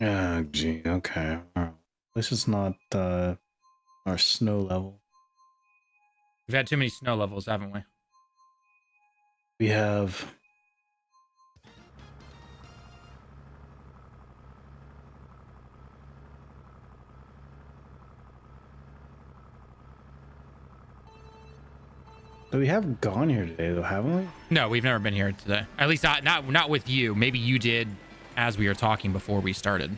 Oh, gee. Okay. All right. This is not our snow level. We've had too many snow levels, haven't we? We have. So we haven't gone here today, though, haven't we? No, we've never been here today. At least not with you. Maybe you did as we were talking before we started.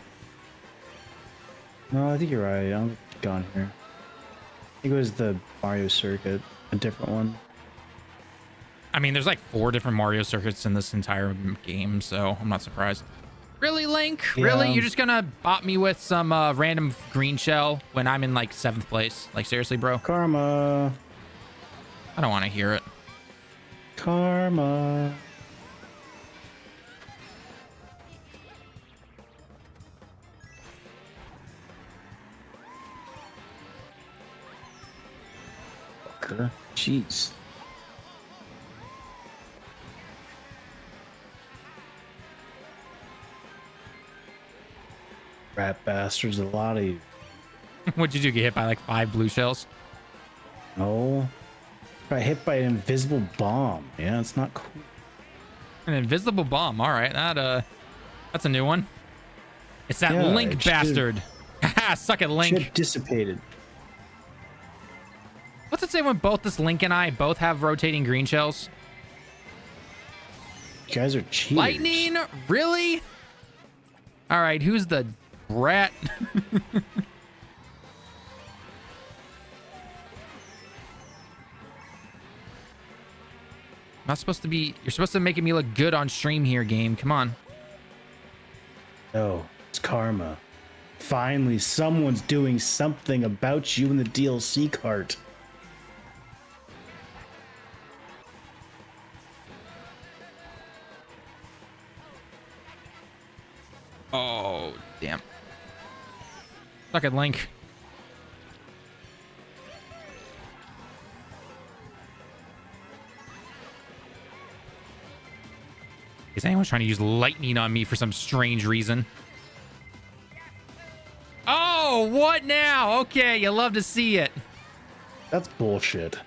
No, I think you're right. I'm gone here. I think it was the Mario circuit, a different one. I mean, there's like 4 different Mario circuits in this entire game, so I'm not surprised. Really, Link? Yeah. Really? You're just gonna bot me with some random green shell when I'm in like 7th place? Like, seriously, bro? Karma. I don't want to hear it. Karma. Fucker. Jeez. Rat bastards, a lot of you. What'd you do? Get hit by like 5 blue shells? No. Got hit by an invisible bomb. Yeah, it's not cool. An invisible bomb. All right, that's a new one. It's that Yeah, Link it bastard. Haha, suck it, Link. Ship dissipated. What's it say when both this Link and I both have rotating green shells? You guys are cheaters. Lightning? Really? All right, who's the brat? Not supposed to be. You're supposed to make me look good on stream here, game. Come on. No, it's karma. Finally, someone's doing something about you in the DLC cart. Oh, damn. Suck it, Link. Is anyone trying to use lightning on me for some strange reason? Oh, what now? Okay, you love to see it. That's bullshit.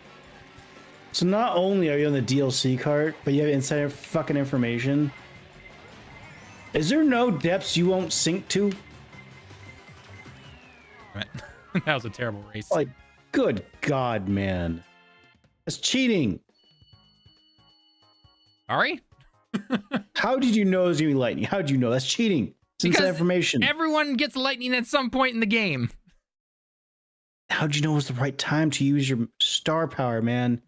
So not only are you on the DLC cart, but you have insider fucking information. Is there no depths you won't sink to? That was a terrible race. Like, good God, man. That's cheating. Sorry? How did you know it was going to be lightning? How did you know? That's cheating. It's inside information. Everyone gets lightning at some point in the game. How did you know it was the right time to use your star power, man?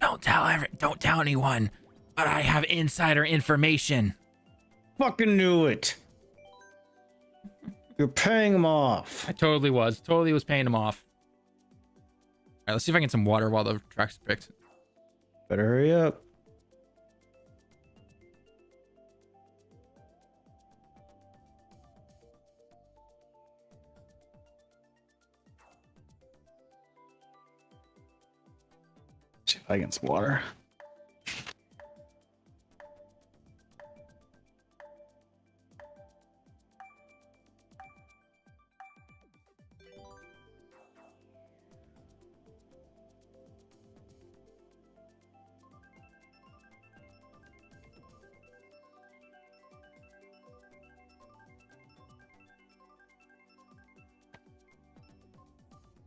Don't tell anyone, but I have insider information. Fucking knew it. You're paying them off. I totally was paying him off. All right, let's see if I can get some water while the track's picked. Better hurry up. See if I get some water.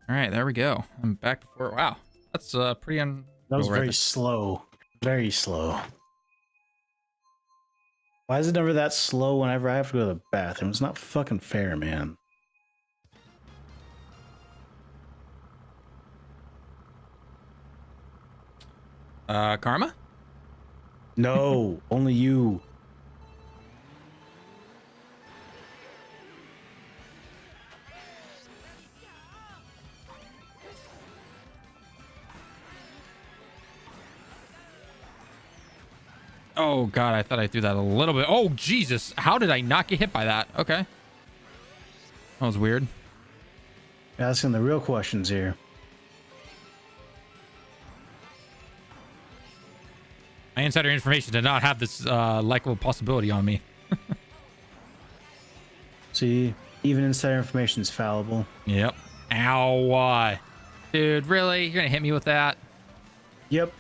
All right, there we go. I'm back before. Wow, that's pretty That was right very there. slow. Very slow. Why is it never that slow whenever I have to go to the bathroom? It's not fucking fair, man. Karma? No, only you. Oh god, I thought I threw that a little bit. Oh Jesus, how did I not get hit by that? Okay, that was weird. Asking the real questions here. My insider information did not have this likable possibility on me. See, even insider information is fallible. Yep. Ow. Dude, really? You're gonna hit me with that? Yep.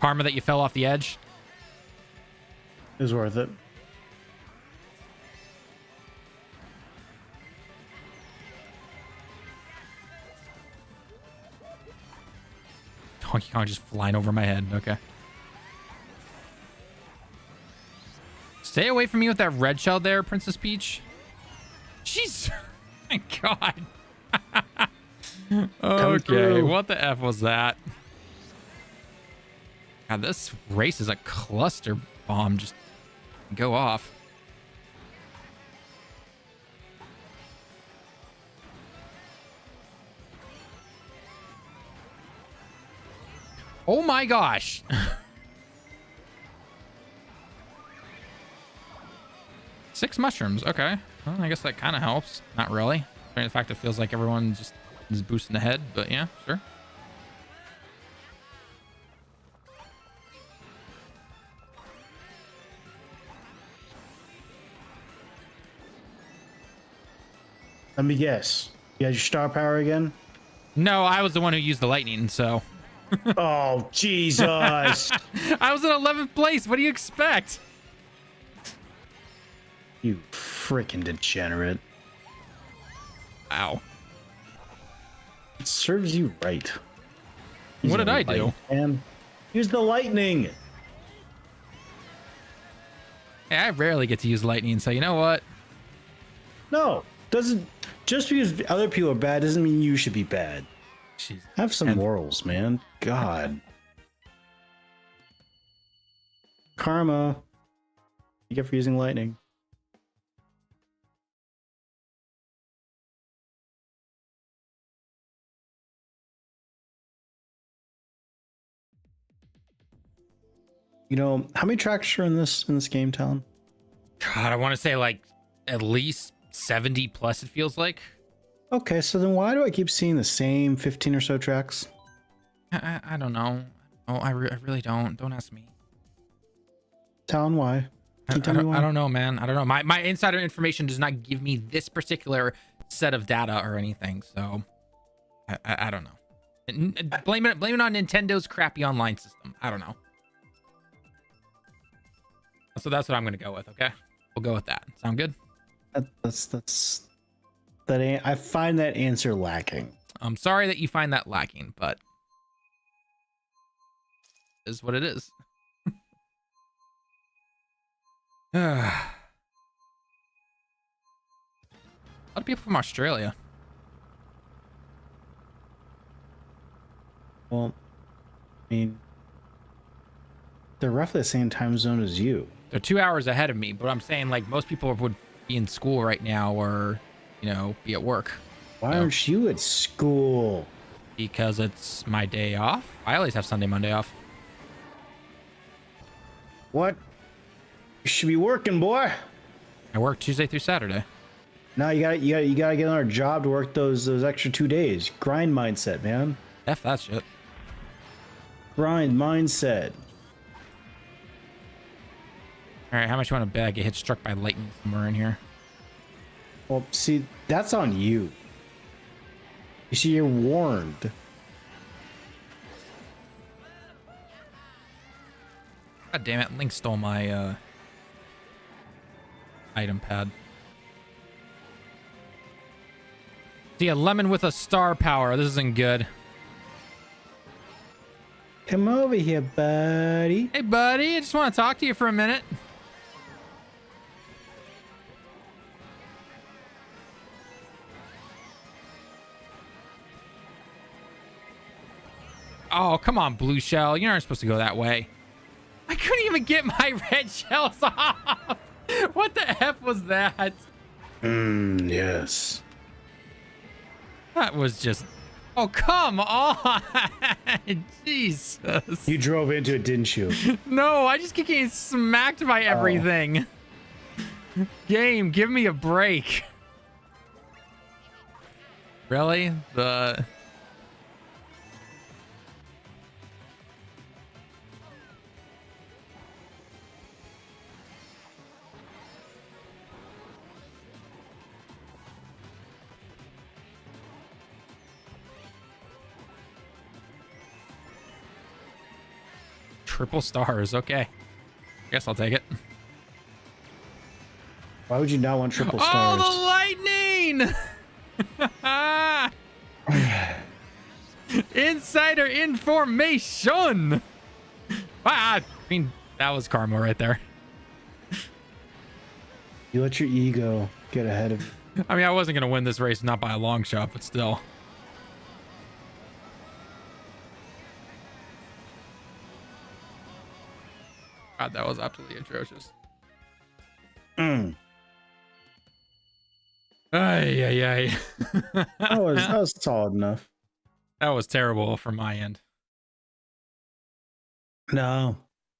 Karma that you fell off the edge? It was worth it. Donkey Kong just flying over my head. Okay. Stay away from me with that red shell there, Princess Peach. Jeez. My God. Okay, what the F was that? God, this race is a cluster bomb. Just go off. Oh my gosh. 6 mushrooms. Okay. Well, I guess that kind of helps. Not really. The fact it feels like everyone just is boosting ahead, but yeah, sure. Let me guess. You had your star power again? No, I was the one who used the lightning, so. Oh, Jesus. I was in 11th place. What do you expect? You freaking degenerate. Ow. It serves you right. What did I do? And use the lightning. Hey, I rarely get to use lightning, so you know what? No, doesn't. Just because other people are bad doesn't mean you should be bad. Jeez. Have some morals, man. God. Karma. You get for using lightning. You know, how many tracks are in this game, Talon? God, I want to say like at least 70 plus, it feels like. Okay, so then why do I keep seeing the same 15 or so tracks? I don't know. Oh, I really don't. Don't ask me. Talon, why? Can you tell me why? I don't know, man. I don't know. My insider information does not give me this particular set of data or anything, so I don't know. Blame it on Nintendo's crappy online system. I don't know. So that's what I'm gonna go with. Okay, we'll go with that. Sound good? I find that answer lacking. I'm sorry that you find that lacking, but it is what it is. A lot of people from Australia. Well, I mean, they're roughly the same time zone as you. They're 2 hours ahead of me, but I'm saying like most people would be in school right now or, you know, be at work. Why aren't you at school? Because it's my day off. I always have Sunday, Monday off. What? You should be working, boy. I work Tuesday through Saturday. No, you gotta get on our job to work those extra 2 days. Grind mindset, man. F that shit. Grind mindset. All right, how much you want to bet I get hit struck by lightning somewhere in here? Well, see, that's on you. You see, you're warned. God damn it, Link stole my item pad. See, a lemon with a star power. This isn't good. Come over here, buddy. Hey, buddy, I just want to talk to you for a minute. Oh, come on, blue shell. You're not supposed to go that way. I couldn't even get my red shells off. What the F was that? Yes. That was just... Oh, come on. Jesus. You drove into it, didn't you? No, I just keep getting smacked by everything. Game, give me a break. Really? The... Triple stars. Okay. Guess I'll take it. Why would you not want triple Oh, stars? the lightning! Insider information. I mean, that was karma right there. You let your ego get ahead of you. I mean, I wasn't going to win this race, not by a long shot, but still. God, that was absolutely atrocious. Ay, ay, ay. That was solid enough. That was terrible from my end. No.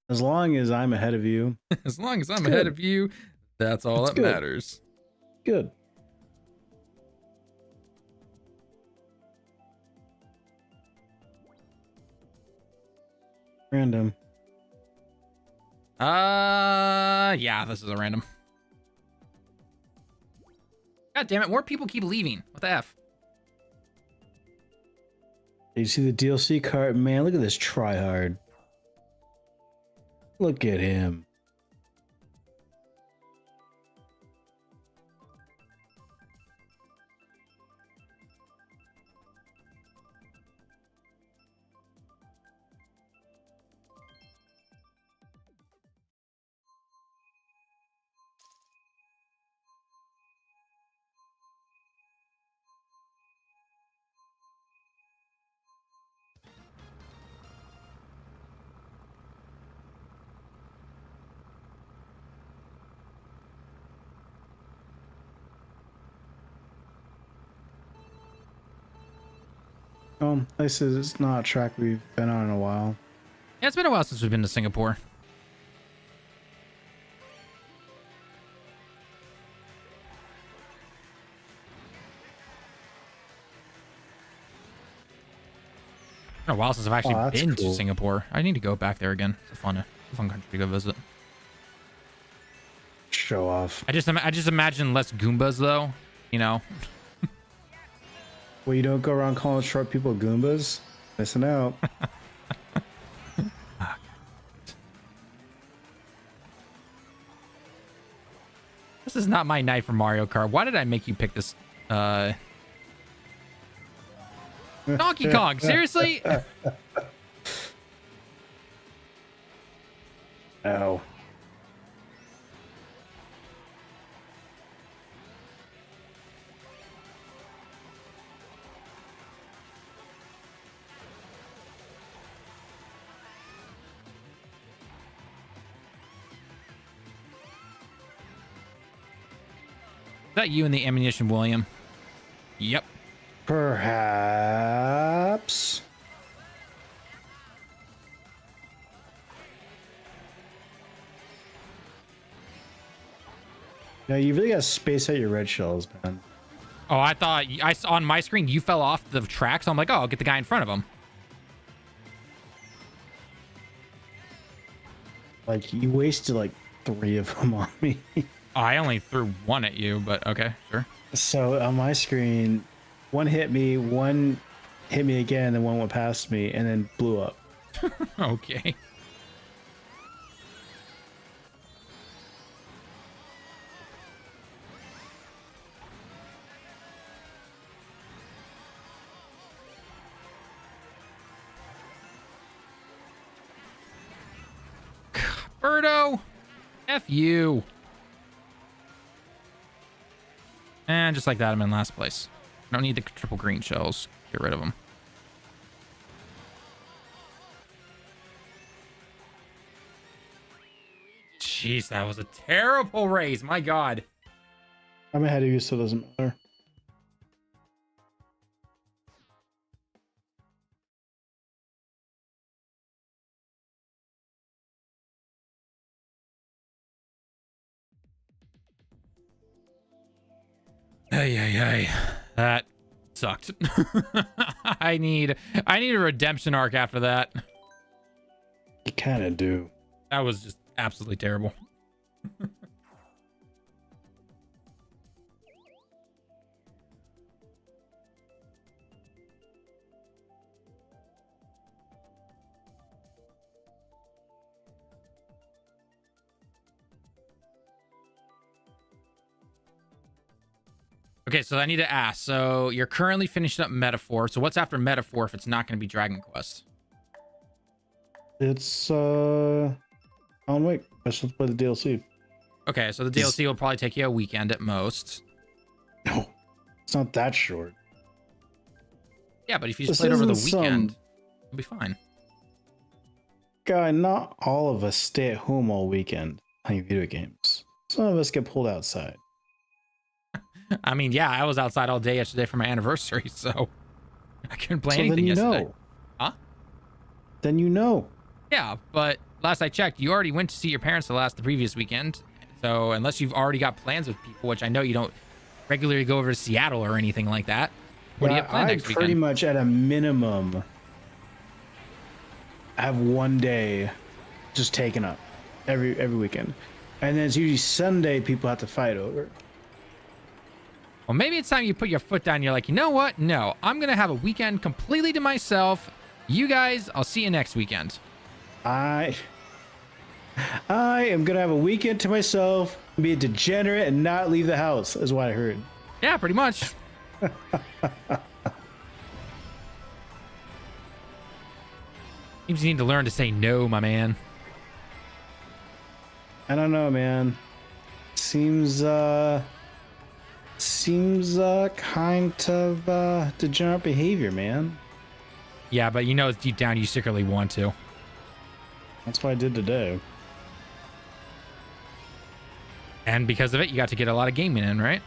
As long as I'm ahead of you. As long as I'm ahead of you, that's all that matters. Good. Random. Yeah, this is a random. God damn it, more people keep leaving. What the F? You see the DLC cart? Man, look at this tryhard. Look at him. This is not a track we've been on in a while. Yeah, it's been a while since we've been to Singapore. It's been a while since I've actually been to Singapore. I need to go back there again. It's a fun country to go visit. Show off. I just imagine less Goombas though, you know. Well, you don't go around calling short people Goombas? Missing out. This is not my night for Mario Kart. Why did I make you pick this? Donkey Kong, seriously? Ow. Is that you and the ammunition, William? Yep. Perhaps. No, you really gotta space out your red shells, man. Oh, I thought I saw on my screen you fell off the track, so I'm like, oh, I'll get the guy in front of him. Like, you wasted like 3 of them on me. Oh, I only threw 1 at you, but okay, sure. So on my screen, 1 hit me, 1 hit me again, and then 1 went past me, and then blew up. Okay. Birdo! F you. And just like that, I'm in last place. I don't need the triple green shells. Get rid of them. Jeez, that was a terrible race. My God. I'm ahead of you, so it doesn't matter. Ay, ay, ay. That sucked. I need a redemption arc after that. You kind of do. That was just absolutely terrible. Okay, so I need to ask. So you're currently finishing up Metaphor. So what's after Metaphor if it's not going to be Dragon Quest? It's Alan Wake. Let's just play the DLC. Okay, so the DLC will probably take you a weekend at most. No, it's not that short. Yeah, but if you just play it over the weekend, it'll be fine. Guy, not all of us stay at home all weekend playing video games. Some of us get pulled outside. I mean, yeah, I was outside all day yesterday for my anniversary, so I couldn't play So anything then you yesterday. know. Huh? Then you know. Yeah, but last I checked, you already went to see your parents the previous weekend. So unless you've already got plans with people, which I know you don't regularly go over to Seattle or anything like that, what do you have planned next weekend? Pretty much at a minimum have one day just taken up every weekend. And then it's usually Sunday people have to fight over. Well, maybe it's time you put your foot down. You're like, you know what? No, I'm going to have a weekend completely to myself. You guys, I'll see you next weekend. I am going to have a weekend to myself, be a degenerate, and not leave the house, is what I heard. Yeah, pretty much. You just need to learn to say no, my man. I don't know, man. Seems kind of degenerate behavior, man. Yeah, but you know deep down you secretly want to. That's what I did today. And because of it, you got to get a lot of gaming in, right?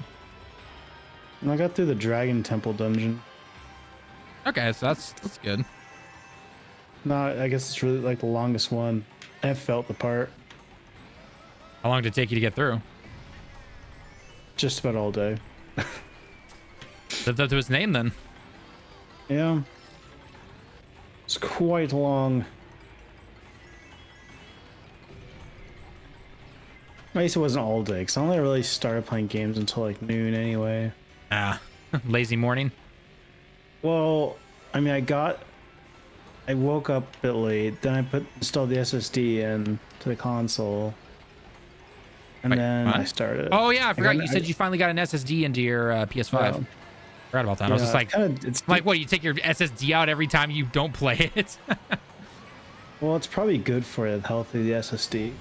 And I got through the Dragon Temple dungeon. Okay, so that's good. No, I guess it's really like the longest one. I felt the part. How long did it take you to get through? Just about all day. Lived up to its name then. Yeah. It's quite long. At least it wasn't all day, because I only really started playing games until like noon anyway. Ah, lazy morning. Well, I mean, I woke up a bit late, then I installed the SSD in to the console. And Wait, then what? I started. Oh yeah, I forgot you said you finally got an SSD into your PS5. Yeah. Forgot about that. I was just like, what? You take your SSD out every time you don't play it? Well, it's probably good for the health of the SSD.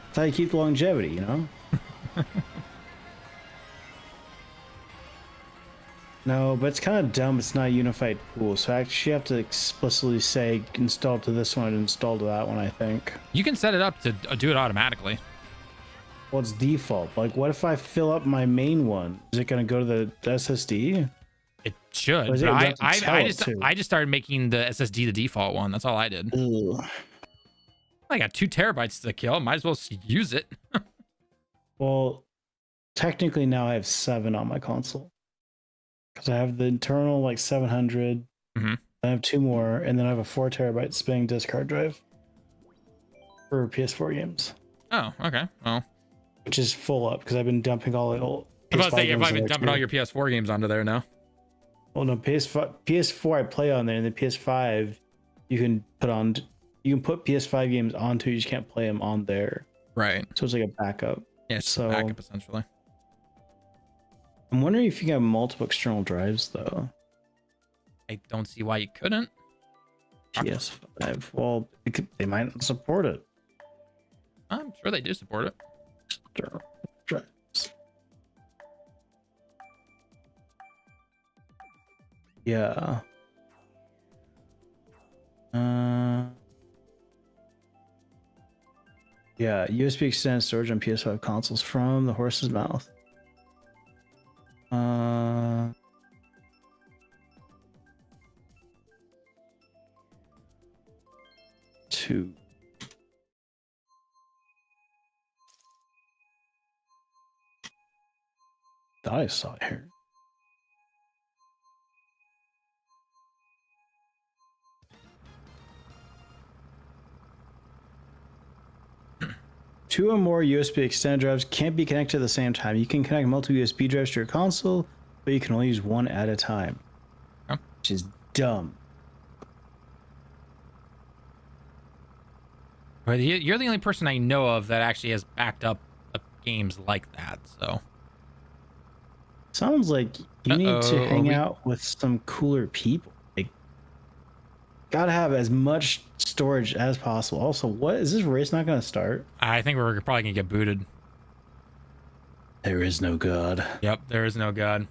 That's how you keep the longevity, you know? No, but it's kind of dumb. It's not a unified pool, so I actually have to explicitly say install to this one and install to that one, I think. You can set it up to do it automatically. Well, it's default. Like, what if I fill up my main one? Is it going to go to the SSD? It should. But I just started making the SSD the default one. That's all I did. Ugh. I got 2 terabytes to kill. Might as well use it. Well, technically now I have 7 on my console. Because I have the internal like 700. Mm-hmm. I have 2 more, and then I have a 4 terabyte spinning disk hard drive for PS4 games. Oh, okay. Well, which is full up because I've been dumping all the old. I'm about to say, you've been dumping all your PS4 games onto there now. Well, no, PS4 I play on there, and the PS5 you can put PS5 games onto. You just can't play them on there. Right. So it's like a backup. Yeah, it's a backup essentially. I'm wondering if you can have multiple external drives though. I don't see why you couldn't. PS5. Well, they might not support it. I'm sure they do support it. Drives. Yeah. Yeah, USB extended storage on PS5 consoles from the horse's mouth. 2. Thought I saw it here. Two or more USB extended drives can't be connected at the same time. You can connect multiple USB drives to your console, but you can only use one at a time. Oh. Which is dumb. But you're the only person I know of that actually has backed up games like that, so. Sounds like you need to hang we... out with some cooler people. Like, gotta have as much storage as possible. Also, what is this race not gonna start? I think we're probably gonna get booted. There is no God. Yep, there is no God.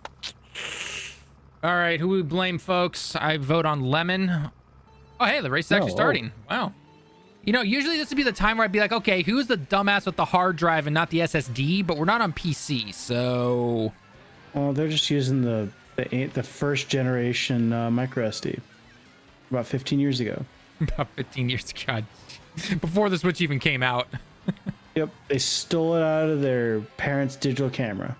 All right, who we blame, folks? I vote on Lemon. Oh, hey, the race is actually starting. Wow. You know, usually this would be the time where I'd be like, okay, who's the dumbass with the hard drive and not the SSD? But we're not on PC, so... Well, they're just using the first generation micro SD. About 15 years ago. About 15 years ago. Before the Switch even came out. Yep, they stole it out of their parents' digital camera.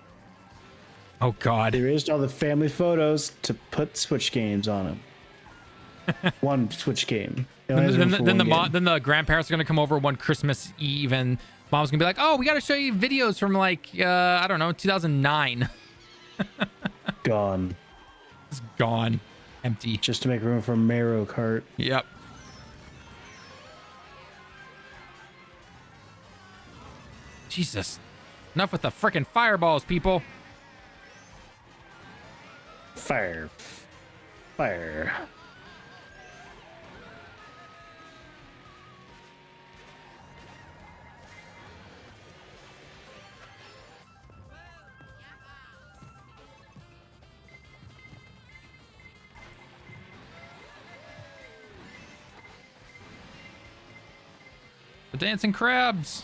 Oh, God. They erased all the family photos to put Switch games on them. One Switch game. Then the grandparents are going to come over one Christmas Eve, and mom's going to be like, oh, we got to show you videos from, like, I don't know, 2009. Gone. It's gone. Empty. Just to make room for Mario Kart. Yep. Jesus. Enough with the frickin' fireballs, people. Fire. Fire. The dancing crabs.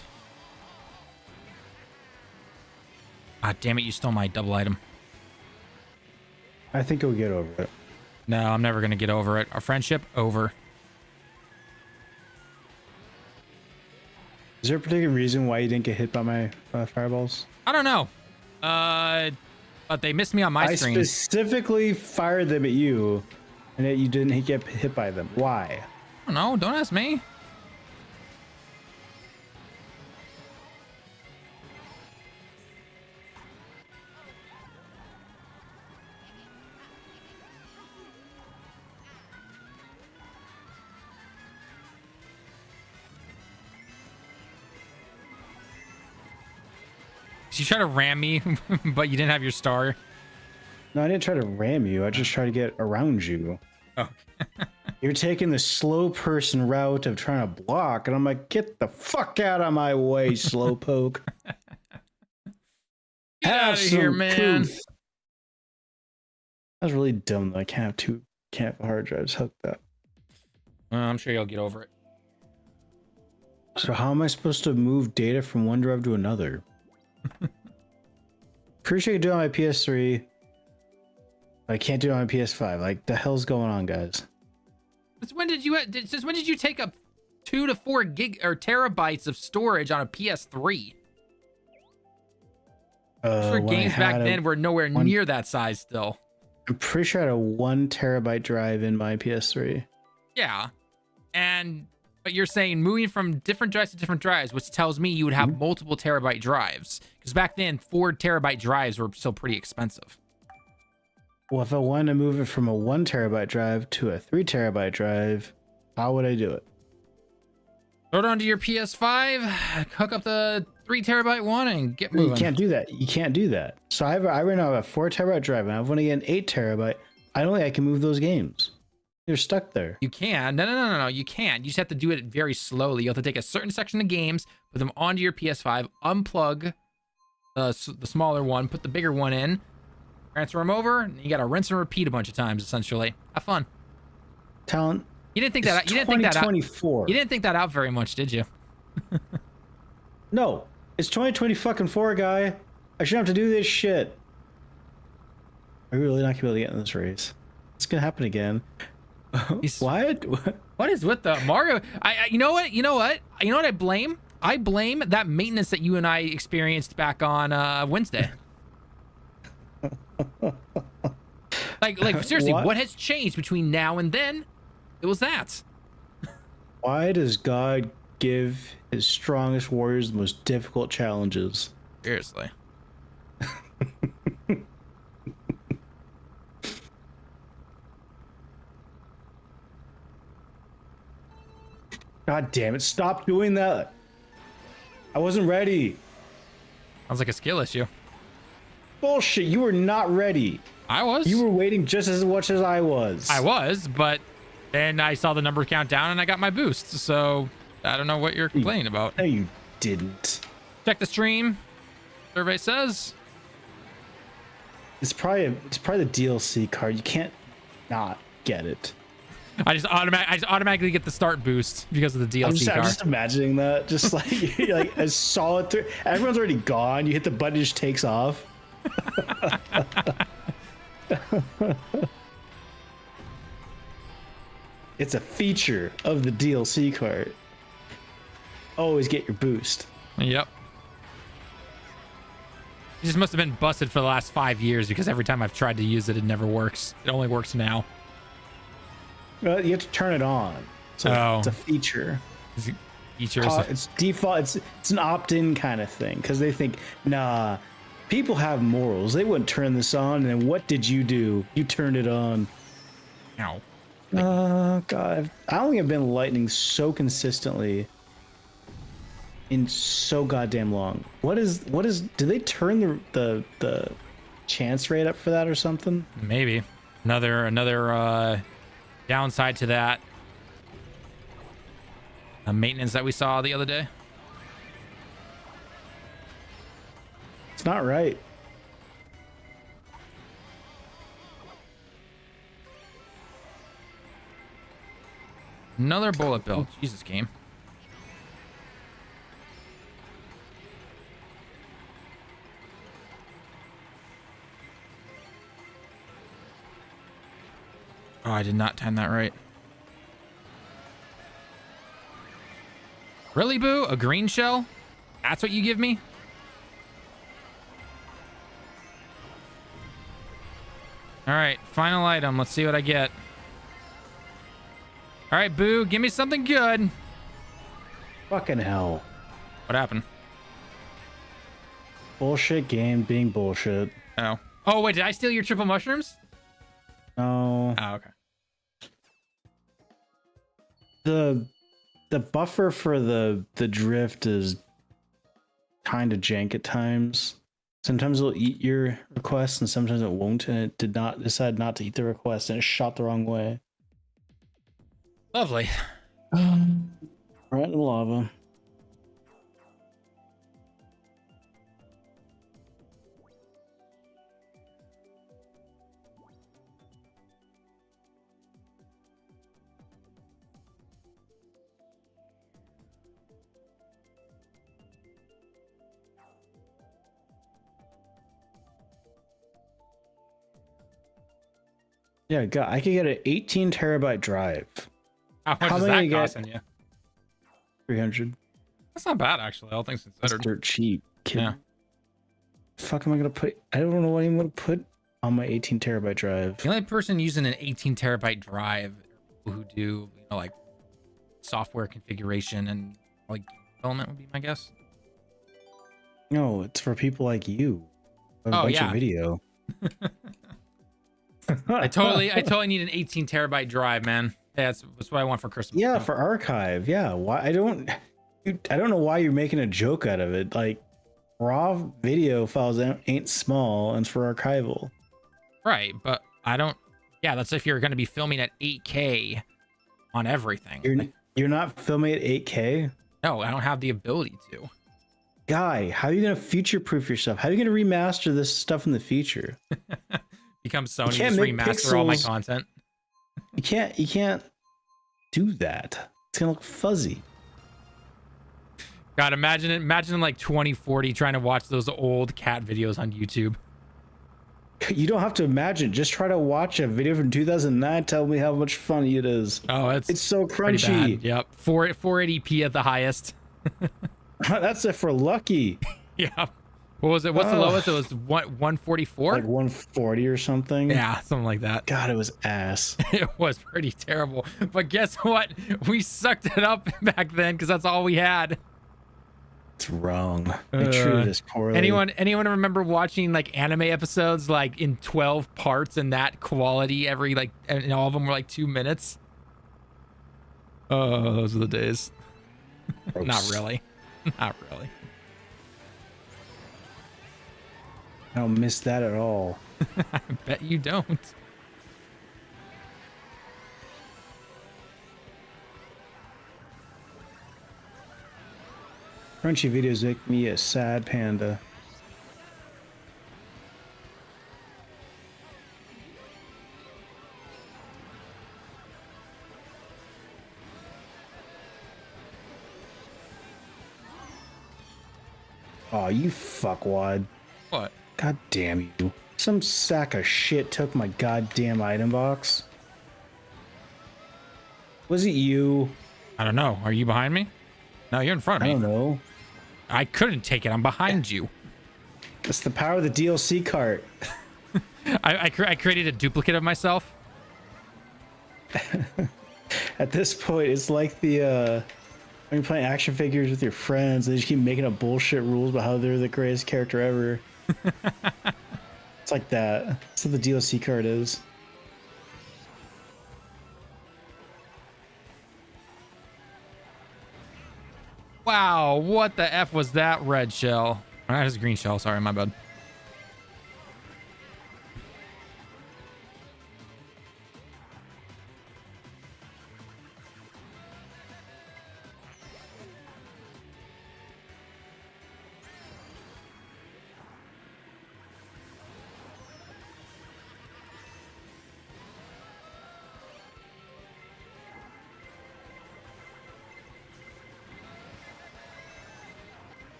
Ah, damn it, you stole my double item. I think we'll get over it. No, I'm never going to get over it. Our friendship, over. Is there a particular reason why you didn't get hit by my fireballs? I don't know. But they missed me on my screen. I specifically fired them at you, and yet you didn't get hit by them. Why? I don't know. Don't ask me. You try to ram me, but you didn't have your star. No, I didn't try to ram you. I just tried to get around you. Oh. You're taking the slow person route of trying to block, and I'm like, get the fuck out of my way, slowpoke. Get out of here, man. That was really dumb that I can't have hard drives hooked up. I'm sure you'll get over it. So how am I supposed to move data from one drive to another? Pretty sure you can do it on my PS3. I can't do it on my PS5. Like, the hell's going on, guys? Since when did you take up 2 to 4 gig or terabytes of storage on a PS3? Sure, games back then were nowhere near that size still. I'm pretty sure I had a 1 terabyte drive in my PS3. Yeah, but you're saying moving from different drives to different drives, which tells me you would have multiple terabyte drives. Because back then, 4 terabyte drives were still pretty expensive. Well, if I wanted to move it from a 1 terabyte drive to a 3 terabyte drive, how would I do it? Throw it onto your PS5, hook up the 3 terabyte one, and get moving. You can't do that. You can't do that. So I right now have a 4 terabyte drive, and I want to get an 8 terabyte. I don't think I can move those games. They're stuck there. You can. No. You can't. You just have to do it very slowly. You have to take a certain section of games, put them onto your PS5, unplug the smaller one, put the bigger one in, transfer them over, and you got to rinse and repeat a bunch of times, essentially. Have fun. Talent. You didn't think that out. You didn't think that out. You didn't think that out very much, did you? No. It's 2024, guy. I shouldn't have to do this shit. Are we really not going to be able to get in this race? It's going to happen again. What? What is with the Mario? You know what I blame? I blame that maintenance that you and I experienced back on Wednesday. like seriously, what has changed between now and then? It was that. Why does God give his strongest warriors the most difficult challenges? Seriously. God damn it, stop doing that. I wasn't ready. Sounds like a skill issue. Bullshit. You were not ready. I was. You were waiting just as much as I was. I was, but then I saw the number count down and I got my boost. So I don't know what you're complaining about. No, you didn't. Check the stream. Survey says. It's probably the DLC card. You can't not get it. I just automatically get the start boost because of the DLC card. I'm just imagining that. Just like you're like a solid three. Everyone's already gone. You hit the button, it just takes off. It's a feature of the DLC card. Always get your boost. Yep. It just must have been busted for the last 5 years because every time I've tried to use it, it never works. It only works now. Well, you have to turn it on. So it's a feature. It's default. It's an opt-in kind of thing because they think, nah, people have morals. They wouldn't turn this on. And then what did you do? You turned it on. Ow. God, I don't think I've been lightning so consistently in so goddamn long. What is? Do they turn the chance rate up for that or something? Maybe another downside to that maintenance that we saw the other day. It's not right. Another bullet bill. Jesus, game. Oh, I did not time that right. Really, Boo? A green shell? That's what you give me? All right, final item. Let's see what I get. All right, Boo, give me something good. Fucking hell. What happened? Bullshit game being bullshit. Oh. Oh, wait, did I steal your triple mushrooms? No. Oh, okay. The buffer for the drift is kind of jank at times. Sometimes it'll eat your request and sometimes it won't, and it did not decide not to eat the request and it shot the wrong way. Lovely. Right in the lava. Yeah, God, I could get an 18 terabyte drive. How much is that costing you? 300. That's not bad, actually. All things considered. That's dirt cheap. Kid. Yeah. Fuck am I gonna put? I don't know what I'm gonna put on my 18 terabyte drive. The only person using an 18 terabyte drive are people who do, you know, like software configuration and like development would be my guess. No, it's for people like you. A bunch of video. I totally need an 18 terabyte drive, man. Yeah, that's what I want for Christmas. Yeah, for archive. Yeah, why I don't know why you're making a joke out of it. Like raw video files ain't small and it's for archival. Right, but I don't. Yeah, that's if you're going to be filming at 8K on everything. You're not filming at 8K? No, I don't have the ability to. Guy, how are you going to future-proof yourself? How are you going to remaster this stuff in the future? Become Sony, just remaster all my content. You can't do that. It's gonna look fuzzy. God, imagine like 2040 trying to watch those old cat videos on YouTube. You don't have to imagine. Just try to watch a video from 2009. Tell me how much fun it is. Oh, it's so crunchy. Yep, 480p at the highest. That's it for lucky. Yeah. What was it? What's the lowest? It was 144? Like 140 or something. Yeah, something like that. God, it was ass. It was pretty terrible. But guess what? We sucked it up back then because that's all we had. It's wrong. They treated us poorly. Anyone remember watching like anime episodes like in 12 parts and that quality every like, and all of them were like 2 minutes? Oh, those are the days. Not really. Not really. I don't miss that at all. I bet you don't. Crunchy videos make me a sad panda. Oh, you fuckwad. What? God damn you. Some sack of shit took my goddamn item box. Was it you? I don't know. Are you behind me? No, you're in front of me. I don't know. I couldn't take it. I'm behind you. That's the power of the DLC cart. I created a duplicate of myself. At this point, it's like the when you're playing action figures with your friends, they just keep making up bullshit rules about how they're the greatest character ever. It's like that. That's what the DLC card is. Wow, what the F was that red shell? That is a green shell. Sorry, my bad.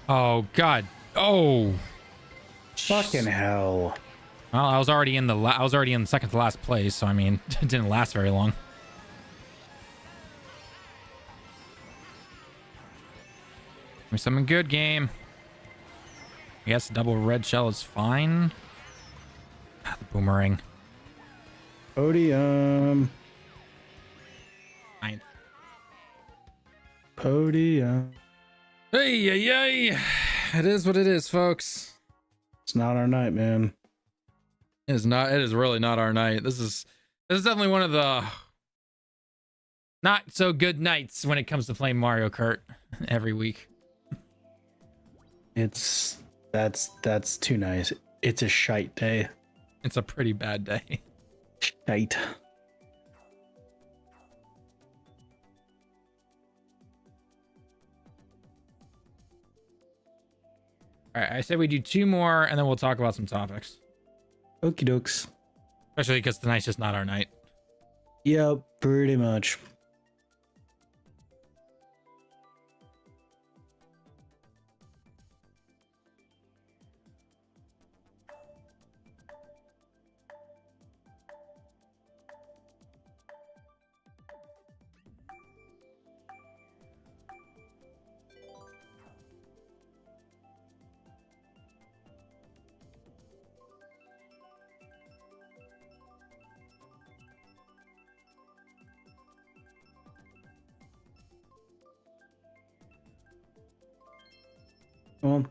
Oh God! Oh, fucking hell! Well, I was already in the second to last place, so I mean, it didn't last very long. Give me something good, game. I guess double red shell is fine. Ah, the boomerang. Podium. Fine. Podium. Hey, yay! It is what it is, folks. It's not our night, man. It is not. It is really not our night. This is definitely one of the not so good nights when it comes to playing Mario Kart every week. That's too nice. It's a shite day. It's a pretty bad day. Shite. All right, I said we do 2 more, and then we'll talk about some topics. Okie dokes. Especially because tonight's just not our night. Yep, pretty much. Well,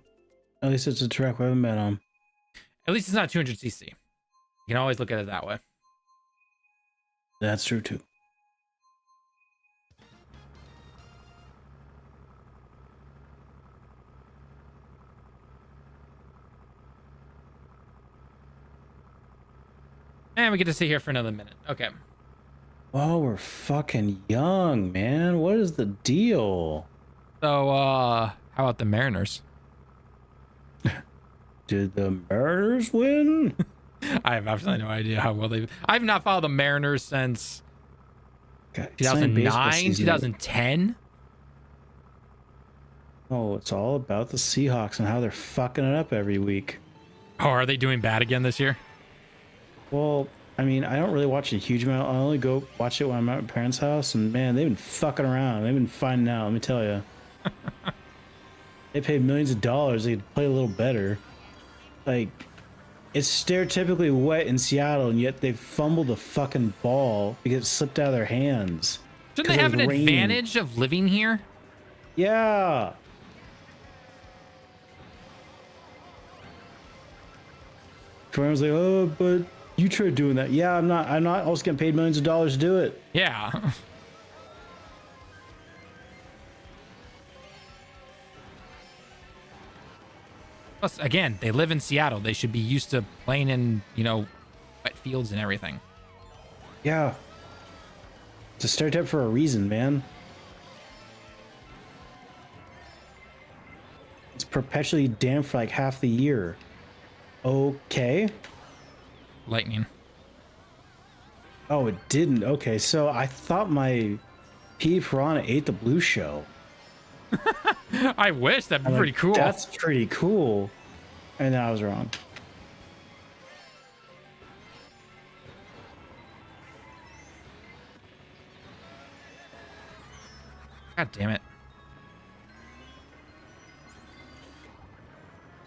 at least it's a track we haven't been on. At least it's not 200cc. You can always look at it that way. That's true too. And we get to sit here for another minute. Okay. Oh, we're fucking young, man. What is the deal? So, how about the Mariners? Did the Mariners win? I have absolutely no idea how well they've... I've not followed the Mariners since 2009, 2010. Oh, it's all about the Seahawks and how they're fucking it up every week. Oh, are they doing bad again this year? Well, I mean, I don't really watch a huge amount. I only go watch it when I'm at my parents' house, and man, they've been fucking around. They've been finding out, let me tell you. They paid millions of dollars. They could play a little better. Like, it's stereotypically wet in Seattle, and yet they fumbled the fucking ball because it slipped out of their hands. Shouldn't they have an advantage of living here? Yeah. Everyone's like, oh, but you tried doing that. Yeah, I'm not also getting paid millions of dollars to do it. Yeah. Plus, again, they live in Seattle. They should be used to playing in, wet fields and everything. Yeah. It's a stereotype for a reason, man. It's perpetually damp for like half the year. Okay. Lightning. Oh, it didn't. Okay, so I thought my pea piranha ate the blue shell. I wish. That'd be pretty cool. That's pretty cool. And then I was wrong. God damn it.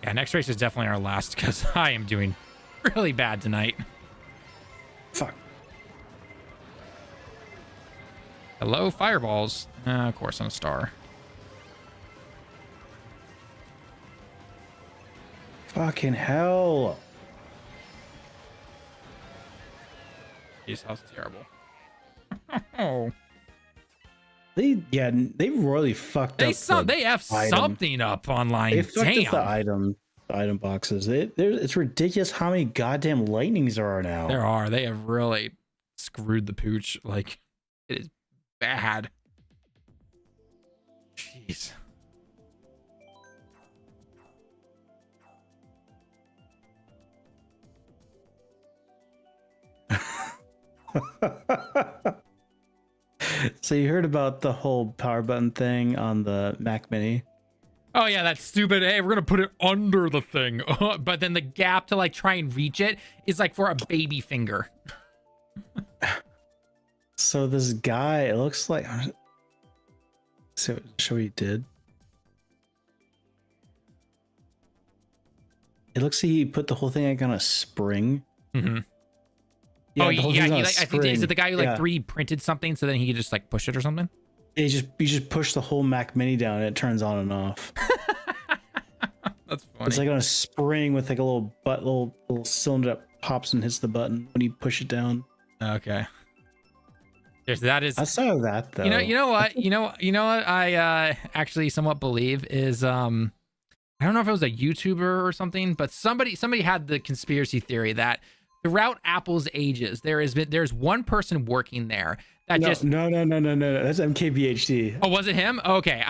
Yeah, next race is definitely our last because I am doing really bad tonight. Fuck. Hello, fireballs. Of course, on a star. Fucking hell. Jeez, that was terrible. Oh. They really fucked up. They have something up online. They fucked up the item boxes. It's ridiculous how many goddamn lightnings there are now. There are. They have really screwed the pooch. Like, it is bad. Jeez. So you heard about the whole power button thing on the Mac Mini? Oh yeah, that's stupid. Hey, we're gonna put it under the thing, but then the gap to like try and reach it is like for a baby finger. So this guy, it looks like. So show what he did. It looks like he put the whole thing like on a spring. Mm-hmm. Yeah, I think is it the guy who like 3D printed something so then he could just like push it or something? You just push the whole Mac Mini down and it turns on and off. That's funny. It's like on a spring with like a little cylinder that pops and hits the button when you push it down. Okay. That is. I saw that though. You know what? You know what? I actually somewhat believe is I don't know if it was a YouTuber or something, but somebody had the conspiracy theory that throughout Apple's ages, there's one person working there that no. That's MKBHD. Oh, was it him? Okay,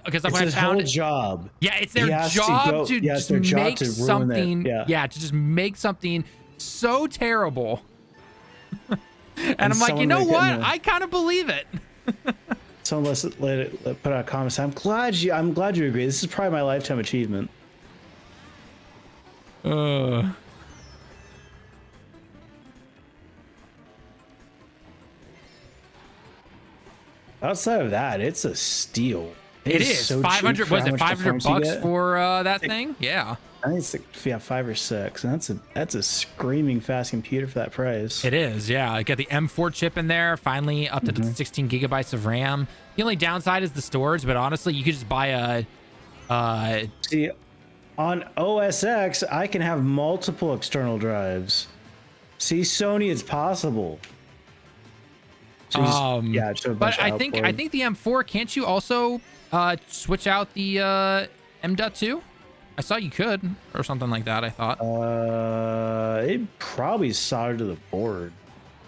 because when I found his job. Yeah, it's their job to just make something. Yeah, to just make something so terrible. and I'm like, you know what? I kind of believe it. Someone put out a comment. I'm glad you agree. This is probably my lifetime achievement. Outside of that, it's a steal. It is so 500. Was it $500 for that thing? Yeah. I think it's like, 5 or 6, and that's a screaming fast computer for that price. It is, yeah. I got the M4 chip in there, finally up to 16 gigabytes of RAM. The only downside is the storage, but honestly, you could just buy a. See, on OS X, I can have multiple external drives. See, Sony, it's possible. So but I think the M4, can't you also switch out the M.2? I saw you could, or something like that, I thought. It probably soldered to the board.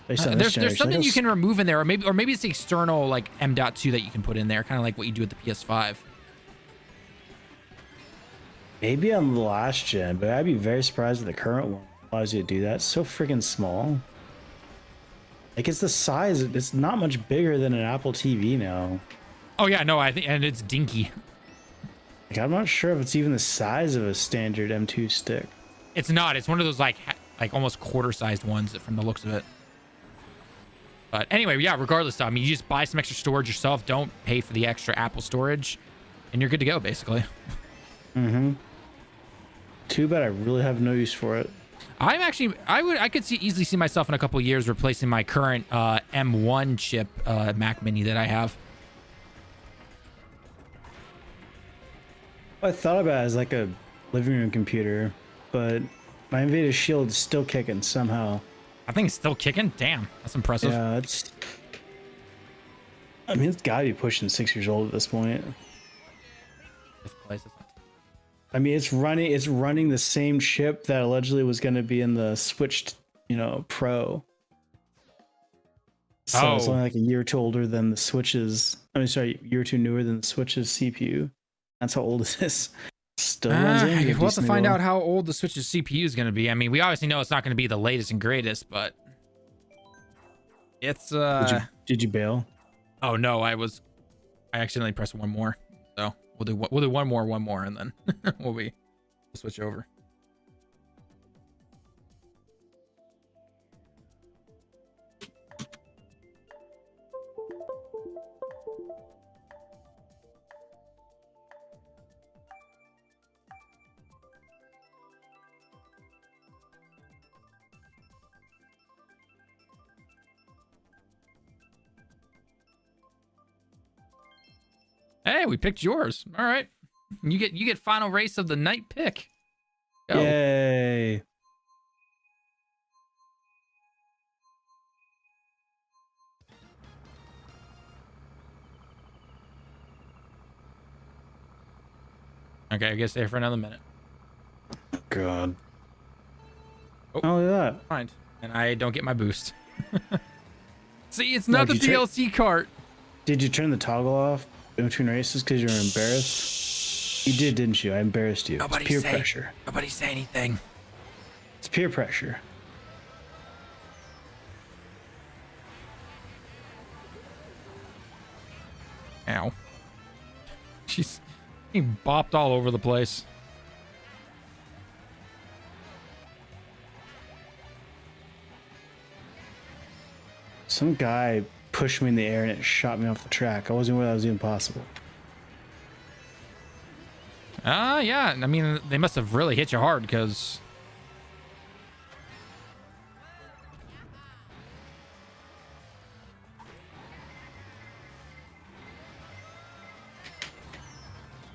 There's something you can remove in there, or maybe it's the external like M.2 that you can put in there, kind of like what you do with the PS5. Maybe on the last gen, but I'd be very surprised if the current one allows you to do that. It's so freaking small. Like, it's the size. It's not much bigger than an Apple TV now. Oh yeah, no, I think, and it's dinky. Like, I'm not sure if it's even the size of a standard M2 stick. It's not. It's one of those like almost quarter-sized ones from the looks of it. But anyway, yeah. Regardless, I mean, you just buy some extra storage yourself. Don't pay for the extra Apple storage, and you're good to go, basically. Mm-hmm. Too bad I really have no use for it. I could easily see myself in a couple of years replacing my current M1 chip Mac Mini that I have. I thought about it as like a living room computer, but my NVIDIA Shield is still kicking somehow. I think it's still kicking? Damn, that's impressive. Yeah, it's gotta be pushing 6 years old at this point. I mean, it's running the same chip that allegedly was going to be in the Switch, Pro. So it's only like a year or two older than the Switch's. I mean, sorry, a year or two newer than the Switch's CPU. That's how old it is. Still runs in. We'll have to find out how old the Switch's CPU is going to be. I mean, we obviously know it's not going to be the latest and greatest, but it's. Did you bail? Oh no, I accidentally pressed one more. So we'll do one more, and then we'll switch over. Hey, we picked yours. All right. You get final race of the night pick. Go. Yay. Okay, I guess stay for another minute. God. Oh, look at that. Fine. And I don't get my boost. See, it's not the DLC cart. Did you turn the toggle off in between races because you were embarrassed? You did, didn't you? I embarrassed you. It's peer pressure. Nobody say anything. It's peer pressure. Ow. She's being bopped all over the place. Some guy pushed me in the air and it shot me off the track. I wasn't aware that was even possible. Yeah. I mean, they must have really hit you hard because...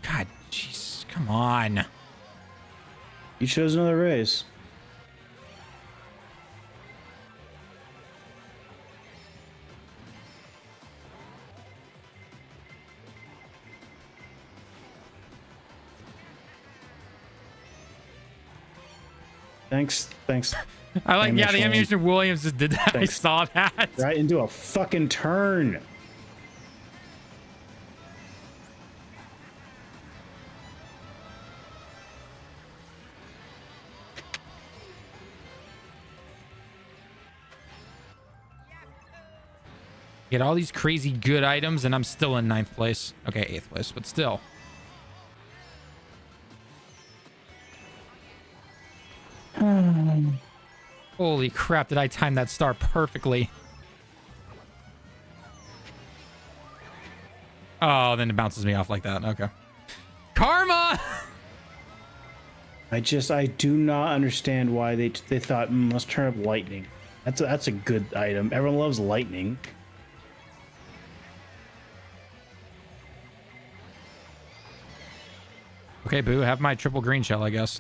God, jeez. Come on. You chose another race. Thanks. I like, yeah, the Ammunition Williams just did that. Thanks. I saw that. Right into a fucking turn. Get all these crazy good items and I'm still in 9th place. Okay, 8th place, but still. Holy crap, did I time that star perfectly? Oh, then it bounces me off like that. Okay. Karma! I do not understand why they thought, let's turn up lightning. That's a good item. Everyone loves lightning. Okay, boo, have my triple green shell, I guess.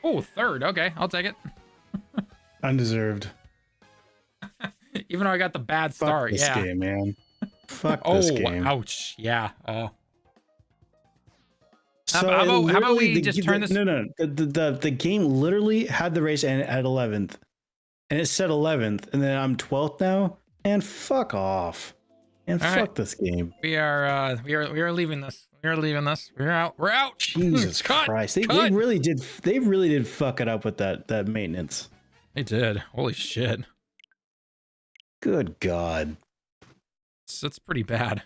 Oh, 3rd. Okay, I'll take it. Undeserved. Even though I got the bad start. Fuck this game, man. Fuck this game. Ouch. Yeah. Oh. So how about we just turn this? No. The game literally had the race end at 11th, and it said 11th, and then I'm 12th now. And fuck off. And all fuck right. this game. We are leaving this. We're leaving this. We're out. We're out. Jesus Christ. They really did fuck it up with that maintenance. They did. Holy shit. Good God. That's pretty bad.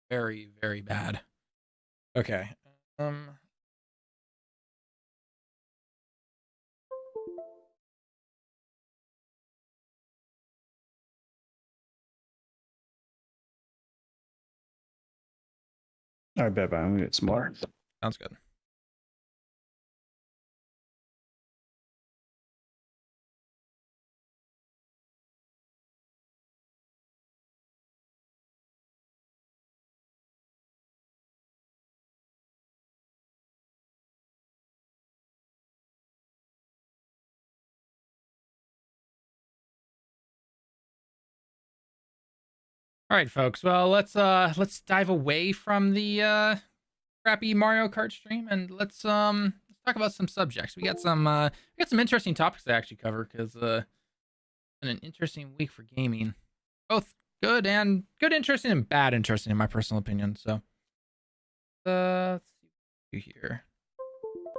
Very, very bad. Okay. All right, bye. I'm gonna get some more. Sounds good. All right, folks. Well, let's dive away from the crappy Mario Kart stream and let's talk about some subjects. We got some interesting topics to actually cover because it's been an interesting week for gaming, both good, interesting, and bad interesting in my personal opinion. So let's see here.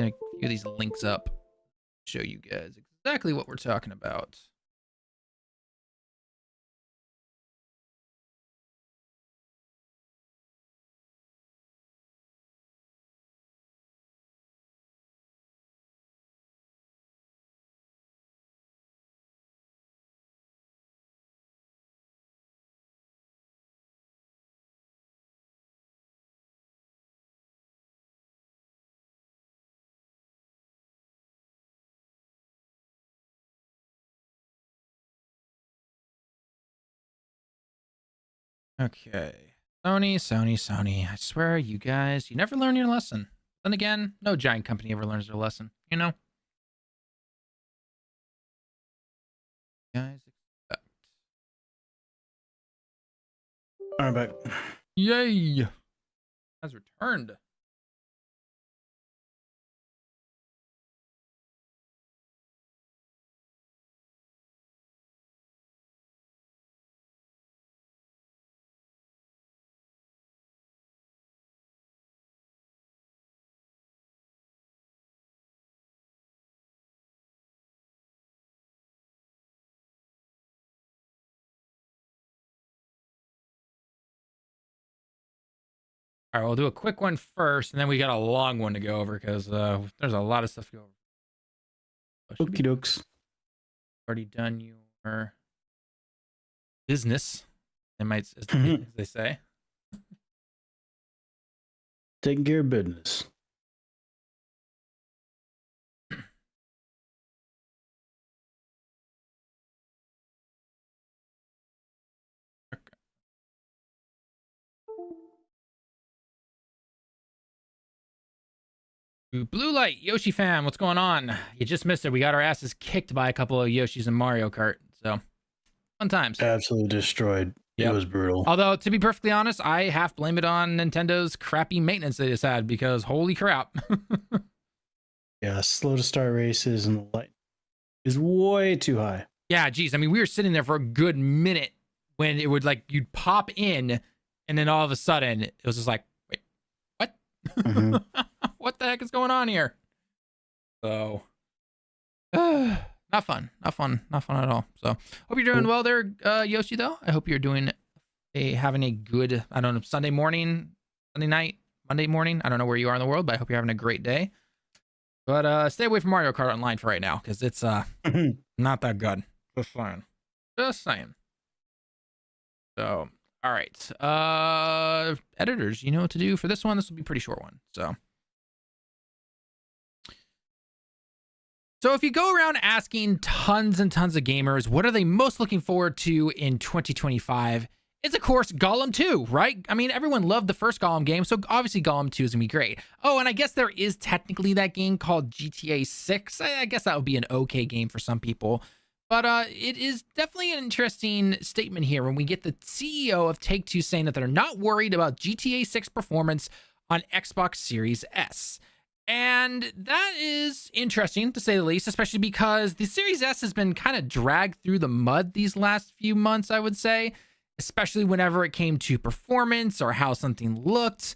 I'm gonna get these links up, show you guys exactly what we're talking about. Okay. Sony. I swear, you guys, you never learn your lesson. Then again, no giant company ever learns their lesson, you know? Guys expect. All right, back. Yay! Has returned. All right, we'll do a quick one first, and then we got a long one to go over because there's a lot of stuff to go over. Okie dokes. Already done your business, as they say. Taking care of business. Blue Light, Yoshi fam, what's going on? You just missed it. We got our asses kicked by a couple of Yoshis in Mario Kart. So, fun times. Absolutely destroyed. Yep. It was brutal. Although, to be perfectly honest, I half blame it on Nintendo's crappy maintenance they just had because holy crap. Yeah, slow to start races and the light is way too high. Yeah, geez. I mean, we were sitting there for a good minute when it would you'd pop in and then all of a sudden it was just like, wait, what? Mm-hmm. What the heck is going on here? So, not fun at all. So, hope you're doing well there, Yoshi. Though I hope you're having a good, I don't know, Sunday morning, Sunday night, Monday morning. I don't know where you are in the world, but I hope you're having a great day. But stay away from Mario Kart Online for right now because it's not that good. Just saying. So, all right, editors, you know what to do for this one. This will be a pretty short one. So if you go around asking tons and tons of gamers, what are they most looking forward to in 2025? It's, of course, Gollum 2, right? I mean, everyone loved the first Gollum game, so obviously Gollum 2 is going to be great. Oh, and I guess there is technically that game called GTA 6. I guess that would be an okay game for some people. But it is definitely an interesting statement here when we get the CEO of Take-Two saying that they're not worried about GTA 6 performance on Xbox Series S. And that is interesting, to say the least, especially because the Series S has been kind of dragged through the mud these last few months, I would say, especially whenever it came to performance or how something looked.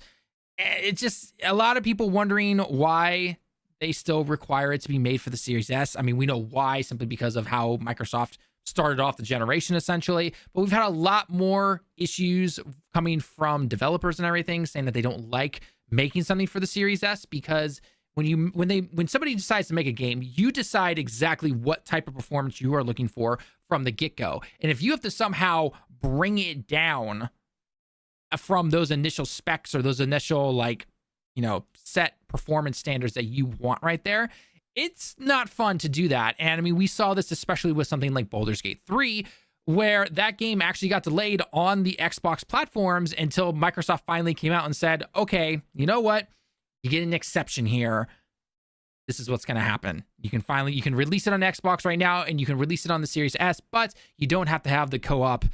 It's just a lot of people wondering why they still require it to be made for the Series S. I mean, we know why, simply because of how Microsoft started off the generation, essentially. But we've had a lot more issues coming from developers and everything saying that they don't like making something for the Series S because when somebody decides to make a game, you decide exactly what type of performance you are looking for from the get-go. And if you have to somehow bring it down from those initial specs or those initial set performance standards that you want right there, it's not fun to do that. And I mean, we saw this especially with something like Baldur's Gate 3, where that game actually got delayed on the Xbox platforms until Microsoft finally came out and said, okay, you know what? You get an exception here. This is what's going to happen. You can release it on Xbox right now and you can release it on the Series S, but you don't have to have the co-op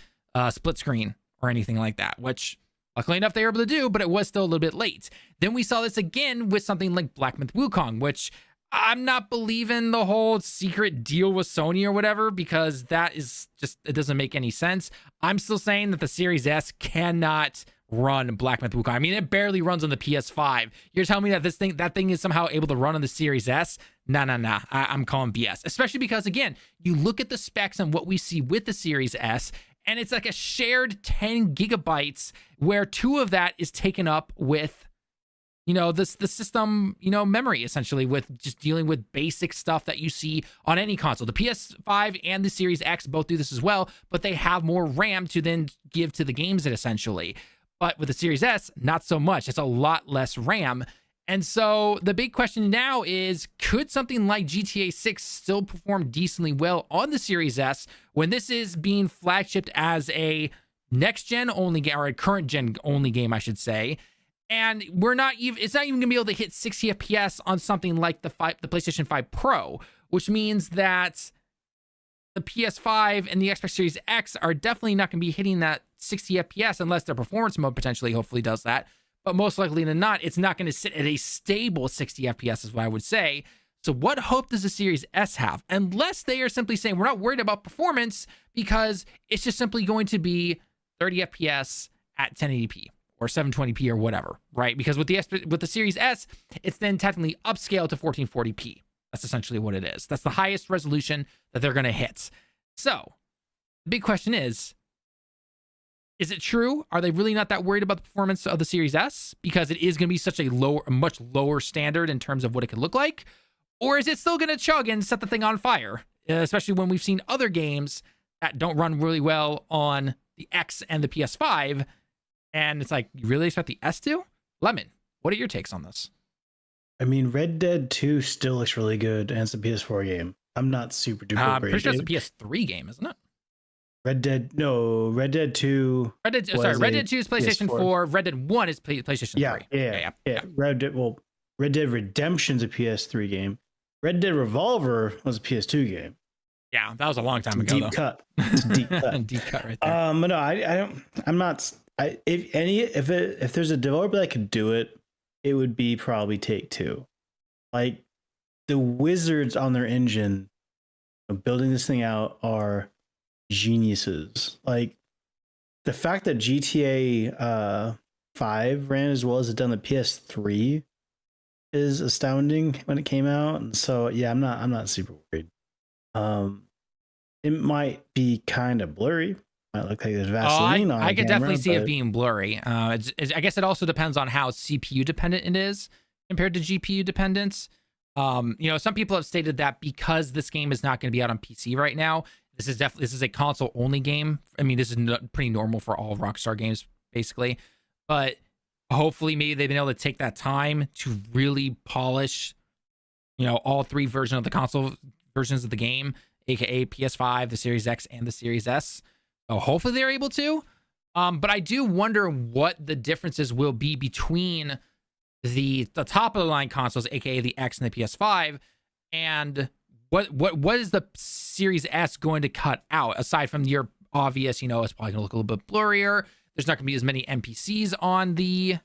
split screen or anything like that, which luckily enough they were able to do, but it was still a little bit late. Then we saw this again with something like Black Myth Wukong, which I'm not believing the whole secret deal with Sony or whatever, because that is just, it doesn't make any sense. I'm still saying that the Series S cannot run Black Myth Wukong. I mean, it barely runs on the PS5. You're telling me that that thing is somehow able to run on the Series S? Nah. I'm calling BS, especially because, again, you look at the specs and what we see with the Series S, and it's like a shared 10 gigabytes where 2 of that is taken up with, the system, memory, essentially, with just dealing with basic stuff that you see on any console. The PS5 and the Series X both do this as well, but they have more RAM to then give to the games, essentially. But with the Series S, not so much. It's a lot less RAM. And so the big question now is, could something like GTA 6 still perform decently well on the Series S when this is being flagshipped as a next-gen only game, or a current-gen only game, I should say? And it's not even going to be able to hit 60 FPS on something like the PlayStation 5 Pro, which means that the PS5 and the Xbox Series X are definitely not going to be hitting that 60 FPS unless their performance mode potentially hopefully does that. But most likely than not, it's not going to sit at a stable 60 FPS is what I would say. So what hope does the Series S have? Unless they are simply saying, we're not worried about performance because it's just simply going to be 30 FPS at 1080p. Or 720p or whatever, right? Because with the Series S, it's then technically upscaled to 1440p. That's essentially what it is. That's the highest resolution that they're going to hit. So the big question is it true? Are they really not that worried about the performance of the Series S because it is going to be such a much lower standard in terms of what it could look like? Or is it still going to chug and set the thing on fire? Especially when we've seen other games that don't run really well on the X and the PS5. And it's like, you really expect the S to? Lemon, what are your takes on this? I mean, Red Dead 2 still looks really good, and it's a PS4 game. I'm not super duper I'm pretty sure it's a PS3 game, isn't it? Red Dead 2. Red Dead 2 is PlayStation 4. Red Dead 1 is PlayStation 3. Yeah. Red Dead Redemption's a PS3 game. Red Dead Revolver was a PS2 game. Yeah, that was a long time ago. Deep cut. It's a deep cut. Deep cut right there. But no, I don't. I'm not. If there's a developer that could do it, it would be probably Take-Two. Like, the wizards on their engine building this thing out are geniuses. Like, the fact that GTA 5 ran as well as it done the PS3 is astounding when it came out. And so yeah, I'm not super worried. It might be kind of blurry. Might look like there's Vaseline on it. I could definitely see it being blurry. I guess it also depends on how CPU dependent it is compared to GPU dependence. Some people have stated that because this game is not going to be out on PC right now, this is a console only game. I mean, this is pretty normal for all Rockstar games, basically. But hopefully, maybe they've been able to take that time to really polish, all 3 versions of the console versions of the game, aka PS5, the Series X, and the Series S. So hopefully they're able to. But I do wonder what the differences will be between the top of the line consoles, aka the X and the PS5, and what is the Series S going to cut out aside from your obvious, it's probably gonna look a little bit blurrier. There's not gonna be as many NPCs on the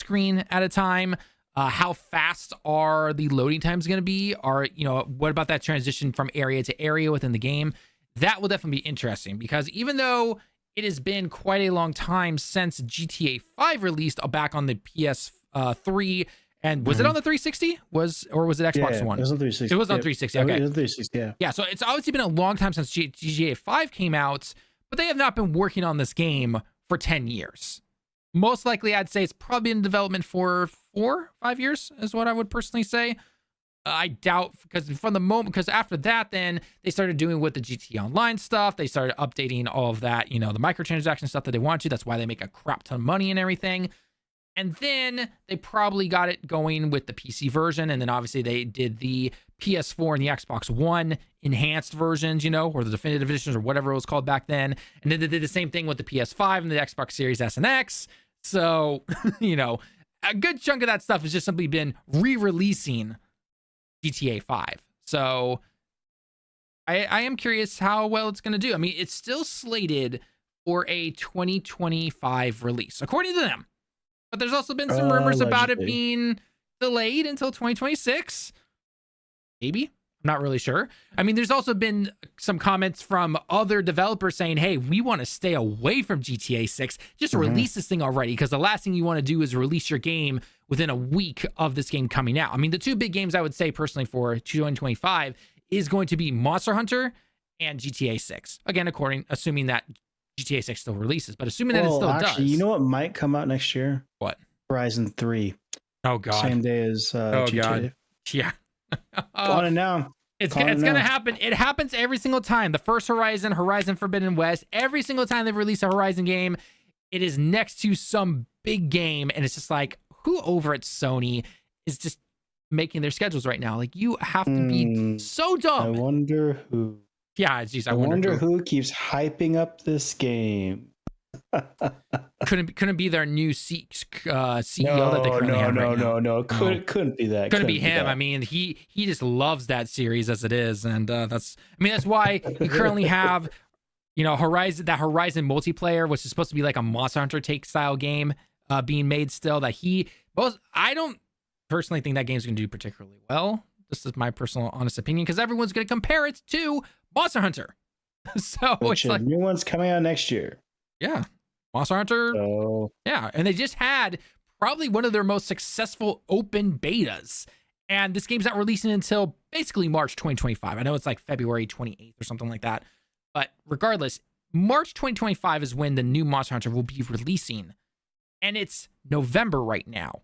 screen at a time. How fast are the loading times going to be? What about that transition from area to area within the game? That will definitely be interesting because even though it has been quite a long time since GTA 5 released back on the PS3, and was it on the 360? Was it Xbox One? It was on 360. It was on 360. Okay. It was on 360, yeah. Yeah, so it's obviously been a long time since GTA 5 came out, but they have not been working on this game for 10 years. Most likely, I'd say it's probably been in development for 4-5 years is what I would personally say. I doubt because after that, then they started doing with the GT Online stuff. They started updating all of that, the microtransaction stuff that they want to. That's why they make a crap ton of money and everything. And then they probably got it going with the PC version. And then obviously they did the PS4 and the Xbox One enhanced versions, or the definitive editions or whatever it was called back then. And then they did the same thing with the PS5 and the Xbox Series S and X. So, a good chunk of that stuff has just simply been re-releasing GTA 5. So I am curious how well it's going to do. I mean, it's still slated for a 2025 release, according to them. But there's also been some rumors about it being delayed until 2026. Maybe. I'm not really sure. I mean, there's also been some comments from other developers saying, hey, we want to stay away from GTA 6. Just release this thing already, because the last thing you want to do is release your game within a week of this game coming out. I mean, the two big games I would say personally for 2025 is going to be Monster Hunter and GTA 6. Again, assuming that GTA 6 still releases, but assuming that it still does. You know what might come out next year? What? Horizon 3. Oh, God. Same day as GTA. God. Yeah. On it now. It's gonna happen. It happens every single time. The first Horizon Forbidden West, every single time they release a Horizon game, it is next to some big game, and it's just like, who over at Sony is just making their schedules right now? Like, you have to be so dumb. I wonder who. Yeah, geez, I wonder who keeps hyping up this game. couldn't be their new CEO that they currently have right now. No. Couldn't be that. Couldn't be him. I mean, he just loves that series as it is, and that's why you currently have, Horizon multiplayer, which is supposed to be like a Monster Hunter take style game, being made still. I don't personally think that game's going to do particularly well. This is my personal honest opinion, because everyone's going to compare it to Monster Hunter. So it's like new one's coming out next year. Yeah. Monster Hunter. Yeah. And they just had probably one of their most successful open betas. And this game's not releasing until basically March 2025. I know it's like February 28th or something like that. But regardless, March 2025 is when the new Monster Hunter will be releasing. And it's November right now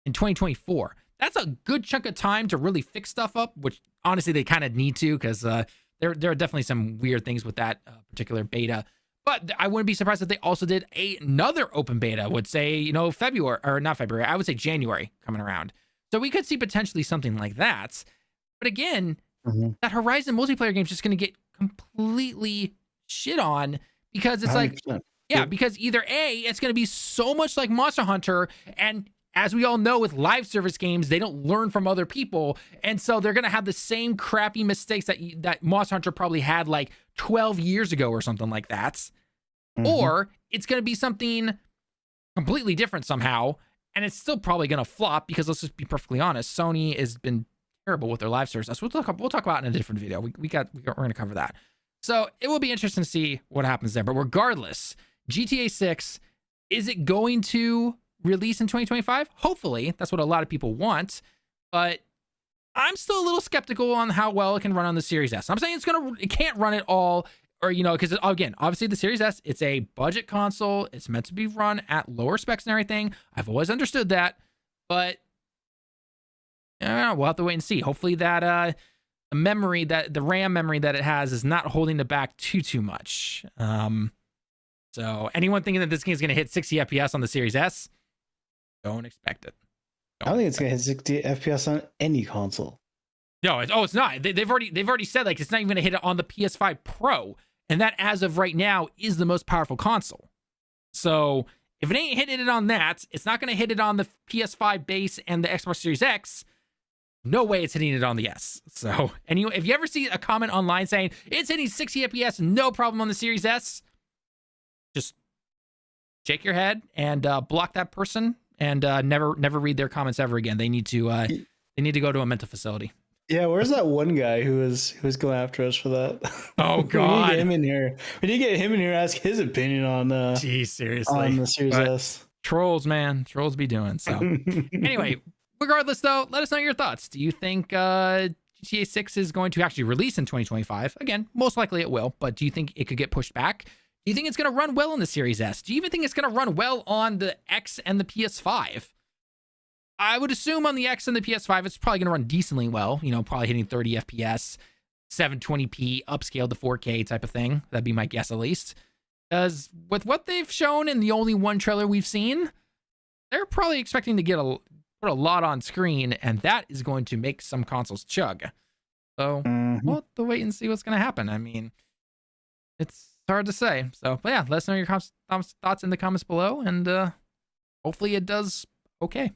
in 2024. That's a good chunk of time to really fix stuff up, which honestly they kind of need to, because there are definitely some weird things with that particular beta. But I wouldn't be surprised if they also did another open beta, would say, February, or not February, I would say January coming around. So we could see potentially something like that. But again, that Horizon multiplayer game is just going to get completely shit on, because it's 100%. Like, yeah, because either A, it's going to be so much like Monster Hunter, and as we all know with live service games, they don't learn from other people. And so they're going to have the same crappy mistakes that Monster Hunter probably had like 12 years ago or something like that. Or it's going to be something completely different somehow, and it's still probably going to flop, because let's just be perfectly honest, Sony has been terrible with their live service. We'll talk about it in a different video. We're going to cover that. So it will be interesting to see what happens there. But regardless, GTA 6, is it going to release in 2025? Hopefully. That's what a lot of people want. But I'm still a little skeptical on how well it can run on the Series S. I'm saying it can't run it all, or, because again, obviously the Series S, it's a budget console. It's meant to be run at lower specs and everything. I've always understood that, but we'll have to wait and see. Hopefully that the RAM memory that it has is not holding it back too much. So anyone thinking that this game is going to hit 60 FPS on the Series S, don't expect it. I don't think it's going to hit 60 FPS on any console. No, it's not. They've already said, like, it's not even going to hit it on the PS5 Pro, and that, as of right now, is the most powerful console. So if it ain't hitting it on that, it's not going to hit it on the PS5 base and the Xbox Series X. No way it's hitting it on the S. So, and if you ever see a comment online saying it's hitting 60 FPS, no problem on the Series S, just shake your head and block that person, and never read their comments ever again. They need to go to a mental facility. Yeah, where's that one guy who was going after us for that? Oh God, we need him in here. We need to get him in here. Ask his opinion on. Jeez, seriously, on the Series S. Trolls, man, trolls be doing. So anyway, regardless though, let us know your thoughts. Do you think GTA 6 is going to actually release in 2025? Again, most likely it will, but do you think it could get pushed back? Do you think it's going to run well on the Series S? Do you even think it's going to run well on the X and the PS5? I would assume on the X and the PS5, it's probably going to run decently well, probably hitting 30 FPS, 720p, upscaled to 4K type of thing. That'd be my guess, at least. Because with what they've shown in the only one trailer we've seen, they're probably expecting to put a lot on screen, and that is going to make some consoles chug. So we'll have to wait and see what's going to happen. I mean, it's hard to say. So, but yeah, let us know your thoughts in the comments below, and hopefully it does okay.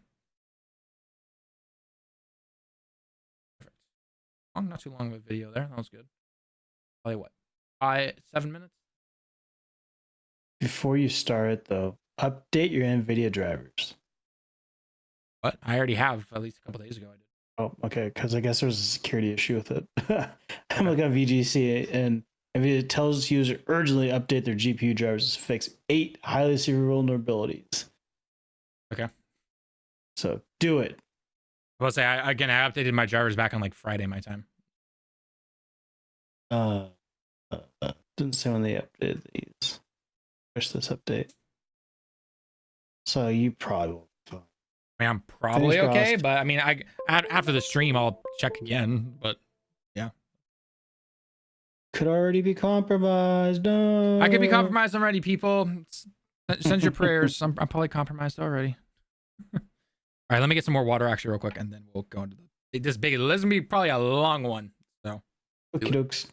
Not too long of a video there. That was good. Probably what? 7 minutes? Before you start it, though, update your NVIDIA drivers. What? I already have at least a couple days ago. I did. Oh, okay. Because I guess there's a security issue with it. I'm looking at VGC, and NVIDIA tells users urgently update their GPU drivers to fix 8 highly severe vulnerabilities. Okay. So do it. I will say, I updated my drivers back on like Friday, my time. Didn't say when they updated these. Push this update. So you probably won't. I mean, I'm probably okay, but I mean, after the stream, I'll check again. But yeah, could already be compromised. No, I could be compromised already. People, send your prayers. I'm probably compromised already. All right, let me get some more water actually real quick, and then we'll go into this big. This is gonna be probably a long one. So, okie dokes.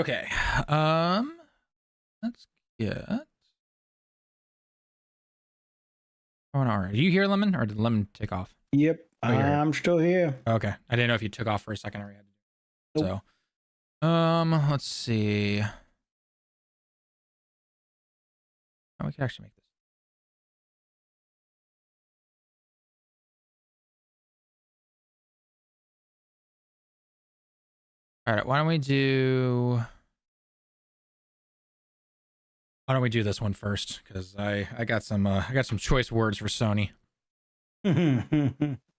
okay. Let's get. Oh, no, are you here, Lemon, or did Lemon take off? Yep, I'm still here. Okay, I didn't know if you took off for a second or you had to. Nope. So, let's see. Oh, we can actually make this. All right, why don't we do this one first? Because I got some choice words for Sony.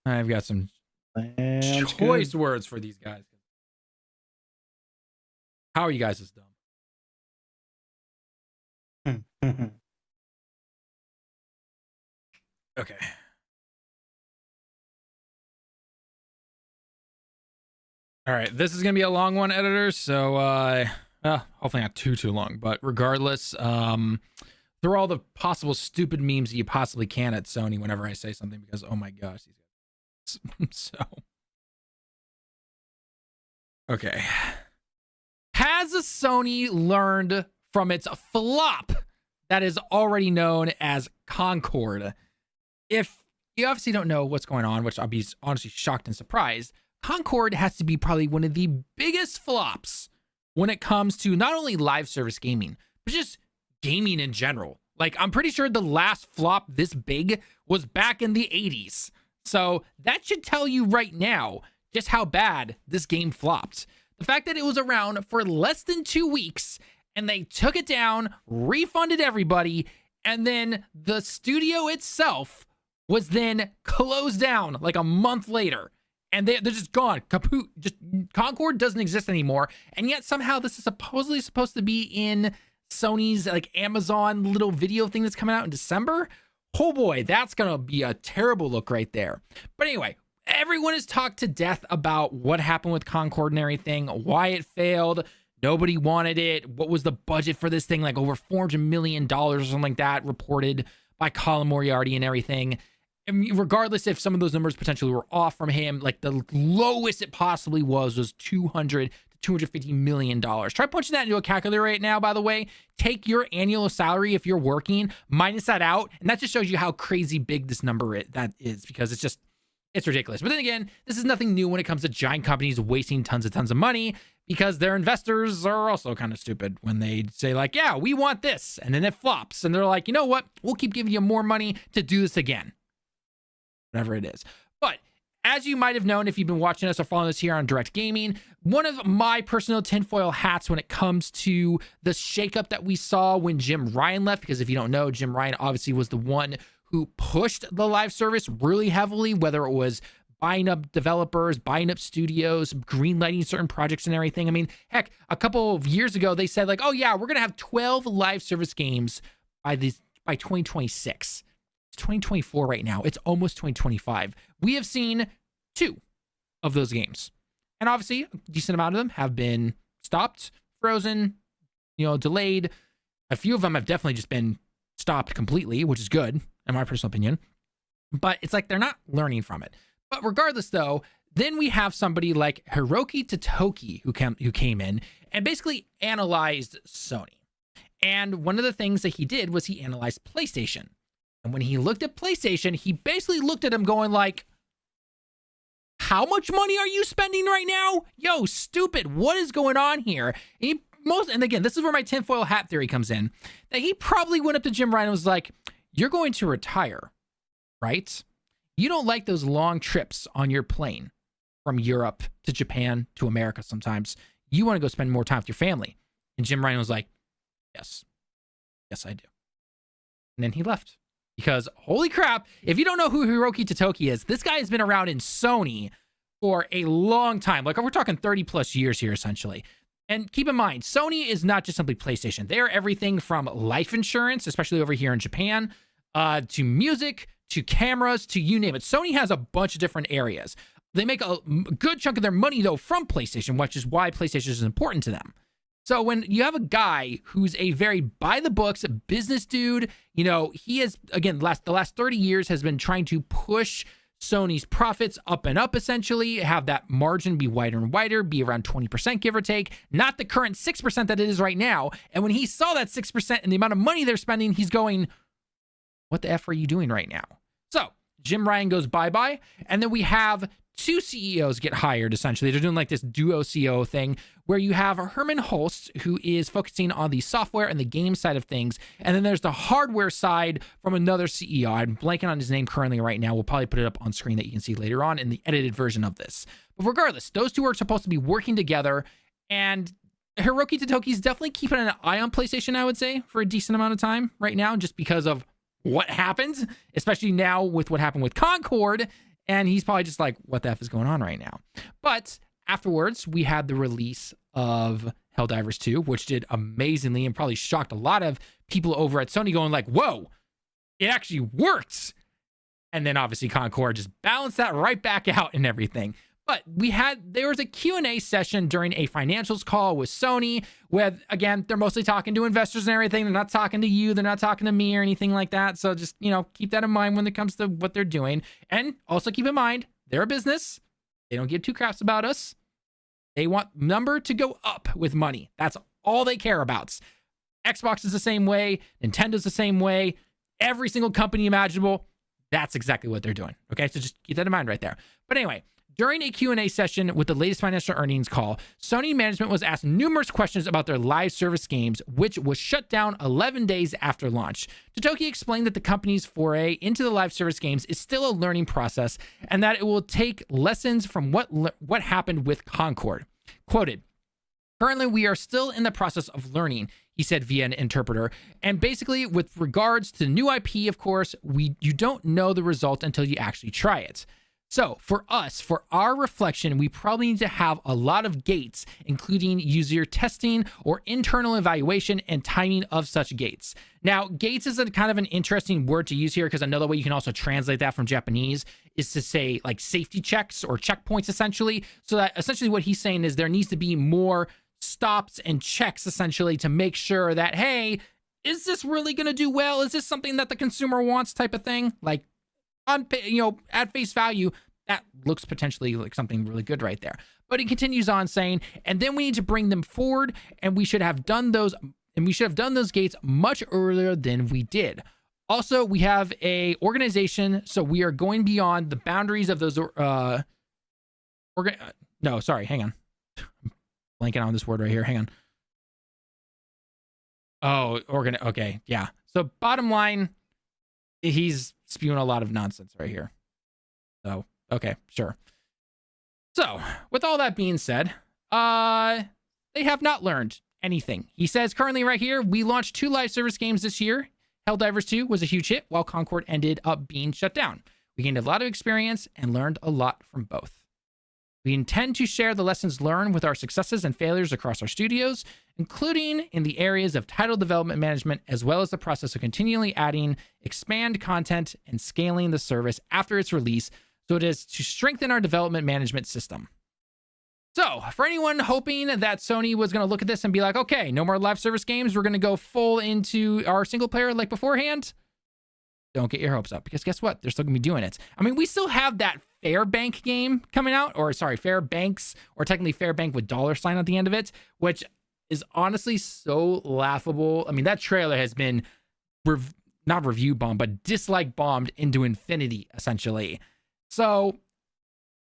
I've got some choice words for these guys. How are you guys this dumb? Okay. All right, this is gonna be a long one, editors. So, hopefully not too long. But regardless, throw all the possible stupid memes that you possibly can at Sony whenever I say something, because oh my gosh, these guys. So, okay. Has Sony learned from its flop that is already known as Concord? If you obviously don't know what's going on, which I'll be honestly shocked and surprised, Concord has to be probably one of the biggest flops when it comes to not only live service gaming, but just gaming in general. Like, I'm pretty sure the last flop this big was back in the 80s. So that should tell you right now just how bad this game flopped. The fact that it was around for less than 2 weeks and they took it down, refunded everybody, and then the studio itself was then closed down like a month later. And they're just gone. Kaput. Just Concord doesn't exist anymore. And yet somehow this is supposedly supposed to be in Sony's like Amazon little video thing that's coming out in December. Oh boy, that's gonna be a terrible look right there. But anyway, everyone has talked to death about what happened with Concord and everything, why it failed. Nobody wanted it. What was the budget for this thing? Like over $400 million or something like that, reported by Colin Moriarty and everything. I mean, regardless if some of those numbers potentially were off from him, like the lowest it possibly was $200 to $250 million. Try punching that into a calculator right now, by the way. Take your annual salary if you're working, minus that out, and that just shows you how crazy big this number is, because it's ridiculous. But then again, this is nothing new when it comes to giant companies wasting tons of money, because their investors are also kind of stupid when they say like, yeah, we want this, and then it flops, and they're like, you know what? We'll keep giving you more money to do this again. Whatever it is. But as you might have known if you've been watching us or following us here on Direct Gaming, one of my personal tinfoil hats when it comes to the shakeup that we saw when Jim Ryan left, because if you don't know, Jim Ryan obviously was the one who pushed the live service really heavily, whether it was buying up developers, buying up studios, greenlighting certain projects and everything. I mean, heck, a couple of years ago, they said like, oh yeah, we're going to have 12 live service games by 2026. It's 2024 right now. It's almost 2025. We have seen 2 of those games. And obviously, a decent amount of them have been stopped, frozen, delayed. A few of them have definitely just been stopped completely, which is good, in my personal opinion. But it's like they're not learning from it. But regardless, though, then we have somebody like Hiroki Totoki who came in and basically analyzed Sony. And one of the things that he did was he analyzed PlayStation. And when he looked at PlayStation, he basically looked at him going like, how much money are you spending right now? Yo, stupid. What is going on here? And again, this is where my tinfoil hat theory comes in, that he probably went up to Jim Ryan and was like, you're going to retire, right? You don't like those long trips on your plane from Europe to Japan to America sometimes. You want to go spend more time with your family. And Jim Ryan was like, yes, I do. And then he left. Because holy crap, if you don't know who Hiroki Totoki is, this guy has been around in Sony for a long time. Like we're talking 30 plus years here, essentially. And keep in mind, Sony is not just simply PlayStation. They are everything from life insurance, especially over here in Japan, to music, to cameras, to you name it. Sony has a bunch of different areas. They make a good chunk of their money, though, from PlayStation, which is why PlayStation is important to them. So when you have a guy who's a very by-the-books business dude, he has, again, the last 30 years has been trying to push Sony's profits up and up, essentially, have that margin be wider and wider, be around 20%, give or take, not the current 6% that it is right now. And when he saw that 6% and the amount of money they're spending, he's going, what the F are you doing right now? So Jim Ryan goes bye-bye, and then we have 2 CEOs get hired, essentially. They're doing like this duo CEO thing where you have Herman Holst, who is focusing on the software and the game side of things. And then there's the hardware side from another CEO. I'm blanking on his name currently right now. We'll probably put it up on screen that you can see later on in the edited version of this. But regardless, those 2 are supposed to be working together. And Hiroki Totoki is definitely keeping an eye on PlayStation, I would say, for a decent amount of time right now, just because of what happened, especially now with what happened with Concord. And he's probably just like, what the F is going on right now? But afterwards, we had the release of Helldivers 2, which did amazingly and probably shocked a lot of people over at Sony going like, whoa, it actually works. And then obviously Concord just balanced that right back out and everything. But there was a Q&A session during a financials call with Sony with, again, they're mostly talking to investors and everything. They're not talking to you. They're not talking to me or anything like that. So just, keep that in mind when it comes to what they're doing. And also keep in mind, they're a business. They don't give 2 craps about us. They want number to go up with money. That's all they care about. Xbox is the same way. Nintendo's the same way. Every single company imaginable. That's exactly what they're doing. Okay, so just keep that in mind right there. But anyway, during a Q&A session with the latest financial earnings call, Sony management was asked numerous questions about their live service games, which was shut down 11 days after launch. Totoki explained that the company's foray into the live service games is still a learning process and that it will take lessons from what happened with Concord. Quoted, Currently, we are still in the process of learning, he said via an interpreter. And basically, with regards to new IP, of course, you don't know the result until you actually try it. So for us, for our reflection, we probably need to have a lot of gates, including user testing or internal evaluation and timing of such gates. Now, gates is a kind of an interesting word to use here, because another way you can also translate that from Japanese is to say like safety checks or checkpoints, essentially. So that essentially what he's saying is there needs to be more stops and checks, essentially, to make sure that, hey, is this really going to do well? Is this something that the consumer wants, type of thing? Like, on, at face value, that looks potentially like something really good right there. But he continues on saying, and then we need to bring them forward, and we should have done those gates much earlier than we did. Also, we have a organization, so we are going beyond the boundaries of those hang on. I'm blanking on this word right here. Hang on. Okay, yeah. So bottom line, he's spewing a lot of nonsense right here. So, okay, sure. So, with all that being said, they have not learned anything. He says currently right here, we launched 2 live service games this year. Helldivers 2 was a huge hit, while Concord ended up being shut down. We gained a lot of experience and learned a lot from both. We intend to share the lessons learned with our successes and failures across our studios, including in the areas of title development management, as well as the process of continually adding, expand content, and scaling the service after its release, so it is to strengthen our development management system. So, for anyone hoping that Sony was going to look at this and be like, okay, no more live service games, we're going to go full into our single player like beforehand, don't get your hopes up, because guess what? They're still going to be doing it. I mean, we still have that Fairbank game coming out, or sorry, Fairbanks, or technically Fairbank with $sign at the end of it, which is honestly so laughable. I mean, that trailer has been not review bombed, but dislike bombed into infinity, essentially. So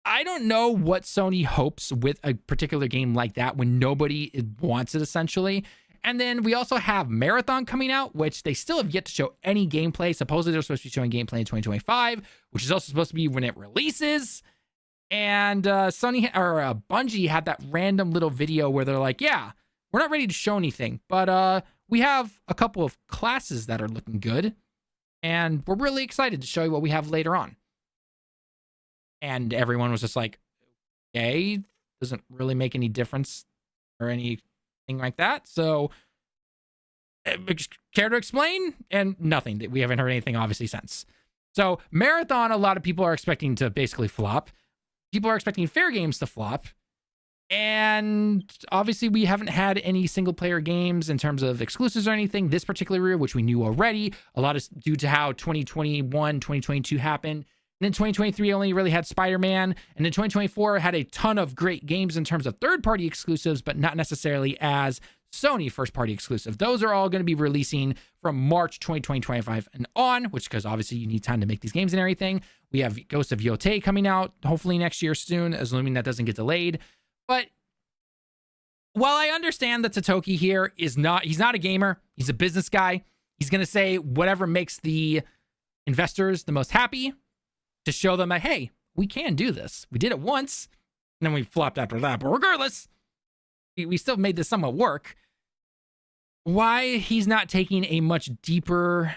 I don't know what Sony hopes with a particular game like that when nobody wants it, essentially. And then we also have Marathon coming out, which they still have yet to show any gameplay. Supposedly they're supposed to be showing gameplay in 2025, which is also supposed to be when it releases. And Bungie had that random little video where they're like, yeah, we're not ready to show anything, but we have a couple of classes that are looking good, and we're really excited to show you what we have later on. And everyone was just like, okay, doesn't really make any difference or anything like that. So, care to explain? And nothing. We haven't heard anything, obviously, since. So, Marathon, a lot of people are expecting to basically flop. People are expecting Fair Games to flop. And obviously, we haven't had any single-player games in terms of exclusives or anything this particular year, which we knew already. A lot is due to how 2021, 2022 happened. And then 2023 only really had Spider-Man. And then 2024 had a ton of great games in terms of third-party exclusives, but not necessarily as Sony first-party exclusive. Those are all going to be releasing from March 2025 and on, which, because obviously you need time to make these games and everything. We have Ghost of Yotei coming out hopefully next year soon, assuming that doesn't get delayed. But while I understand that Totoki here he's not a gamer, he's a business guy. He's going to say whatever makes the investors the most happy, to show them that, hey, we can do this. We did it once, and then we flopped after that. But regardless, we still made this somewhat work. Why he's not taking a much deeper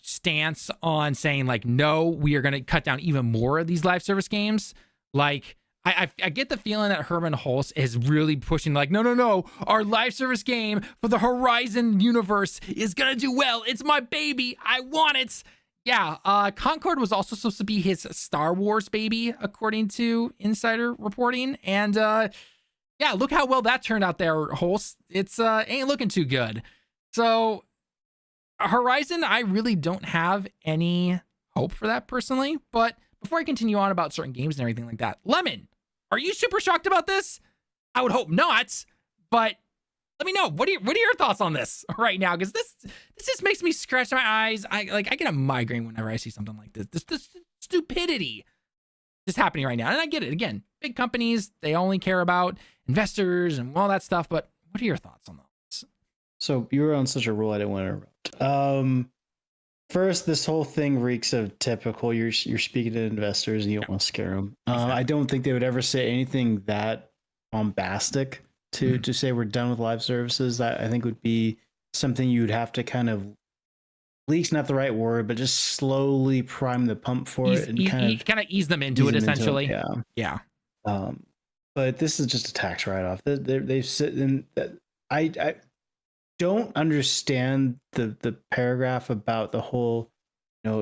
stance on saying no, we are going to cut down even more of these live service games. I get the feeling that Herman Hulse is really pushing no, our live service game for the Horizon universe is going to do well. It's my baby. I want it. Yeah, Concord was also supposed to be his Star Wars baby, according to insider reporting. And yeah, look how well that turned out there, Holst. It's ain't looking too good. So Horizon, I really don't have any hope for that personally. But before I continue on about certain games and everything like that, Lemon, are you super shocked about this? I would hope not, but let me know. What are your thoughts on this right now? Because this just makes me scratch my eyes. I get a migraine whenever I see something like this. This stupidity is happening right now. And I get it. Again, big companies, they only care about investors and all that stuff. But what are your thoughts on this? So you were on such a roll, I didn't want to interrupt. First, this whole thing reeks of typical. You're speaking to investors and you don't want to scare them. Exactly. I don't think they would ever say anything that bombastic. to say we're done with live services. That I think would be something you'd have to kind of, leak's not the right word, but just slowly prime the pump for it and kind of ease them into it essentially. Yeah. But this is just a tax write-off. They've sit in. I don't understand the paragraph about the whole.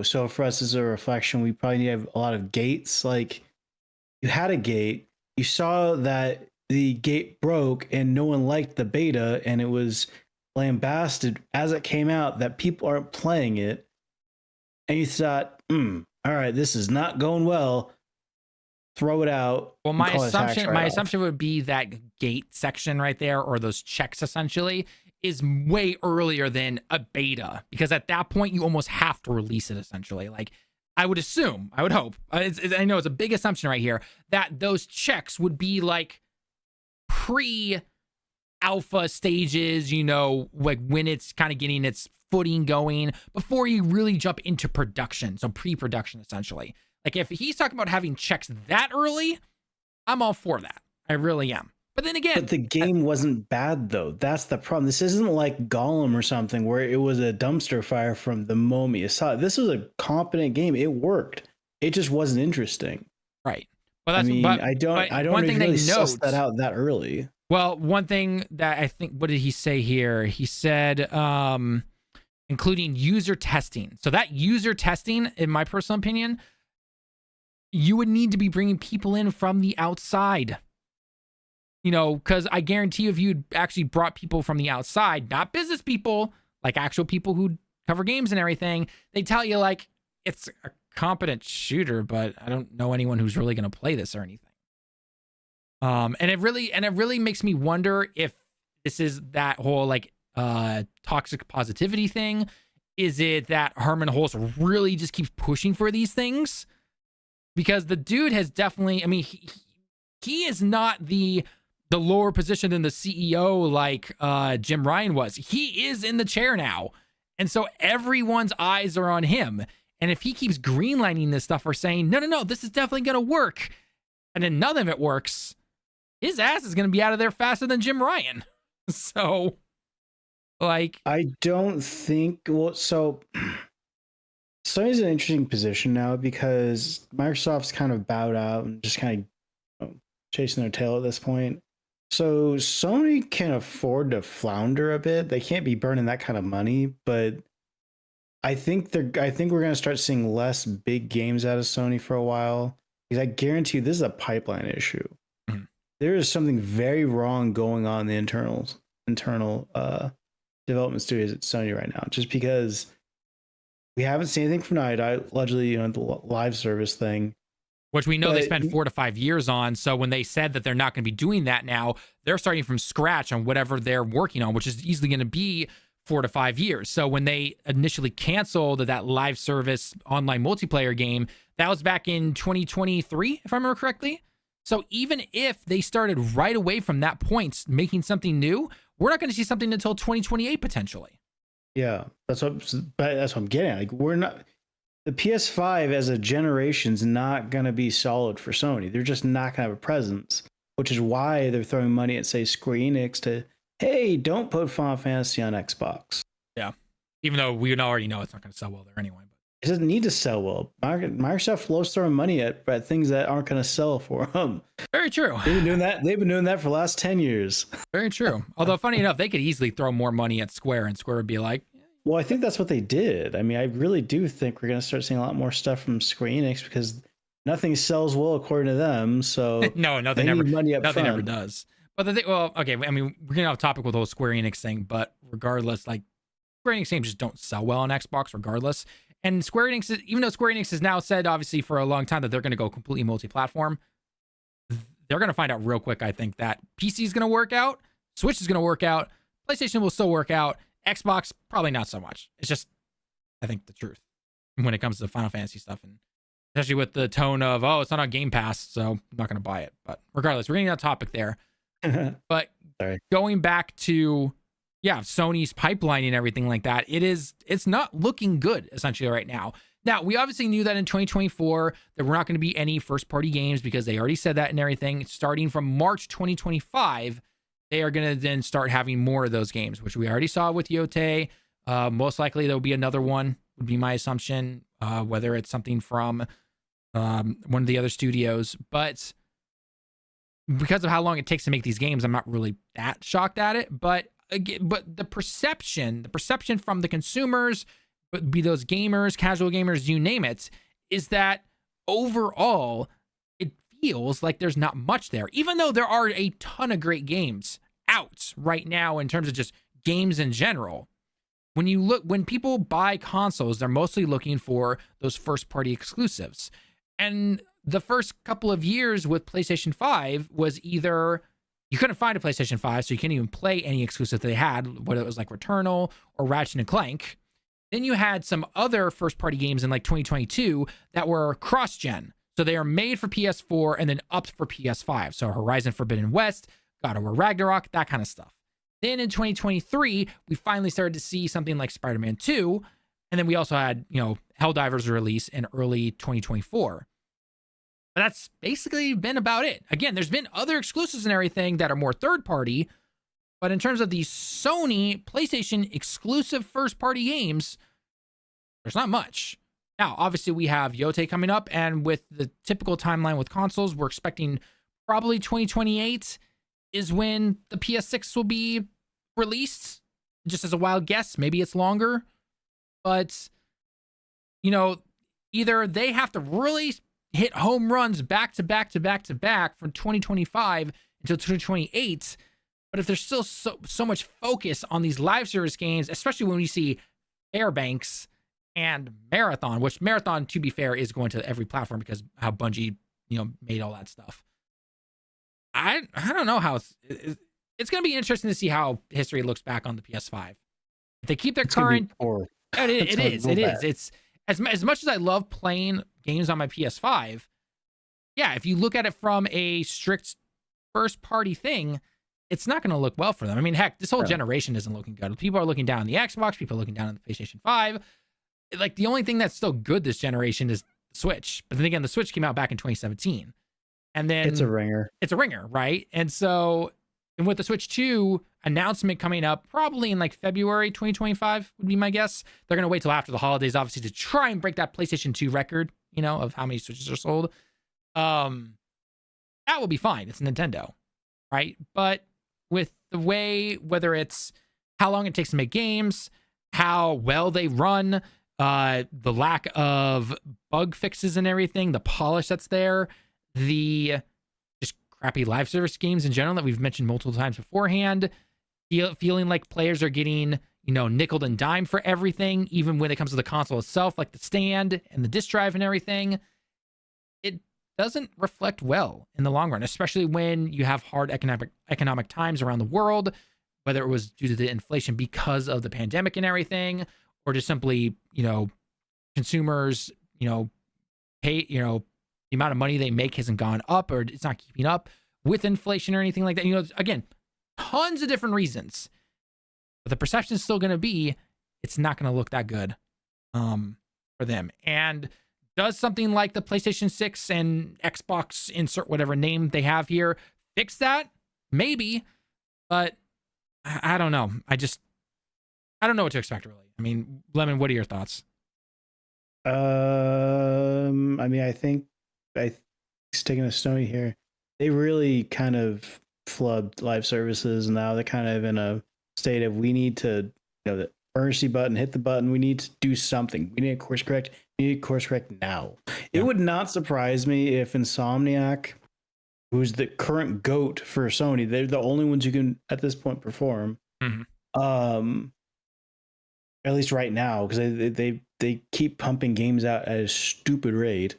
So for us as a reflection, we probably need to have a lot of gates. Like, you had a gate, you saw that the gate broke, and no one liked the beta, and it was lambasted as it came out that people aren't playing it, and you thought, all right, this is not going well. Throw it out. Well, my assumption would be that gate section right there, or those checks essentially, is way earlier than a beta, because at that point you almost have to release it essentially. Like, I would assume, I would hope, I know it's a big assumption right here, that those checks would be like pre-alpha stages, like when it's kind of getting its footing going before you really jump into production. So pre-production essentially. Like, if he's talking about having checks that early, I'm all for that. I really am. But then again, the game wasn't bad though. That's the problem. This isn't like Gollum or something where it was a dumpster fire from the moment you saw it. This was a competent game. It worked. It just wasn't interesting. Right. Well, that's, I don't really suss that out that early. Well, one thing that I think, what did he say here? He said, including user testing. So that user testing, in my personal opinion, you would need to be bringing people in from the outside. Because I guarantee you, if you'd actually brought people from the outside, not business people, like actual people who cover games and everything, they tell you like, it's a competent shooter, but I don't know anyone who's really going to play this or anything. And it really makes me wonder if this is that whole like toxic positivity thing. Is it that Herman Hulst really just keeps pushing for these things? Because the dude has definitely, I mean, he is not the lower position than the CEO like Jim Ryan was. He is in the chair now. And so everyone's eyes are on him. And if he keeps greenlighting this stuff or saying, no, this is definitely going to work, and then none of it works, his ass is going to be out of there faster than Jim Ryan. So, like, I don't think, so Sony's in an interesting position now because Microsoft's kind of bowed out and just kind of chasing their tail at this point. So Sony can afford to flounder a bit. They can't be burning that kind of money, but I think we're going to start seeing less big games out of Sony for a while, because I guarantee you this is a pipeline issue. Mm-hmm. There is something very wrong going on in the internal development studios at Sony right now, just because we haven't seen anything from Naughty Dog, allegedly, the live service thing. Which we know they spent 4 to 5 years on. So when they said that they're not going to be doing that now, they're starting from scratch on whatever they're working on, which is easily going to be 4 to 5 years. So when they initially canceled that live service online multiplayer game, that was back in 2023, if I remember correctly. So even if they started right away from that point making something new, we're not going to see something until 2028 potentially. Yeah, that's what I'm getting at. Like, we're not, the PS5 as a generation's not going to be solid for Sony. They're just not going to have a presence, which is why they're throwing money at, say, Square Enix to, hey, don't put Final Fantasy on Xbox. Yeah, even though we already know it's not going to sell well there anyway. It doesn't need to sell well. Microsoft loves throwing money at things that aren't going to sell for them. Very true. They've been doing that for the last 10 years. Very true. Although, funny enough, they could easily throw more money at Square, and Square would be like, well, I think that's what they did. I mean, I really do think we're going to start seeing a lot more stuff from Square Enix, because nothing sells well according to them. So nothing ever does. But the thing, well, okay, I mean, we're getting off topic with the whole Square Enix thing, but regardless, like, Square Enix games just don't sell well on Xbox regardless. And Square Enix, even though Square Enix has now said, obviously, for a long time that they're going to go completely multi-platform, they're going to find out real quick, I think, that PC is going to work out, Switch is going to work out, PlayStation will still work out, Xbox, probably not so much. It's just, I think, the truth when it comes to Final Fantasy stuff, and especially with the tone of, oh, it's not on Game Pass, so I'm not going to buy it. But regardless, we're getting off topic there. But going back to, Sony's pipeline and everything like that, it's not looking good essentially right now. Now, we obviously knew that in 2024 there were not going to be any first party games, because they already said that and everything. Starting from March 2025, they are going to then start having more of those games, which we already saw with Yote. Most likely there'll be another one, would be my assumption, whether it's something from one of the other studios. But because of how long it takes to make these games, I'm not really that shocked at it. But again, the perception from the consumers, but be those gamers, casual gamers, you name it, is that overall it feels like there's not much there, even though there are a ton of great games out right now in terms of just games in general. When people buy consoles, they're mostly looking for those first party exclusives. And the first couple of years with PlayStation 5 was either you couldn't find a PlayStation 5, so you couldn't even play any exclusive they had, whether it was like Returnal or Ratchet and Clank. Then you had some other first-party games in like 2022 that were cross-gen. So they are made for PS4 and then upped for PS5. So Horizon Forbidden West, God of War Ragnarok, that kind of stuff. Then in 2023, we finally started to see something like Spider-Man 2. And then we also had, Helldivers release in early 2024. But that's basically been about it. Again, there's been other exclusives and everything that are more third-party. But in terms of the Sony PlayStation exclusive first-party games, there's not much. Now, obviously, we have Yote coming up, and with the typical timeline with consoles, we're expecting probably 2028 is when the PS6 will be released. Just as a wild guess, maybe it's longer. But, either they have to really hit home runs back to back to back to back from 2025 until 2028. But if there's still so much focus on these live service games, especially when we see Fairbanks and Marathon, which Marathon, to be fair, is going to every platform because how Bungie, made all that stuff. I don't know how it's going to be interesting to see how history looks back on the PS5. If they keep their current, it is. It's as much as I love playing games on my PS5. Yeah, if you look at it from a strict first party thing, it's not going to look well for them. I mean, heck, this whole generation isn't looking good. People are looking down on the Xbox. People are looking down on the PlayStation 5. Like, the only thing that's still good this generation is the Switch. But then again, the Switch came out back in 2017. And then it's a ringer. It's a ringer, right? And so, and with the Switch 2 announcement coming up probably in like February 2025 would be my guess. They're going to wait till after the holidays, obviously, to try and break that PlayStation 2 record, of how many Switches are sold. That will be fine. It's Nintendo, right? But with the way, whether it's how long it takes to make games, how well they run, the lack of bug fixes and everything, the polish that's there, the just crappy live service games in general that we've mentioned multiple times beforehand, feeling like players are getting, nickeled and dimed for everything, even when it comes to the console itself, like the stand and the disk drive and everything. It doesn't reflect well in the long run, especially when you have hard economic times around the world, whether it was due to the inflation because of the pandemic and everything, or just simply, consumers, pay, the amount of money they make hasn't gone up or it's not keeping up with inflation or anything like that. Again, tons of different reasons, but the perception is still going to be, it's not going to look that good for them. And does something like the PlayStation 6 and Xbox, insert whatever name they have here, fix that? Maybe, but I don't know. I don't know what to expect, really. I mean, Lemon, what are your thoughts? I think sticking to Sony here, they really kind of flubbed live services, and now they're kind of in a state of, we need to, the emergency button, hit the button. We need to do something. We need to course correct. We need to course correct now. Yeah. It would not surprise me if Insomniac, who's the current GOAT for Sony, they're the only ones who can at this point perform. Mm-hmm. At least right now, because they keep pumping games out at a stupid rate.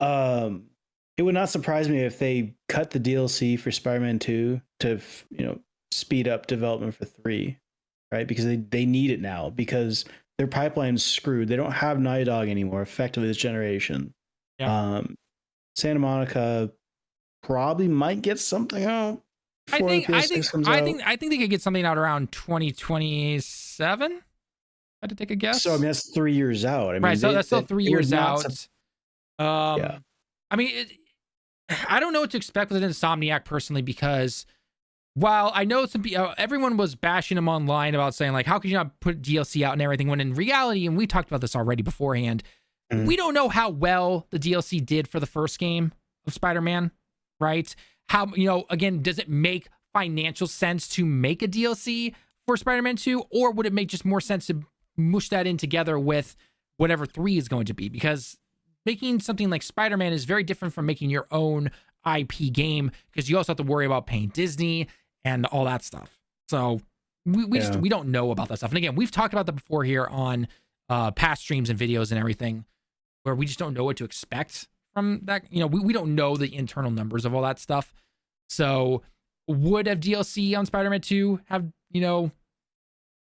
It would not surprise me if they cut the DLC for Spider-Man 2 to speed up development for 3, right? Because they need it now, because their pipeline's screwed. They don't have Naughty Dog anymore, effectively, this generation. Yeah. Santa Monica probably might get something out. I think they could get something out around 2027. I had to take a guess. So that's 3 years out. I mean, right, so that's still 3 years out. Yeah. I mean, I don't know what to expect with Insomniac personally, because while I know everyone was bashing him online about saying like, how could you not put DLC out and everything, when in reality, and we talked about this already beforehand, we don't know how well the DLC did for the first game of Spider-Man, right? How, again, does it make financial sense to make a DLC for Spider-Man 2, or would it make just more sense to mush that in together with whatever 3 is going to be? Because making something like Spider-Man is very different from making your own IP game, because you also have to worry about paying Disney and all that stuff. So we don't know about that stuff. And again, we've talked about that before here on past streams and videos and everything, where we just don't know what to expect from that. We don't know the internal numbers of all that stuff. So would have DLC on Spider-Man 2 have,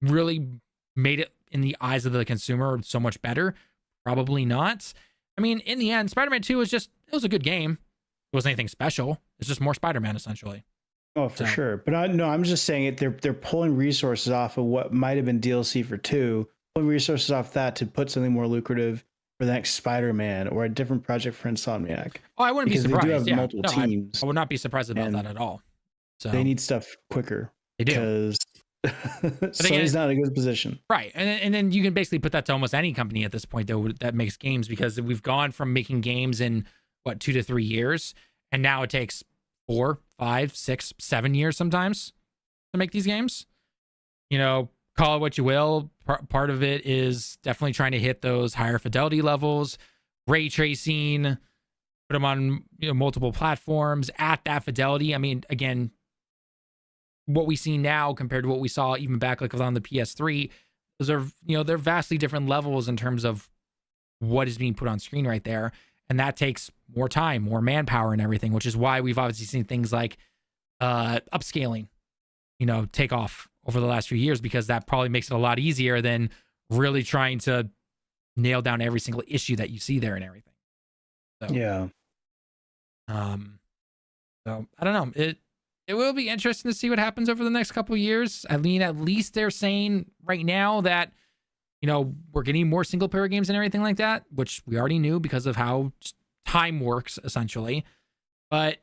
really made it in the eyes of the consumer so much better? Probably not. I mean, in the end, Spider-Man 2 it was a good game. It wasn't anything special. It's just more Spider-Man, essentially. Oh, for sure. But I'm just saying they're pulling resources off of what might have been DLC for 2, pulling resources off that to put something more lucrative for the next Spider-Man or a different project for Insomniac. Oh, I wouldn't be surprised. They do have multiple teams. I would not be surprised about that at all. So they need stuff quicker. They do. Because Sony's not in a good position. Right. And then you can basically put that to almost any company at this point that makes games, because we've gone from making games in 2 to 3 years, and now it takes 4, 5, 6, 7 years sometimes to make these games. Call it what you will. Part of it is definitely trying to hit those higher fidelity levels, ray tracing, put them on multiple platforms at that fidelity. I mean, again, what we see now compared to what we saw even back like on the PS3, those are they're vastly different levels in terms of what is being put on screen right there, and that takes more time, more manpower, and everything. Which is why we've obviously seen things like upscaling, take off over the last few years, because that probably makes it a lot easier than really trying to nail down every single issue that you see there and everything. So, yeah. So I don't know. It will be interesting to see what happens over the next couple of years. I mean, at least they're saying right now that, we're getting more single player games and everything like that, which we already knew because of how time works essentially. But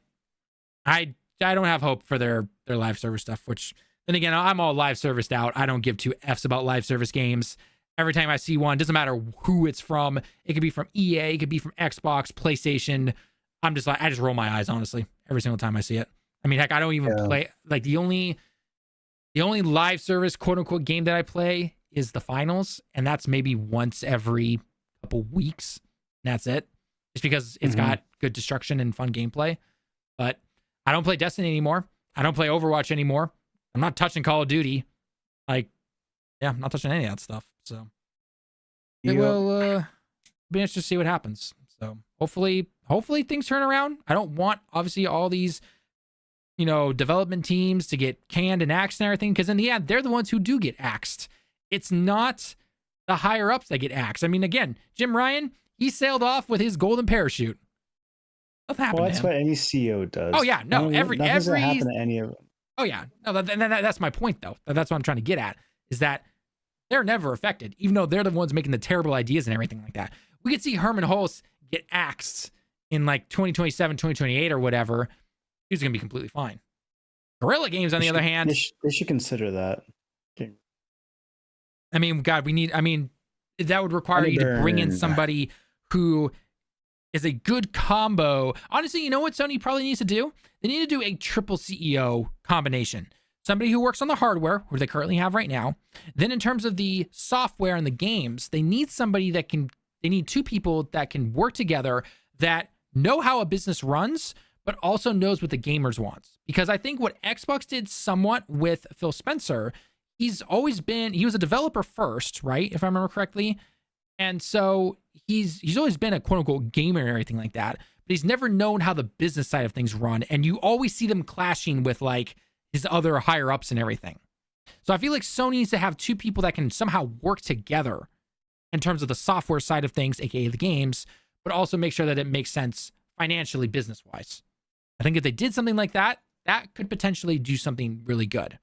I don't have hope for their live service stuff, which then again, I'm all live serviced out. I don't give 2 F's about live service games. Every time I see one, doesn't matter who it's from. It could be from EA, it could be from Xbox, PlayStation. I'm just like, I just roll my eyes, honestly, every single time I see it. I mean, heck, I don't even play, like the only live service quote unquote game that I play is the finals. And that's maybe once every couple weeks. And that's it. Just because it's got good destruction and fun gameplay. But I don't play Destiny anymore. I don't play Overwatch anymore. I'm not touching Call of Duty. I'm not touching any of that stuff. So it will be interesting to see what happens. So hopefully things turn around. I don't want obviously all these development teams to get canned and axed and everything, because in the end they're the ones who do get axed. It's not the higher ups that get axed. I mean, again, Jim Ryan, he sailed off with his golden parachute. Nothing happened. Well, that's what any CEO does. Oh yeah, no, every doesn't happen to any of them. Oh yeah, no, that's my point though. That's what I'm trying to get at, is that they're never affected, even though they're the ones making the terrible ideas and everything like that. We could see Herman Hulse get axed in like 2027, 2028 or whatever. He's gonna be completely fine. Guerrilla Games, on the other hand, they should consider that. I mean, God, that would require you to bring in somebody who is a good combo. Honestly, you know what Sony probably needs to do? They need to do a triple CEO combination. Somebody who works on the hardware, which they currently have right now. Then in terms of the software and the games, they need they need 2 people that can work together, that know how a business runs, but also knows what the gamers want. Because I think what Xbox did somewhat with Phil Spencer, he was a developer first, right? If I remember correctly. And so he's always been a quote unquote gamer and everything like that, but he's never known how the business side of things run. And you always see them clashing with like his other higher ups and everything. So I feel like Sony needs to have 2 people that can somehow work together in terms of the software side of things, aka the games, but also make sure that it makes sense financially, business wise. I think if they did something like that, that could potentially do something really good.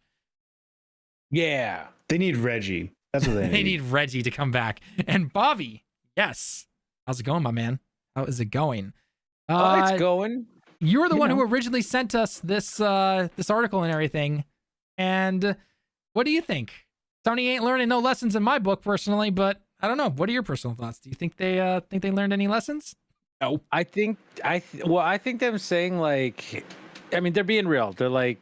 Yeah, they need Reggie. That's what they need. They need Reggie to come back. And Bobby, yes. How's it going, my man? How is it going? It's going. you're the one who originally sent us this this article and everything. And what do you think? Sony ain't learning no lessons in my book personally, but I don't know. What are your personal thoughts? Do you think they learned any lessons? No. I think them saying like, I mean, they're being real. They're like,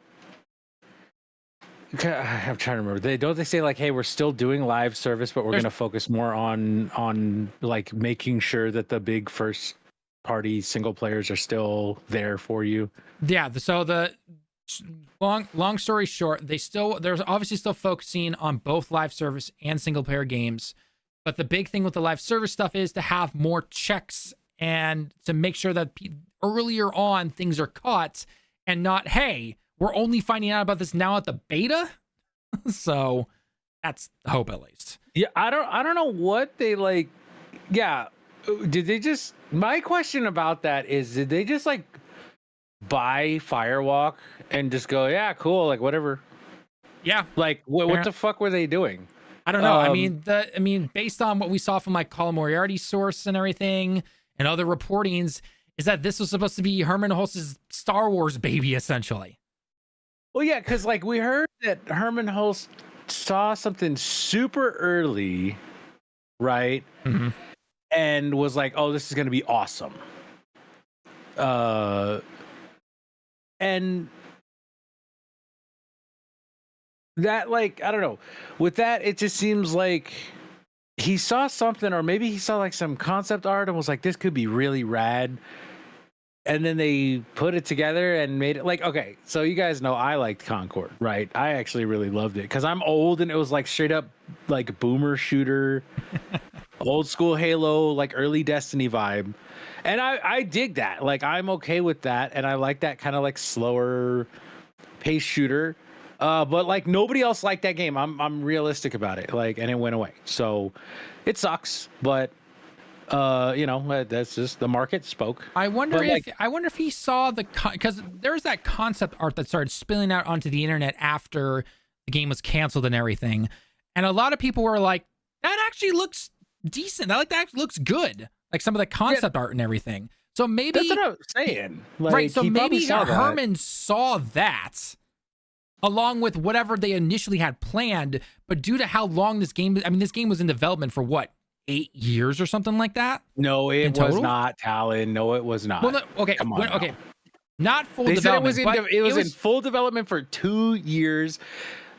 I'm trying to remember. They say like, hey, we're still doing live service, but we're going to focus more on like making sure that the big first party single players are still there for you. Yeah. So the long story short, they're obviously still focusing on both live service and single player games. But the big thing with the live service stuff is to have more checks and to make sure that earlier on things are caught and not, hey, we're only finding out about this now at the beta. So that's the hope, at least. Yeah, I don't know what they like. Yeah, did they just? My question about that is, did they just like buy Firewalk and just go, yeah, cool, like whatever? Yeah, like what the fuck were they doing? I don't know. I mean, based on what we saw from like Colin Moriarty's source and everything, and other reportings, is that this was supposed to be Herman Hulst's Star Wars baby, essentially. Well, yeah, because like we heard that Herman Hulst saw something super early, right? Mm-hmm. And was like, "Oh, this is going to be awesome." And that, like, I don't know. With that, it just seems like he saw something, or maybe he saw like some concept art and was like, "This could be really rad." And then they put it together and made it like, okay, so you guys know I liked Concord, right? I actually really loved it because I'm old and it was like straight up like boomer shooter, old school Halo, like early Destiny vibe. And I dig that. Like, I'm okay with that. And I like that kind of like slower pace shooter. But like nobody else liked that game. I'm realistic about it. Like, and it went away. So it sucks, but you know, that's just the market spoke. I wonder if he saw because there's that concept art that started spilling out onto the internet after the game was canceled and everything, and a lot of people were like, "That actually looks decent. That actually looks good." Like some of the concept art and everything. So maybe that's what I was saying. Like, right. So maybe Herman saw that along with whatever they initially had planned, but due to how long this game was in development for what? 8 years or something like that? No, it was not, Talon. No, it was not. Well, no, okay, come on. Okay, not full they development. Said it was in full development for 2 years.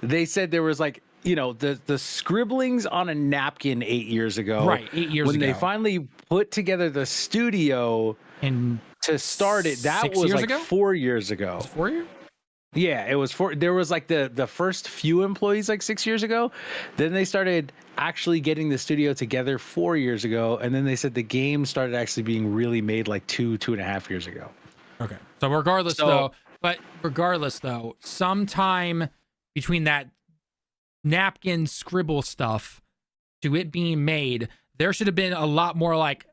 They said there was like, you know, the scribblings on a napkin 8 years ago. Right, 8 years ago. When they finally put together the studio and to start it, that was like 4 years ago. 4 years? Yeah, it was there was like the first few employees like 6 years ago. Then they started actually getting the studio together 4 years ago. And then they said the game started actually being really made like 2.5 years ago. Okay. So regardless though, sometime between that napkin scribble stuff to it being made, there should have been a lot more like,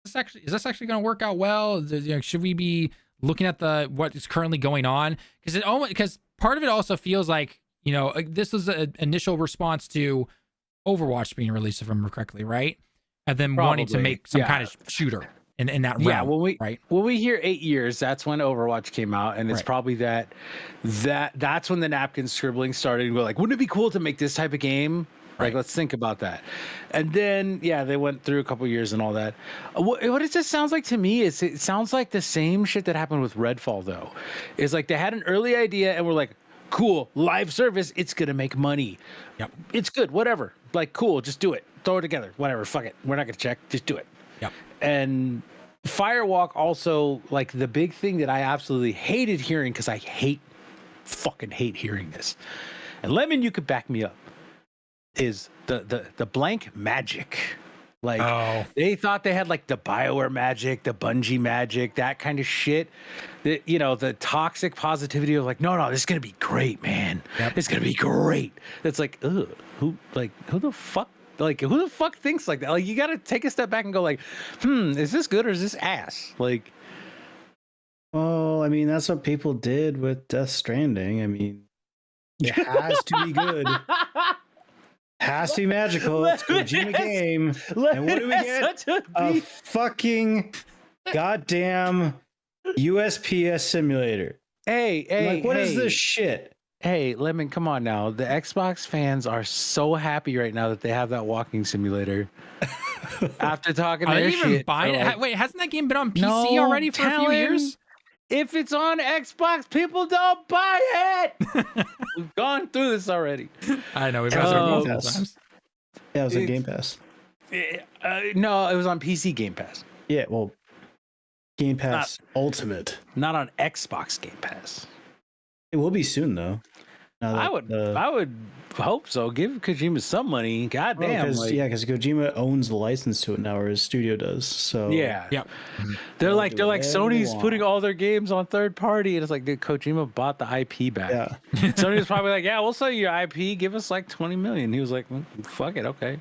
is this actually going to work out well? Should we be looking at what is currently going on? Because part of it also feels like, you know, this was an initial response to Overwatch being released, if I remember correctly, right? And then wanting to make some kind of shooter in that realm. When we hear 8 years, that's when Overwatch came out, and it's probably that's when the napkin scribbling started. And we're like, wouldn't it be cool to make this type of game? Like, let's think about that. And then, they went through a couple years and all that. What it just sounds like to me is it sounds like the same shit that happened with Redfall, though. Is like they had an early idea and we're like, cool, live service, it's going to make money. Yep. It's good, whatever. Like, cool, just do it. Throw it together, whatever, fuck it. We're not going to check, just do it. Yep. And Firewalk also, like, the big thing that I absolutely hated hearing, because I fucking hate hearing this. And Lemon, you could back me up. Is the blank magic. Like, they thought they had like the BioWare magic, the Bungie magic, that kind of shit. The toxic positivity of like, no, this is gonna be great, man. Yep. It's gonna be great. It's like, ugh, who the fuck thinks like that? Like, you gotta take a step back and go like, is this good or is this ass? Like, well, I mean, that's what people did with Death Stranding. I mean, it has to be good. Has to be magical. It's Kojima game. And what do we get? A fucking goddamn USPS simulator. Hey, what is this shit? Hey, Lemon, come on now. The Xbox fans are so happy right now that they have that walking simulator. After talking their shit. Wait, hasn't that game been on PC already for a few years? If it's on Xbox, people don't buy it. We've gone through this already. I know. We've gone through it multiple times. Yeah, it was on Game Pass. No, it was on PC Game Pass. Yeah, well, Game Pass Ultimate. Not on Xbox Game Pass. It will be soon, though. I would hope so. Give Kojima some money. God damn. Because Kojima owns the license to it now, or his studio does. So yeah. They're like Sony's putting all their games on third party, and it's like, dude, Kojima bought the IP back. Yeah. Sony's probably like, yeah, we'll sell you your IP. Give us like 20 million. He was like, fuck it, okay.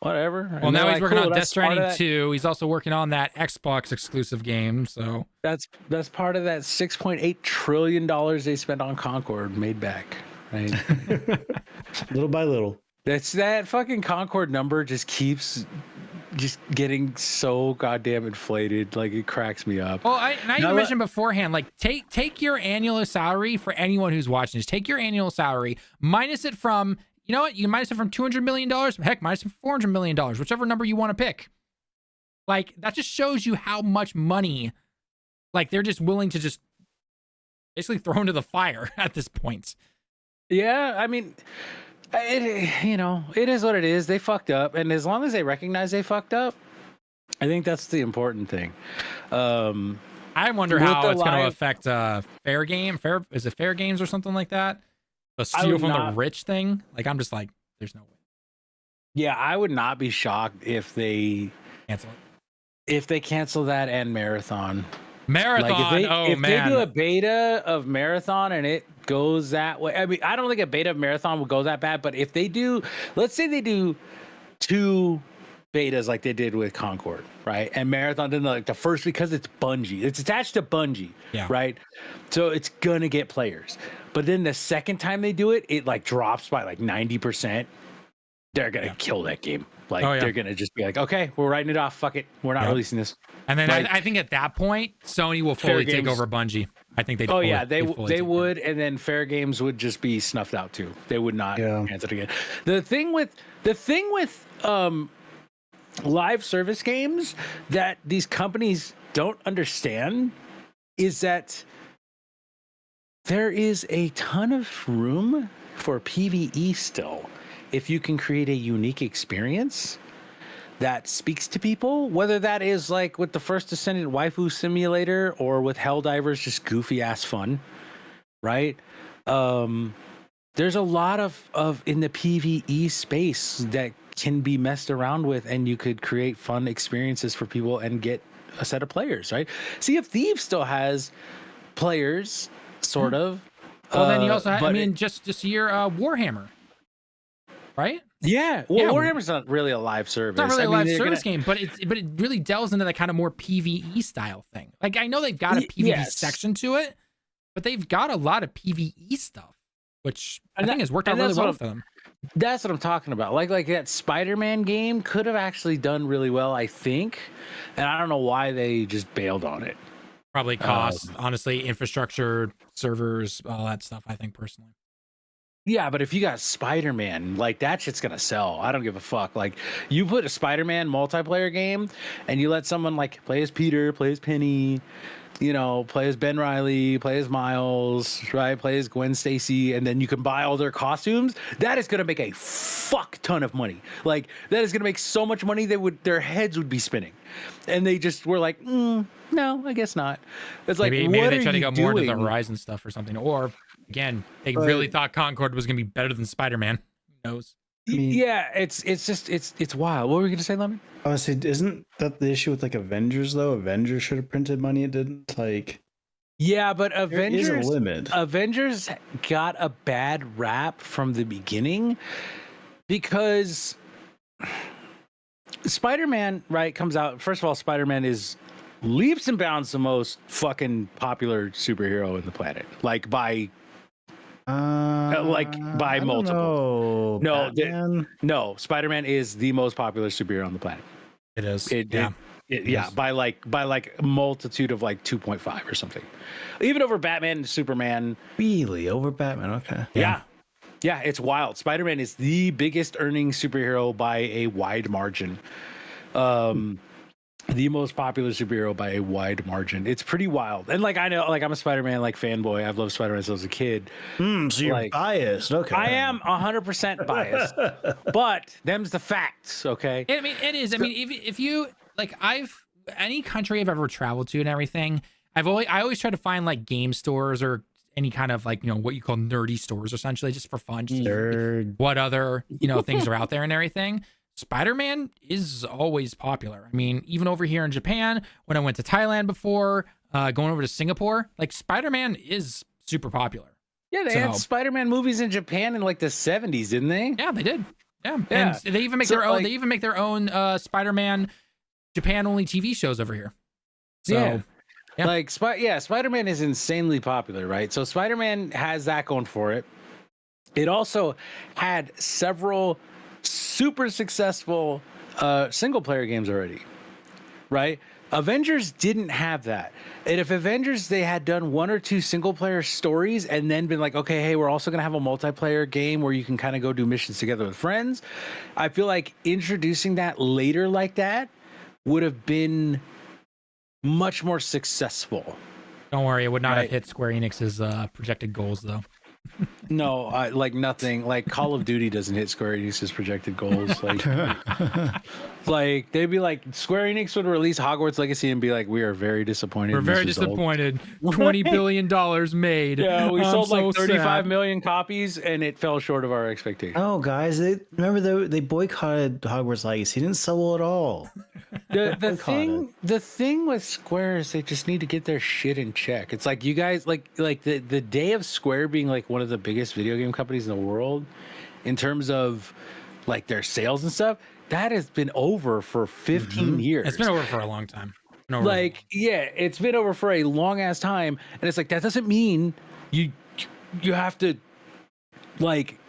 Whatever. Well, and now he's working on Death Stranding 2. He's also working on that Xbox exclusive game. So that's part of that $6.8 trillion they spent on Concord made back. Right? Little by little. That fucking Concord number just keeps getting so goddamn inflated. Like, it cracks me up. Well, I even mentioned beforehand, like, take your annual salary for anyone who's watching this. Take your annual salary, minus it from. You know what? You can minus it from $200 million. Heck, minus it from $400 million, whichever number you want to pick. Like, that just shows you how much money, like, they're just willing to just basically throw into the fire at this point. Yeah, I mean, it is what it is. They fucked up. And as long as they recognize they fucked up, I think that's the important thing. I wonder how it's going to affect Fair Games or something like that? A steal from the rich thing. Like, I'm just like, there's no way. Yeah, I would not be shocked if they cancel it. If they cancel that and Marathon. Like if they do a beta of Marathon and it goes that way. I mean, I don't think a beta of Marathon would go that bad, but if they do, let's say they do 2 betas like they did with Concord, right? And Marathon didn't like the first, because it's Bungie. It's attached to Bungie, right? So it's gonna get players. But then the second time they do it, it like drops by like 90%. They're gonna kill that game. Like, they're gonna just be like, okay, we're writing it off. Fuck it, we're not releasing this. And then I think at that point, Sony will fully take over Bungie. I think they. They would, and then Fair Games would just be snuffed out too. They would not cancel it again. The thing with live service games that these companies don't understand is that there is a ton of room for PvE still if you can create a unique experience that speaks to people, whether that is like with the First Descendant Waifu Simulator or with Helldivers, just goofy ass fun, right? There's a lot of in the PvE space that can be messed around with, and you could create fun experiences for people and get a set of players, right? Sea of Thieves still has players, sort of. Well, then you also have, I mean, just your Warhammer, right? Yeah. Well, Warhammer's not really a live service. It's not really a live service game, but it really delves into that kind of more PvE style thing. Like, I know they've got a PvE section to it, but they've got a lot of PvE stuff, which I think has worked out really well for them. That's what I'm talking about. Like that Spider-Man game could have actually done really well, I think. And I don't know why they just bailed on it. Probably cost, honestly, infrastructure, servers, all that stuff, I think, personally. Yeah, but if you got Spider-Man, like, that shit's gonna sell. I don't give a fuck. Like, you put a Spider-Man multiplayer game and you let someone like play as Peter, play as Penny, you know, play as Ben Reilly, play as Miles, right? Play as Gwen Stacy, and then you can buy all their costumes. That is gonna make a fuck ton of money. Like, that is gonna make so much money their heads would be spinning. And they just were like, no, I guess not. It's like, maybe they try to go more into the Horizon stuff or something. Or again, they really thought Concord was gonna be better than Spider-Man. Who knows? I mean, yeah, it's wild. What were we gonna say, Lemon? I was say, isn't that the issue with like Avengers though? Avengers should have printed money, it didn't. Like, yeah, but Avengers there is a limit. Avengers got a bad rap from the beginning because Spider-Man, right, comes out. First of all, Spider-Man is leaps and bounds the most fucking popular superhero in the planet, like by multiple. No, Spider-Man is the most popular superhero on the planet. It is. Yeah, by like a multitude of like 2.5 or something. Even over Batman and Superman. Really? Over Batman? Okay. Yeah. Yeah, it's wild. Spider-Man is the biggest earning superhero by a wide margin. The most popular superhero by a wide margin. It's pretty wild. And like I know, like I'm a Spider-Man like fanboy. I've loved Spider-Man since I was a kid. So you're biased. Okay. I am 100% biased. But them's the facts, okay? I mean, it is. I mean, if you like any country I've ever traveled to and everything, I always try to find like game stores or any kind of like, what you call nerdy stores essentially, just for fun. Just what other, things are out there and everything. Spider-Man is always popular. I mean, even over here in Japan, when I went to Thailand before, going over to Singapore, like Spider-Man is super popular. Yeah, they had Spider-Man movies in Japan in like the 70s, didn't they? Yeah, they did. Yeah. And they even make their own. They even make their own Spider-Man Japan-only TV shows over here. So, yeah. Like Spider-Man is insanely popular, right? So Spider-Man has that going for it. It also had several super successful single player games already, right? Avengers didn't have that. And if Avengers, they had done one or two single player stories and then been like, okay, hey, we're also going to have a multiplayer game where you can kind of go do missions together with friends. I feel like introducing that later like that would have been much more successful. Don't worry, it would not have hit Square Enix's projected goals though. No, like nothing. Like Call of Duty doesn't hit Square Enix's projected goals. Like, like they'd be like, Square Enix would release Hogwarts Legacy and be like, "We are very disappointed. We're very disappointed. $20 billion made. Yeah, we sold like 35 million copies, and it fell short of our expectations." Oh, guys, they boycotted Hogwarts Legacy. It didn't sell well at all. The thing with Square is they just need to get their shit in check. It's like you guys like the day of Square being like one of the biggest video game companies in the world in terms of like their sales and stuff, that has been over for 15 years. It's been over for a long time. It's been over for a long ass time, and it's like that doesn't mean you have to like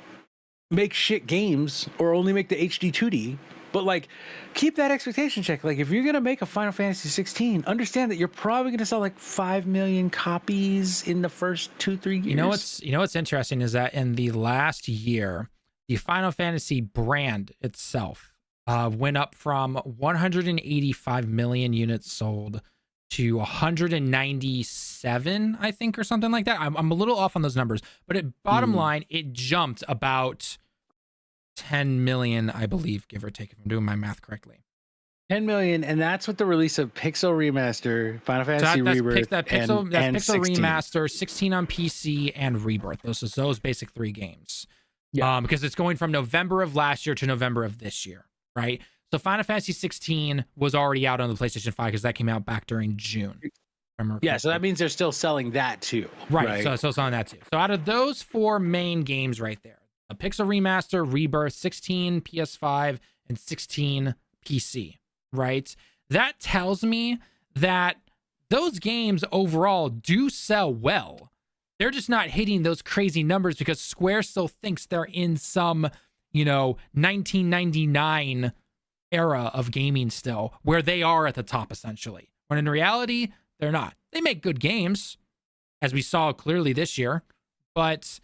make shit games or only make the HD 2D. But like, keep that expectation check. Like, if you're gonna make a Final Fantasy 16, understand that you're probably gonna sell like 5 million copies in the first 2-3 years. You know what's interesting is that in the last year, the Final Fantasy brand itself went up from 185 million units sold to 197, I think, or something like that. I'm a little off on those numbers, but bottom line, it jumped about 10 million, I believe, give or take, if I'm doing my math correctly. 10 million, and that's with the release of Pixel Remaster, Final Fantasy Rebirth, Pixel 16. Remaster, 16 on PC, and Rebirth. Those basic 3 games. Yeah. Because it's going from November of last year to November of this year, right? So Final Fantasy 16 was already out on the PlayStation 5 because that came out back during June. Yeah, so that means they're still selling that too. Right. So selling that too. So out of those 4 main games right there, a Pixel Remaster, Rebirth, 16 PS5, and 16 PC, right? That tells me that those games overall do sell well. They're just not hitting those crazy numbers because Square still thinks they're in some, 1999 era of gaming still, where they are at the top essentially. When in reality, they're not. They make good games, as we saw clearly this year, but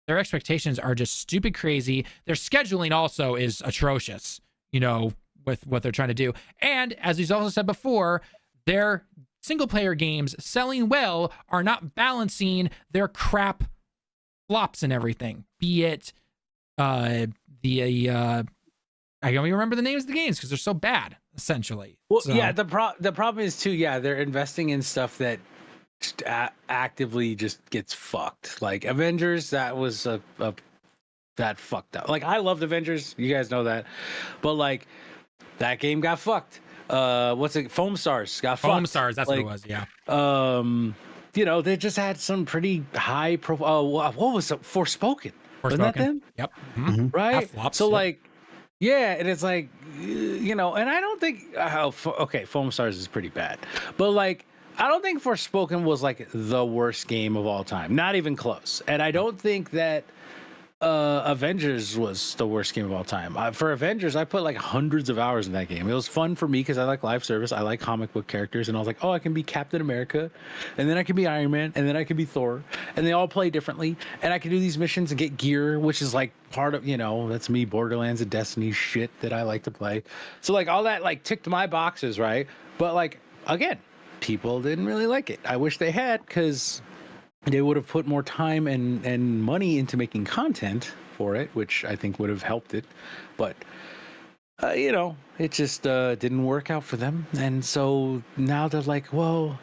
their expectations are just stupid crazy. Their scheduling also is atrocious, with what they're trying to do. And as he's also said before, their single player games selling well are not balancing their crap flops and everything. Be it I don't even remember the names of the games because they're so bad, essentially. Well, yeah, the problem is too, they're investing in stuff that actively just gets fucked. Like Avengers, that was that fucked up. Like, I loved Avengers, you guys know that, but like that game got fucked. What's it? Foam Stars got fucked. Foam Stars, that's what it was. Yeah. They just had some pretty high profile. What was it? Forspoken? Wasn't that them? Yep. Mm-hmm. Right. So like, and it's like, and I don't think Foam Stars is pretty bad, but like, I don't think Forspoken was like the worst game of all time. Not even close. And I don't think that Avengers was the worst game of all time. For Avengers, I put like hundreds of hours in that game. It was fun for me because I like live service. I like comic book characters, and I was like, oh, I can be Captain America, and then I can be Iron Man, and then I can be Thor, and they all play differently, and I can do these missions and get gear, which is like part of, that's me, Borderlands and Destiny shit that I like to play. So like all that like ticked my boxes, right? But like again, people didn't really like it. I wish they had, because they would have put more time and money into making content for it, which I think would have helped it. But, it just didn't work out for them. And so now they're like, well,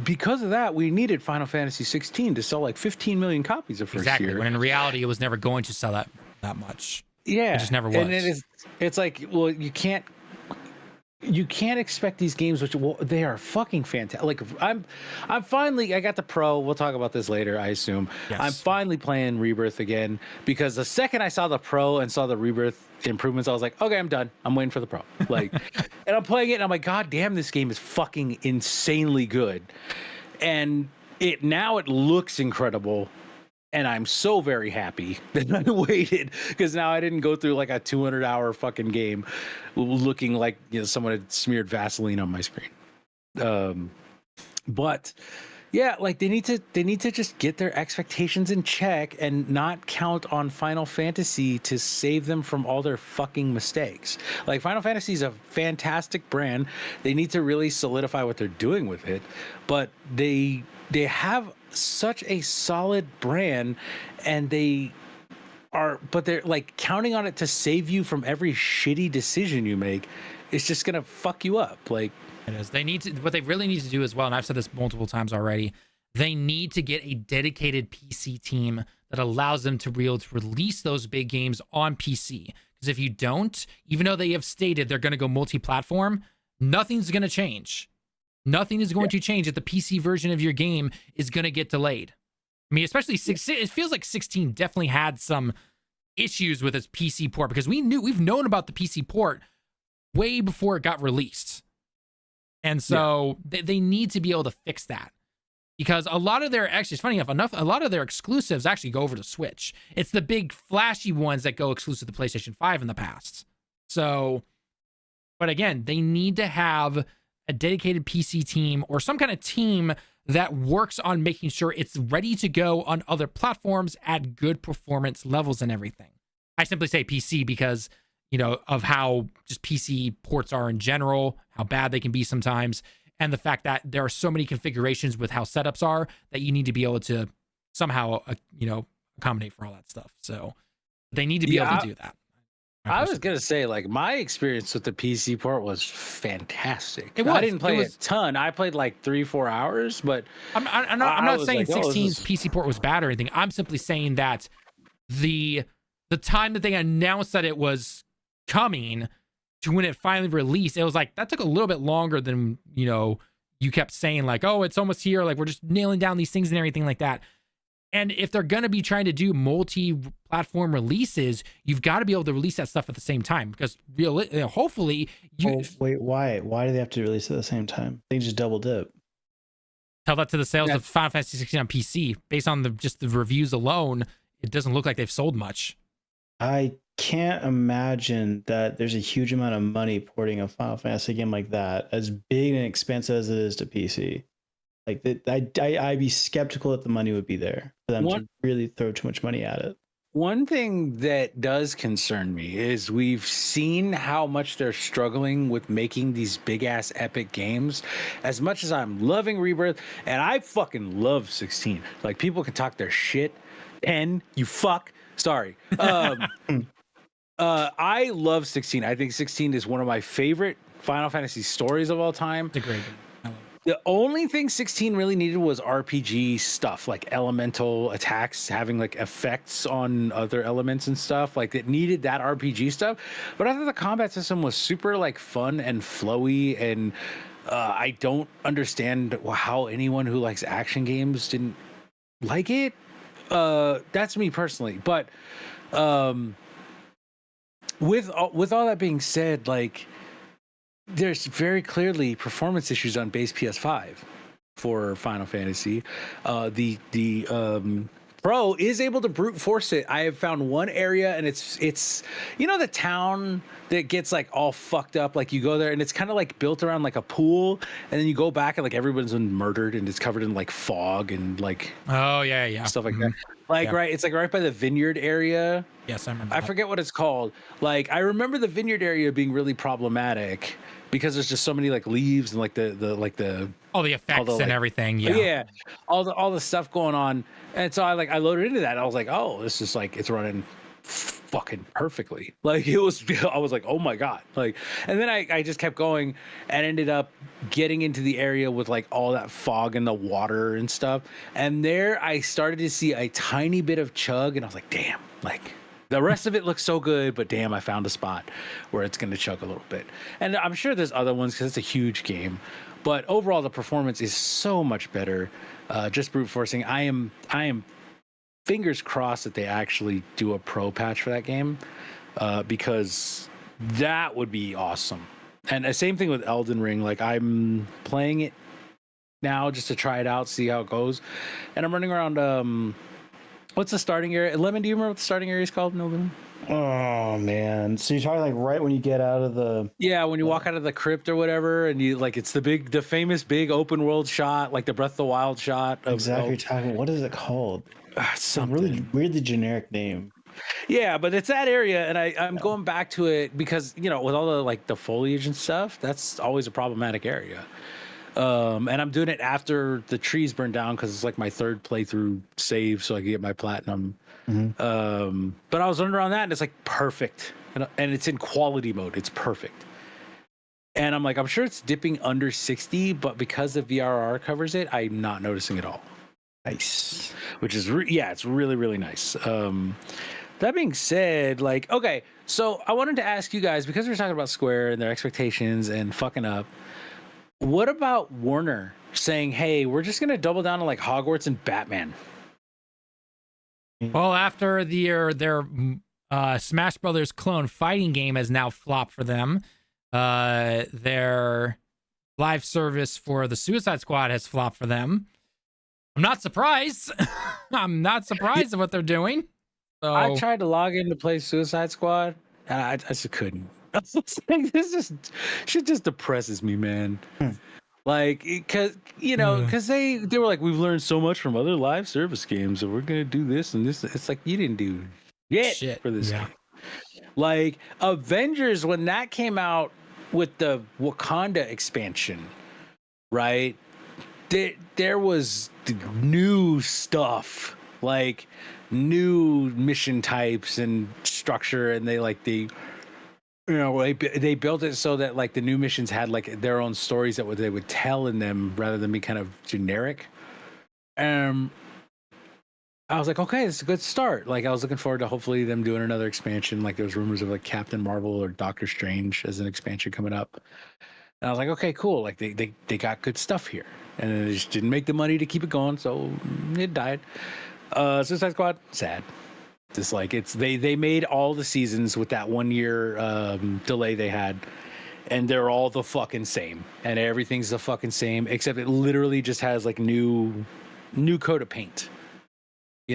because of that, we needed Final Fantasy 16 to sell like 15 million copies the first year. When in reality, it was never going to sell that much. Yeah. It just never was. And it's like, well, you can't expect these games, which they are fucking fantastic. Like I'm finally, I got the Pro. We'll talk about this later, I assume. Yes. I'm finally playing Rebirth again, because the second I saw the Pro and saw the Rebirth improvements, I was like, okay, I'm done. I'm waiting for the Pro. Like, and I'm playing it, and I'm like, God damn, this game is fucking insanely good. And it looks incredible. And I'm so very happy that I waited, because now I didn't go through like a 200-hour fucking game looking like someone had smeared Vaseline on my screen. But yeah, like they need to just get their expectations in check and not count on Final Fantasy to save them from all their fucking mistakes. Like Final Fantasy is a fantastic brand. They need to really solidify what they're doing with it, but they have such a solid brand, and they're like counting on it to save you from every shitty decision you make. It's just gonna fuck you up. Like, it is. What they really need to do as well, and I've said this multiple times already, they need to get a dedicated PC team that allows them to be able to release those big games on PC. Because if you don't, even though they have stated they're going to go multi-platform, nothing's going to change. Nothing is going to change if the PC version of your game is going to get delayed. I mean, especially it feels like 16 definitely had some issues with its PC port, because we've known about the PC port way before it got released. And so they need to be able to fix that, because a lot of their, actually, it's funny enough, a lot of their exclusives actually go over to Switch. It's the big flashy ones that go exclusive to PlayStation 5 in the past. So, but again, they need to have a dedicated PC team or some kind of team that works on making sure it's ready to go on other platforms at good performance levels and everything. I simply say PC because, of how just PC ports are in general, how bad they can be sometimes, and the fact that there are so many configurations with how setups are that you need to be able to somehow, accommodate for all that stuff. So they need to be able to do that. I was gonna say, like, my experience with the PC port was fantastic. I didn't play a ton. I played like 3-4 hours, but I'm not saying like, 16's PC port was bad or anything. I'm simply saying that the time that they announced that it was coming to when it finally released, it was like that took a little bit longer than you kept saying, like, oh, it's almost here, like we're just nailing down these things and everything like that. And if they're going to be trying to do multi-platform releases, you've got to be able to release that stuff at the same time, because hopefully wait, why do they have to release it at the same time? They just double dip. Tell that to the sales of Final Fantasy 16 on PC. Based on just the reviews alone, it doesn't look like they've sold much. I can't imagine that there's a huge amount of money porting a Final Fantasy game like that, as big and expensive as it is to PC. Like I'd be skeptical that the money would be there for them to really throw too much money at it. One thing that does concern me is we've seen how much they're struggling with making these big ass epic games. As much as I'm loving Rebirth, and I fucking love 16. Like, people can talk their shit. 10, you fuck. Sorry. I love 16. I think 16 is one of my favorite Final Fantasy stories of all time. It's a great game. The only thing 16 really needed was RPG stuff, like elemental attacks, having like effects on other elements and stuff. Like, it needed that RPG stuff. But I thought the combat system was super like fun and flowy, and I don't understand how anyone who likes action games didn't like it. That's me personally. But with all that being said, like, there's very clearly performance issues on base PS5 for Final Fantasy. The Pro is able to brute force it. I have found one area, and it's the town that gets like all fucked up. Like you go there, and it's kind of like built around like a pool, and then you go back, and like everyone's been murdered, and it's covered in like fog and like stuff like that. Like it's like right by the vineyard area. Yes, I remember. I forget what it's called. Like I remember the vineyard area being really problematic because there's just so many like leaves and like the all the effects and everything. Yeah, all the stuff going on. And so I loaded into that. And I was like, oh, this is like it's running fucking perfectly. Like I was like, oh my god. Like, and then I just kept going and ended up getting into the area with like all that fog and the water and stuff. And there I started to see a tiny bit of chug, and I was like, damn, like. The rest of it looks so good, but damn, I found a spot where it's going to chug a little bit. And I'm sure there's other ones because it's a huge game. But overall, the performance is so much better. Just brute forcing. I am fingers crossed that they actually do a pro patch for that game because that would be awesome. And the same thing with Elden Ring. Like I'm playing it now just to try it out, see how it goes. And I'm running around. What's the starting area? Lemon, do you remember what the starting area is called? No. Oh man! So you're talking like right when you get out of the when you walk out of the crypt or whatever, and you like it's the famous big open world shot, like the Breath of the Wild shot. Exactly. Talking. What is it called? Some really weirdly generic name. Yeah, but it's that area, and I'm going back to it because with all the like the foliage and stuff, that's always a problematic area. And I'm doing it after the trees burn down because it's like my third playthrough save, so I can get my platinum. Mm-hmm. But I was running around that, and it's like perfect, and it's in quality mode. It's perfect. And I'm like, I'm sure it's dipping under 60, but because the VRR covers it, I'm not noticing it all. Nice. Which is it's really really nice. That being said, like, okay, so I wanted to ask you guys because we're talking about Square and their expectations and fucking up. What about Warner saying, hey, we're just going to double down on like Hogwarts and Batman? Well, after their Smash Brothers clone fighting game has now flopped for them, their live service for the Suicide Squad has flopped for them. I'm not surprised. I'm not surprised at what they're doing. So I tried to log in to play Suicide Squad, and I just couldn't. This shit just depresses me, man. Like, because they were like, we've learned so much from other live service games, and we're gonna do this and this. It's like you didn't do shit for this game. Like Avengers, when that came out with the Wakanda expansion, right? There was new stuff, like new mission types and structure, and they built it so that like the new missions had like their own stories that they would tell in them rather than be kind of generic. I was like, okay, this is a good start. Like I was looking forward to hopefully them doing another expansion. Like there was rumors of like Captain Marvel or Doctor Strange as an expansion coming up. And I was like, okay, cool. Like they got good stuff here, and then they just didn't make the money to keep it going, so it died. Suicide Squad, sad. Just like they made all the seasons with that 1 year delay they had, and they're all the fucking same, and everything's the fucking same except it literally just has like new coat of paint.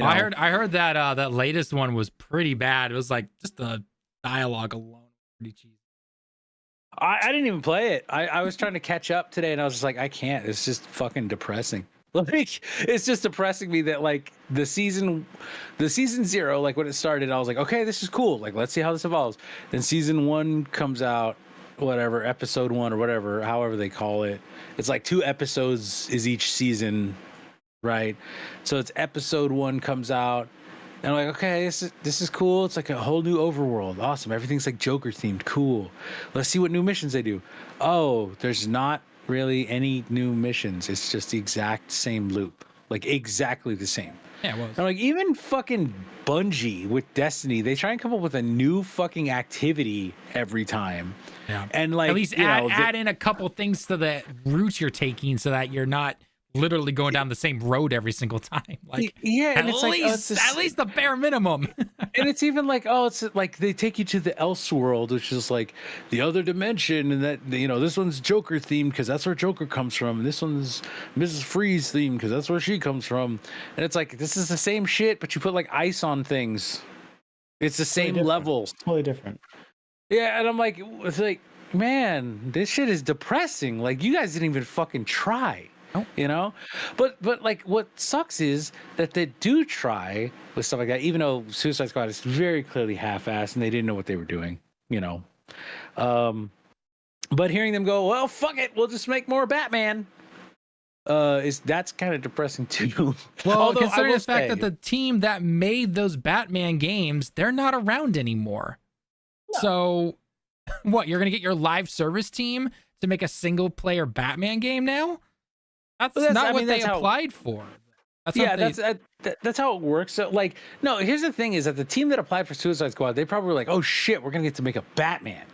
I heard that that latest one was pretty bad. It was like just the dialogue alone pretty cheesy. I didn't even play it. I was trying to catch up today, and I was just like, I can't. It's just fucking depressing. Like it's just depressing me that like the season 0, like when it started, I was like, okay, this is cool. Like let's see how this evolves. Then season 1 comes out, whatever, episode 1 or whatever, however they call it. It's like 2 episodes is each season, right? So it's episode 1 comes out, and I'm like, okay, this is cool. It's like a whole new overworld. Awesome. Everything's like Joker themed. Cool. Let's see what new missions they do. Oh, there's not really any new missions. It's just the exact same loop, like exactly the same. Yeah, well, I'm like, even fucking Bungie with Destiny, they try and come up with a new fucking activity every time. Yeah, and like at least add in a couple things to the route you're taking, so that you're not literally going down the same road every single time. Like, yeah, and at least the bare minimum. And it's even like, it's like they take you to the Elseworld, which is like the other dimension, and that, you know, this one's Joker themed because that's where Joker comes from, and this one's Mrs. Freeze themed because that's where she comes from. And it's like, this is the same shit, but you put like ice on things. It's the same level. It's totally different. Yeah, and I'm like, it's like, man, this shit is depressing. Like, you guys didn't even fucking try. Nope. You know, but like, what sucks is that they do try with stuff like that, even though Suicide Squad is very clearly half-assed and they didn't know what they were doing, you know. But hearing them go, well, fuck it, we'll just make more Batman, that's kind of depressing too. Well, although considering the fact that the team that made those Batman games, they're not around anymore. No. So, what, you're gonna get your live service team to make a single-player Batman game now? That's not what they applied for. That's how it works. So, like, no, here's the thing: is that the team that applied for Suicide Squad, they probably were like, "Oh shit, we're gonna get to make a Batman,"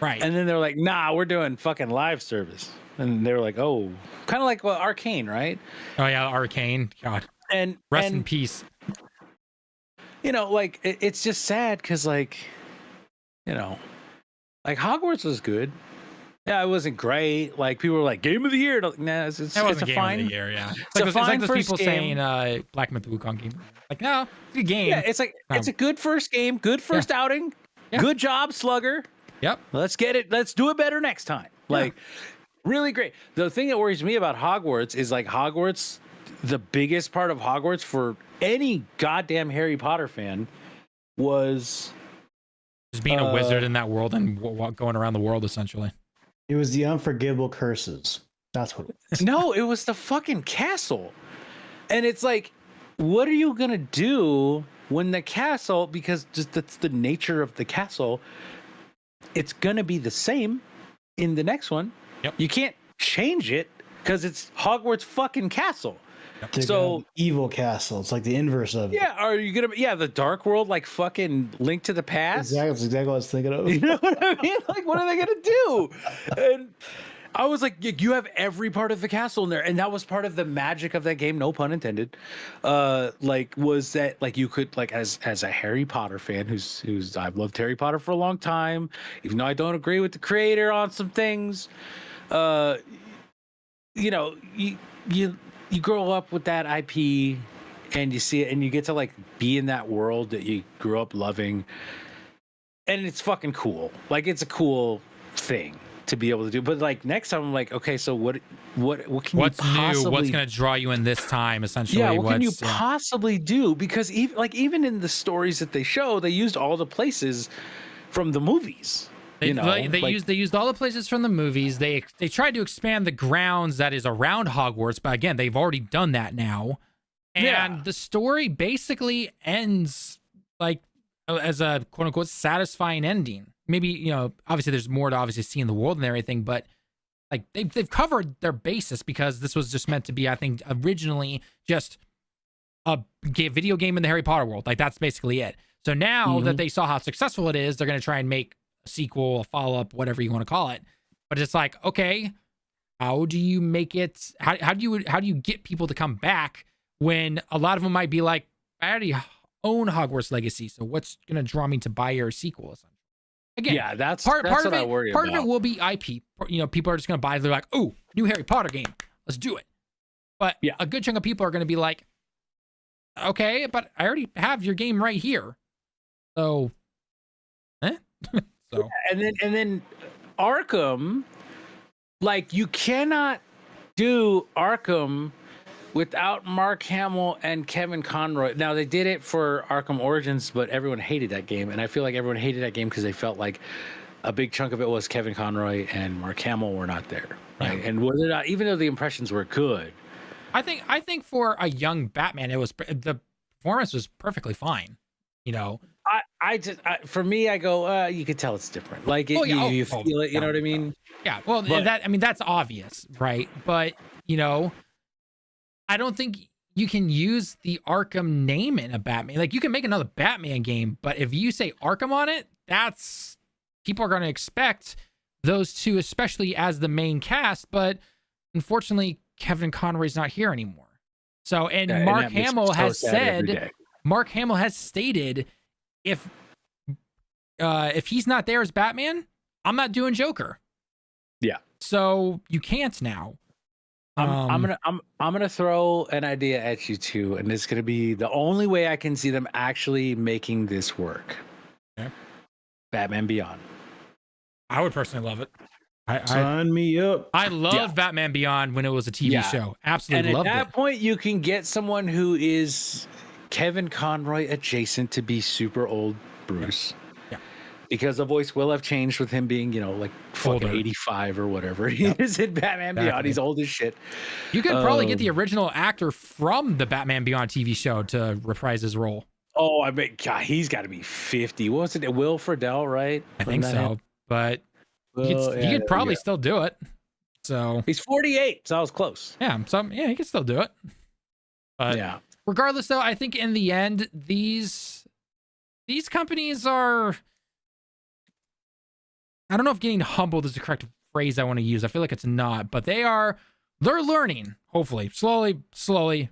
right? And then they're like, "Nah, we're doing fucking live service," and they were like, "Oh, kind of like Arcane, right?" Oh yeah, Arcane. God, and rest in peace. You know, like it's just sad because, like, you know, like Hogwarts was good. Yeah, it wasn't great. Like, people were like, "Game of the year." Nah, it's a fine. Of the year, yeah. It's like those people saying Black Myth Wukong game. Like, no, it's a good game. Yeah, it's like it's a good first game, good first outing. Yeah. Good job, Slugger. Yep. Let's get it. Let's do it better next time. Like, really great. The thing that worries me about Hogwarts is, like, Hogwarts, the biggest part of Hogwarts for any goddamn Harry Potter fan was just being a wizard in that world and going around the world, essentially. It was the unforgivable curses. That's what it was. No, it was the fucking castle. And it's like, what are you going to do when the castle, because just that's the nature of the castle, it's going to be the same in the next one. Yep. You can't change it because it's Hogwarts fucking castle. Yep. So evil castle. It's like the inverse of it. Yeah, are you gonna the Dark World, like fucking Link to the Past? Exactly, that's exactly what I was thinking of. You know what I mean? Like, what are they gonna do? And I was like, you have every part of the castle in there, and that was part of the magic of that game, no pun intended. Like, was that, like, you could, like, as a Harry Potter fan, who's I've loved Harry Potter for a long time, even though I don't agree with the creator on some things. You know, you grow up with that IP and you see it and you get to, like, be in that world that you grew up loving, and it's fucking cool. Like, it's a cool thing to be able to do. But, like, next time I'm like, okay, so what can what's you possibly new? What's going to draw you in this time, essentially? Yeah, what can you possibly do? Because even in the stories that they show, they used all the places from the movies. They used all the places from the movies. They tried to expand the grounds that is around Hogwarts, but again, they've already done that now. And the story basically ends, like, as a quote unquote satisfying ending. Maybe, you know, obviously there's more to obviously see in the world and everything, but, like, they've covered their basis, because this was just meant to be, I think, originally just a video game in the Harry Potter world. Like, that's basically it. So now that they saw how successful it is, they're going to try and make sequel, a follow-up, whatever you want to call it. But it's like, okay, how do you make it, how do you get people to come back when a lot of them might be like, I already own Hogwarts Legacy, so what's gonna draw me to buy your sequel? Again, yeah, that's what I worry about. Part of it will be IP. You know, people are just gonna buy, they're like, oh, new Harry Potter game, let's do it. But a good chunk of people are gonna be like, okay, but I already have your game right here, so So. Yeah, and then Arkham, like, you cannot do Arkham without Mark Hamill and Kevin Conroy. Now, they did it for Arkham Origins, but everyone hated that game, and I feel like everyone hated that game because they felt like a big chunk of it was Kevin Conroy and Mark Hamill were not there, right? Yeah. And whether or not, even though the impressions were good, I think for a young Batman, the performance was perfectly fine, you know. For me, I go, you could tell it's different. Like, you feel it, you know what I mean? Yeah. Well, that's obvious, right? But, you know, I don't think you can use the Arkham name in a Batman. Like, you can make another Batman game, but if you say Arkham on it, that's, people are going to expect those two, especially as the main cast. But unfortunately, Kevin Conroy's not here anymore. So, and Mark Hamill has said, Mark Hamill has stated, if he's not there as Batman, I'm not doing Joker. Yeah. So you can't now. I'm gonna throw an idea at you too, and it's gonna be the only way I can see them actually making this work. Okay. Batman Beyond. I would personally love it. Sign me up. I love Batman Beyond when it was a TV show. Absolutely loved it. And at that point, you can get someone who is Kevin Conroy adjacent to be super old Bruce. Yeah. Because the voice will have changed with him being, like fucking 85 or whatever he is in Batman Beyond. He's old as shit. You could probably get the original actor from the Batman Beyond TV show to reprise his role. Oh, I mean, God, he's got to be 50. What was it? Will Friedle, right? I think so. But you could probably still do it. So he's 48, so I was close. Yeah, he could still do it. But regardless, though, I think in the end, these companies are, I don't know if getting humbled is the correct phrase I want to use. I feel like it's not, but they're learning, hopefully, slowly,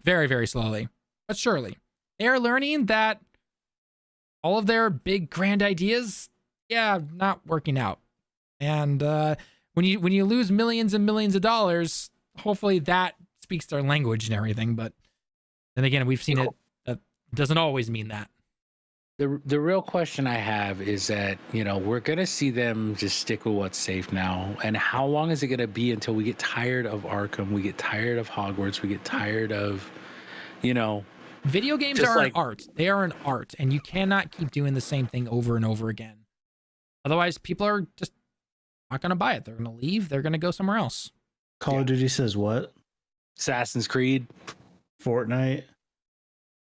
very, very slowly, but surely. They are learning that all of their big grand ideas, not working out. And when you lose millions and millions of dollars, hopefully that speaks their language and everything. But then again, we've seen it doesn't always mean that. The real question I have is that, we're going to see them just stick with what's safe now. And how long is it going to be until we get tired of Arkham? We get tired of Hogwarts. We get tired of, Video games are an art. They are an art. And you cannot keep doing the same thing over and over again. Otherwise, people are just not going to buy it. They're going to leave. They're going to go somewhere else. Call of Duty says what? Assassin's Creed. Fortnite.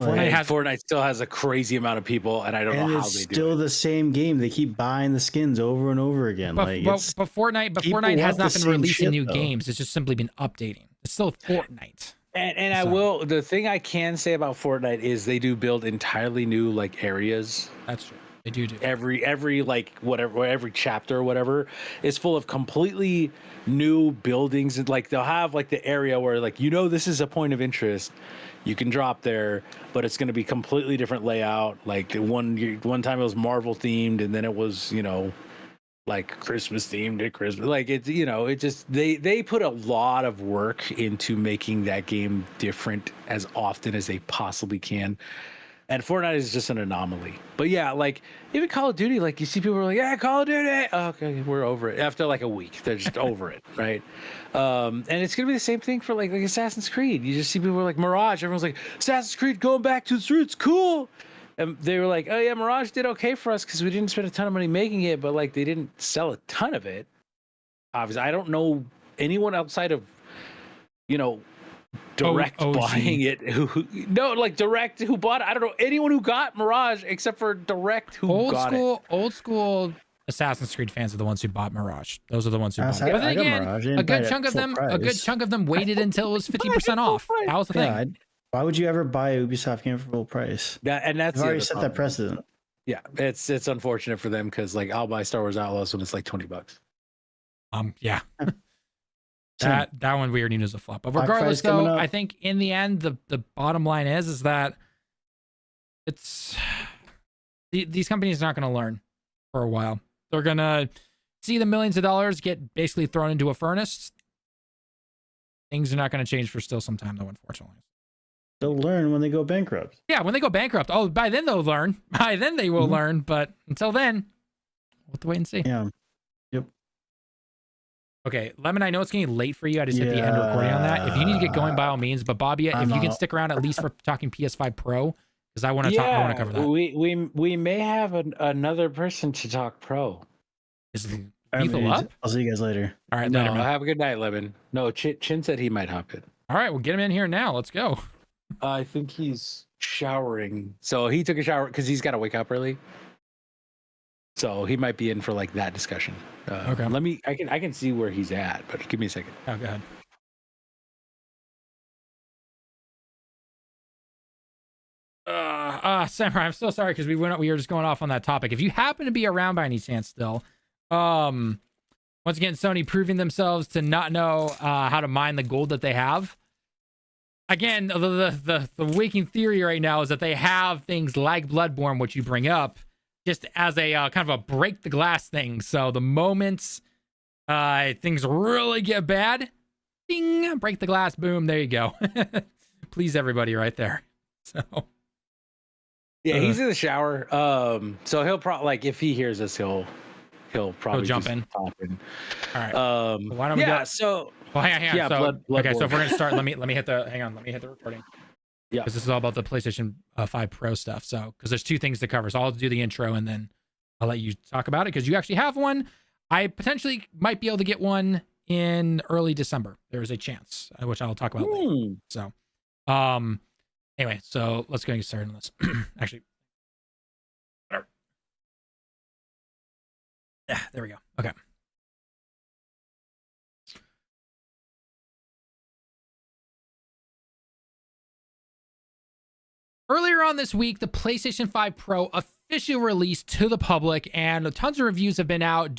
Fortnite still has a crazy amount of people, and I don't know how they do it. It's still the same game. They keep buying the skins over and over again. But Fortnite has not been releasing new games. It's just simply been updating. It's still Fortnite. And the thing I can say about Fortnite is they do build entirely new areas. That's true. They do. Every chapter or whatever is full of completely new buildings. And they'll have the area where this is a point of interest. You can drop there, but it's going to be completely different layout. One time it was Marvel themed, and then it was Christmas themed at Christmas. They put a lot of work into making that game different as often as they possibly can. And Fortnite is just an anomaly. But even Call of Duty, you see people are like, yeah, Call of Duty. Oh, okay, we're over it. After a week, they're just over it, right? And it's going to be the same thing for like Assassin's Creed. You just see people like Mirage. Everyone's like, Assassin's Creed going back to its roots, cool. And they were like, oh yeah, Mirage did okay for us because we didn't spend a ton of money making it, but they didn't sell a ton of it. Obviously, I don't know anyone outside of, Direct buying it Direct who bought it. I don't know anyone who got Mirage except for Direct who got it. Old school Assassin's Creed fans are the ones who bought Mirage. Those are the ones who bought it. But then again, a good chunk of them waited until it was 50% off. That was the thing. Why would you ever buy a Ubisoft game for full price? That's already set that precedent. Yeah, it's unfortunate for them because I'll buy Star Wars Outlaws when it's $20. Yeah. That one we already knew was a flop. But regardless, though, I think in the end, the bottom line is that it's these companies are not going to learn for a while. They're going to see the millions of dollars get basically thrown into a furnace. Things are not going to change for still some time, though, unfortunately. They'll learn when they go bankrupt. Yeah, when they go bankrupt. Oh, by then they'll learn. By then they will learn. But until then, we'll have to wait and see. Yeah. Yep. Okay, Lemon, I know it's getting late for you. I just hit the end of recording on that. If you need to get going, by all means. But Bobby, if you can stick around at least for talking PS5 Pro, because I want to talk. I want to cover that. We may have another person to talk Pro. Is Lethal up? I'll see you guys later. All right. No, have a good night, Lemon. No, Chin said he might hop in. All right, we'll get him in here now. Let's go. I think he's showering. So he took a shower because he's got to wake up early. So he might be in for that discussion. Okay. I can see where he's at, but give me a second. Oh, go ahead. Samurai, I'm so sorry because we were just going off on that topic. If you happen to be around by any chance still, Once again, Sony proving themselves to not know how to mine the gold that they have. Again, the waking theory right now is that they have things like Bloodborne, which you bring up, just as a kind of a break the glass thing. So the moment things really get bad, ding, break the glass, boom, there you go. Please everybody right there. So yeah, he's in the shower. So he'll probably, like, if he hears us, he'll probably jump in. All right. Why don't we go? So hang on. Yeah, so, blood okay, so if we're gonna start, let me hit the recording. Yeah, because this is all about the PlayStation 5 Pro stuff. So because there's two things to cover, so I'll do the intro and then I'll let you talk about it because you actually have one. I potentially might be able to get one in early December. There's a chance, which I'll talk about later. So, anyway, so let's go and get started on this. Actually, yeah, there we go. Okay. Earlier on this week, the PlayStation 5 Pro officially released to the public, and tons of reviews have been out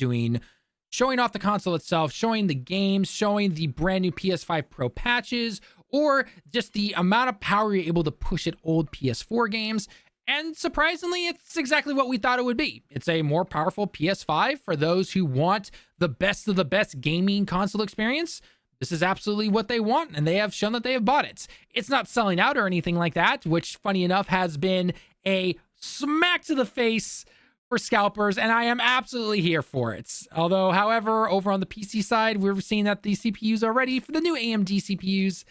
showing off the console itself, showing the games, showing the brand new PS5 Pro patches, or just the amount of power you're able to push at old PS4 games. And surprisingly, it's exactly what we thought it would be. It's a more powerful PS5 for those who want the best of the best gaming console experience. This is absolutely what they want, and they have shown that they have bought it. It's not selling out or anything like that, which, funny enough, has been a smack to the face for scalpers, and I am absolutely here for it. Although, however, over on the PC side, we're seeing that the CPUs already, for the new AMD CPUs,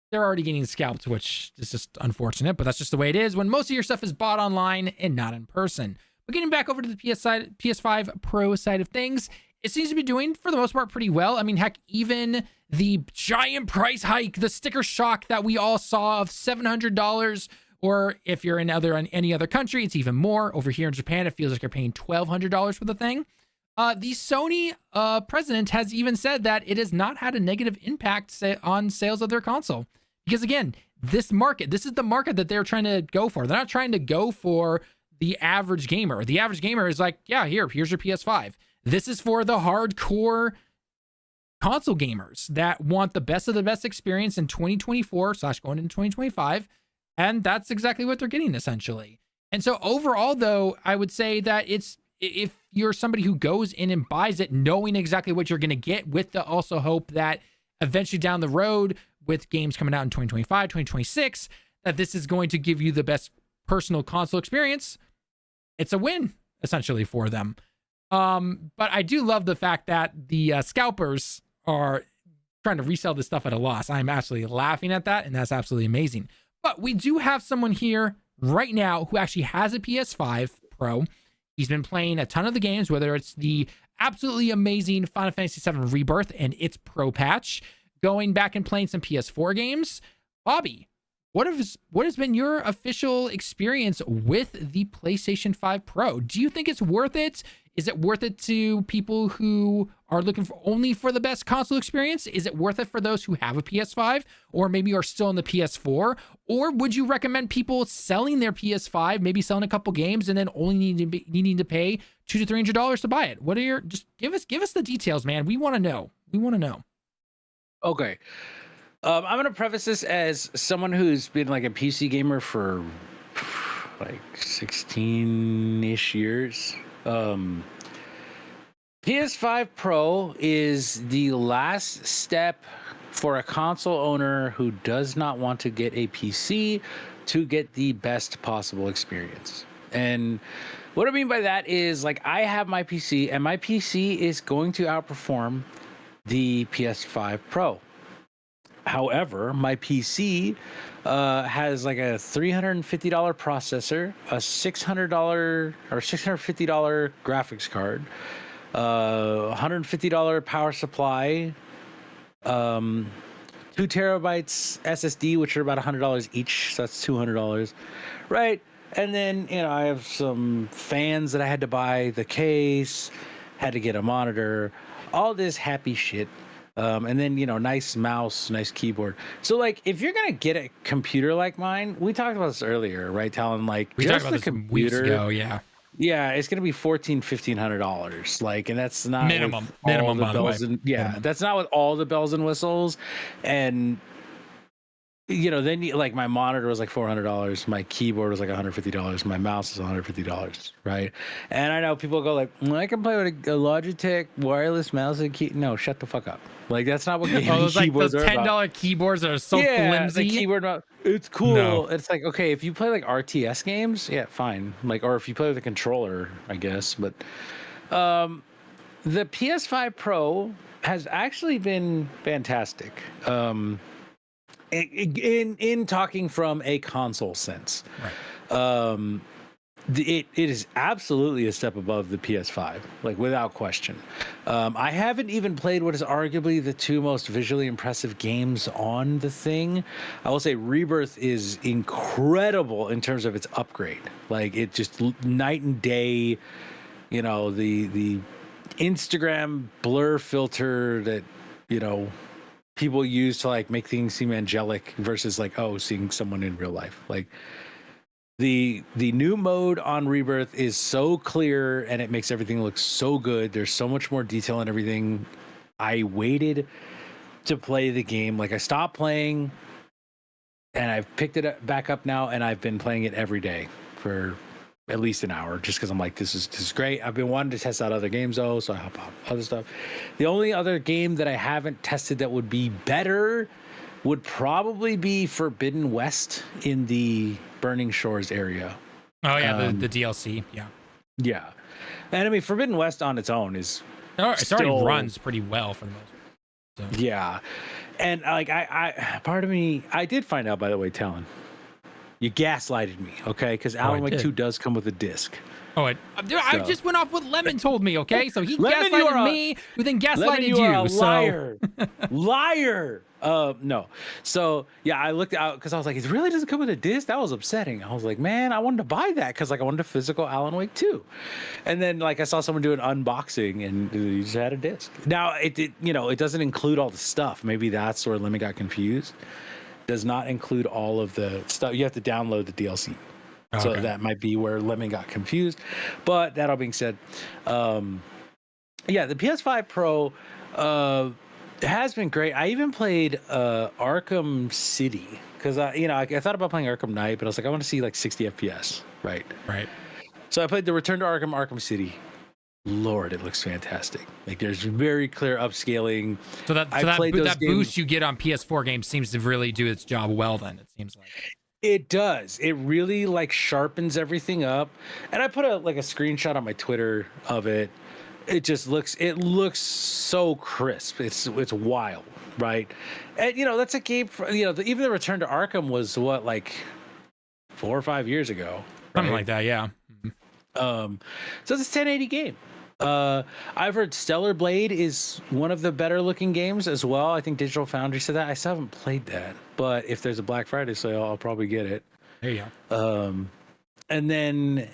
they're already getting scalped, which is just unfortunate, but that's just the way it is when most of your stuff is bought online and not in person. But getting back over to the PS5 Pro side of things, it seems to be doing, for the most part, pretty well. I mean, heck, even the giant price hike, the sticker shock that we all saw of $700, or if you're in any other country, it's even more. Over here in Japan, it feels like you're paying $1,200 for the thing. The Sony president has even said that it has not had a negative impact on sales of their console. Because again, this is the market that they're trying to go for. They're not trying to go for the average gamer. The average gamer is like, yeah, here's your PS5. This is for the hardcore console gamers that want the best of the best experience in 2024 / going into 2025. And that's exactly what they're getting, essentially. And so overall, though, I would say that if you're somebody who goes in and buys it knowing exactly what you're going to get, with the also hope that eventually down the road, with games coming out in 2025, 2026, that this is going to give you the best personal console experience, it's a win, essentially, for them. But I do love the fact that the scalpers are trying to resell this stuff at a loss. I'm absolutely laughing at that, and that's absolutely amazing. But we do have someone here right now who actually has a PS5 Pro. He's been playing a ton of the games, whether it's the absolutely amazing Final Fantasy VII Rebirth and its Pro patch, going back and playing some PS4 games. Bobby, what has been your official experience with the PlayStation 5 Pro? Do you think it's worth it? Is it worth it to people who are looking only for the best console experience? Is it worth it for those who have a PS5 or maybe are still in the PS4? Or would you recommend people selling their PS5, maybe selling a couple games and then only needing to pay $200 to $300 to buy it? Just give us the details, man. We want to know. Okay. I'm going to preface this as someone who's been like a PC gamer for like 16-ish years. PS5 Pro is the last step for a console owner who does not want to get a PC to get the best possible experience. And what I mean by that is, like, I have my PC, and my PC is going to outperform the PS5 Pro. However, my PC has like a $350 processor, a $600 or $650 graphics card, $150 power supply, 2 terabytes SSD, which are about $100 each, so that's $200, right? And then, I have some fans that I had to buy, the case, had to get a monitor, all this happy shit. And then, nice mouse, nice keyboard. So, like, if you're going to get a computer like mine, we talked about this earlier, right, Talon? Like, we talked about this weeks ago, yeah. Yeah, it's gonna be $1,400-$1,500. Like, and that's not minimum by the way. That's not with all the bells and whistles. And then like my monitor was like $400, my keyboard was like $150, my mouse is $150, right? And I know people go like, I can play with a Logitech wireless mouse and key. No, shut the fuck up. Like, that's not what those keyboards like those $10 about. keyboards that are so flimsy. The keyboard mouse, it's cool. No. It's like, okay, if you play like RTS games, yeah, fine. Like, or if you play with a controller, I guess. But the PS5 Pro has actually been fantastic. In talking from a console sense, right. It is absolutely a step above the PS5, like without question. I haven't even played what is arguably the two most visually impressive games on the thing. I will say Rebirth is incredible in terms of its upgrade. Like, it just night and day. The Instagram blur filter that people use to like make things seem angelic versus like, seeing someone in real life. Like, the new mode on Rebirth is so clear and it makes everything look so good. There's so much more detail and everything. I waited to play the game. Like, I stopped playing and I've picked it back up now, and I've been playing it every day for at least an hour, just because I'm like, this is great. I've been wanting to test out other games though, so I hop on other stuff. The only other game that I haven't tested that would be better would probably be Forbidden West in the Burning Shores area. Oh yeah, the DLC. Yeah, and I mean, Forbidden West on its own is already runs pretty well for the most part. So. Yeah, and like I part of me, I did find out, by the way, Talon, you gaslighted me, okay? Because Alan Wake 2 does come with a disc. I just went off what Lemon told me, okay? So he gaslighted me, who then gaslighted you. Are a liar. Liar. No. So, yeah, I looked out because I was like, it really doesn't come with a disc? That was upsetting. I was like, man, I wanted to buy that because, like, I wanted a physical Alan Wake 2. And then, like, I saw someone do an unboxing and he just had a disc. Now, it doesn't include all the stuff. Maybe that's where Lemon got confused. Does not include all of the stuff. You have to download the DLC. Okay. So that might be where Lemon got confused. But that all being said, the PS5 Pro has been great. I even played Arkham City because I thought about playing Arkham Knight, but I was like, I want to see like 60 FPS, right? Right. So I played the Return to Arkham City. Lord, it looks fantastic. Like, there's very clear upscaling. So that boost you get on PS4 games seems to really do its job well. Then it seems like. It does. It really like sharpens everything up. And I put a screenshot on my Twitter of it. It just looks so crisp. It's wild, right? And that's a game for, even the Return to Arkham was what, like 4 or 5 years ago. Right? Something like that, yeah. So it's a 1080 game. I've heard Stellar Blade is one of the better looking games as well. I think Digital Foundry said that. I still haven't played that, but if there's a Black Friday sale, I'll probably get it. There you go. And then,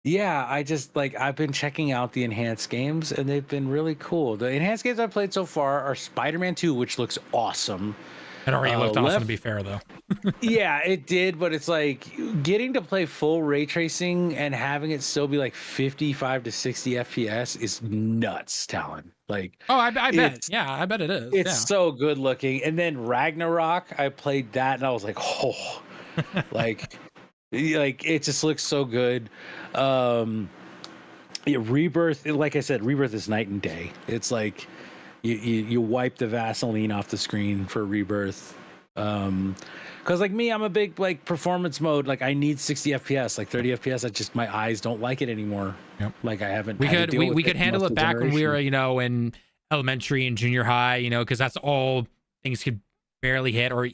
yeah, I've been checking out the enhanced games and they've been really cool. The enhanced games I've played so far are Spider-Man 2, which looks awesome. It already looked awesome, to be fair, though. Yeah, it did, but it's like getting to play full ray tracing and having it still be like 55 to 60 FPS is nuts, Talon. Like, I bet. Yeah, I bet it is. It's so good looking. And then Ragnarok, I played that and I was like, oh, like it just looks so good. Rebirth, like I said, Rebirth is night and day. It's like you wipe the Vaseline off the screen for Rebirth. Because like me, I'm a big like performance mode. Like I need 60 FPS, like 30 FPS. My eyes don't like it anymore. Yep. Like I haven't. We could handle it back when we were in elementary and junior high. Because that's all things could barely hit. Or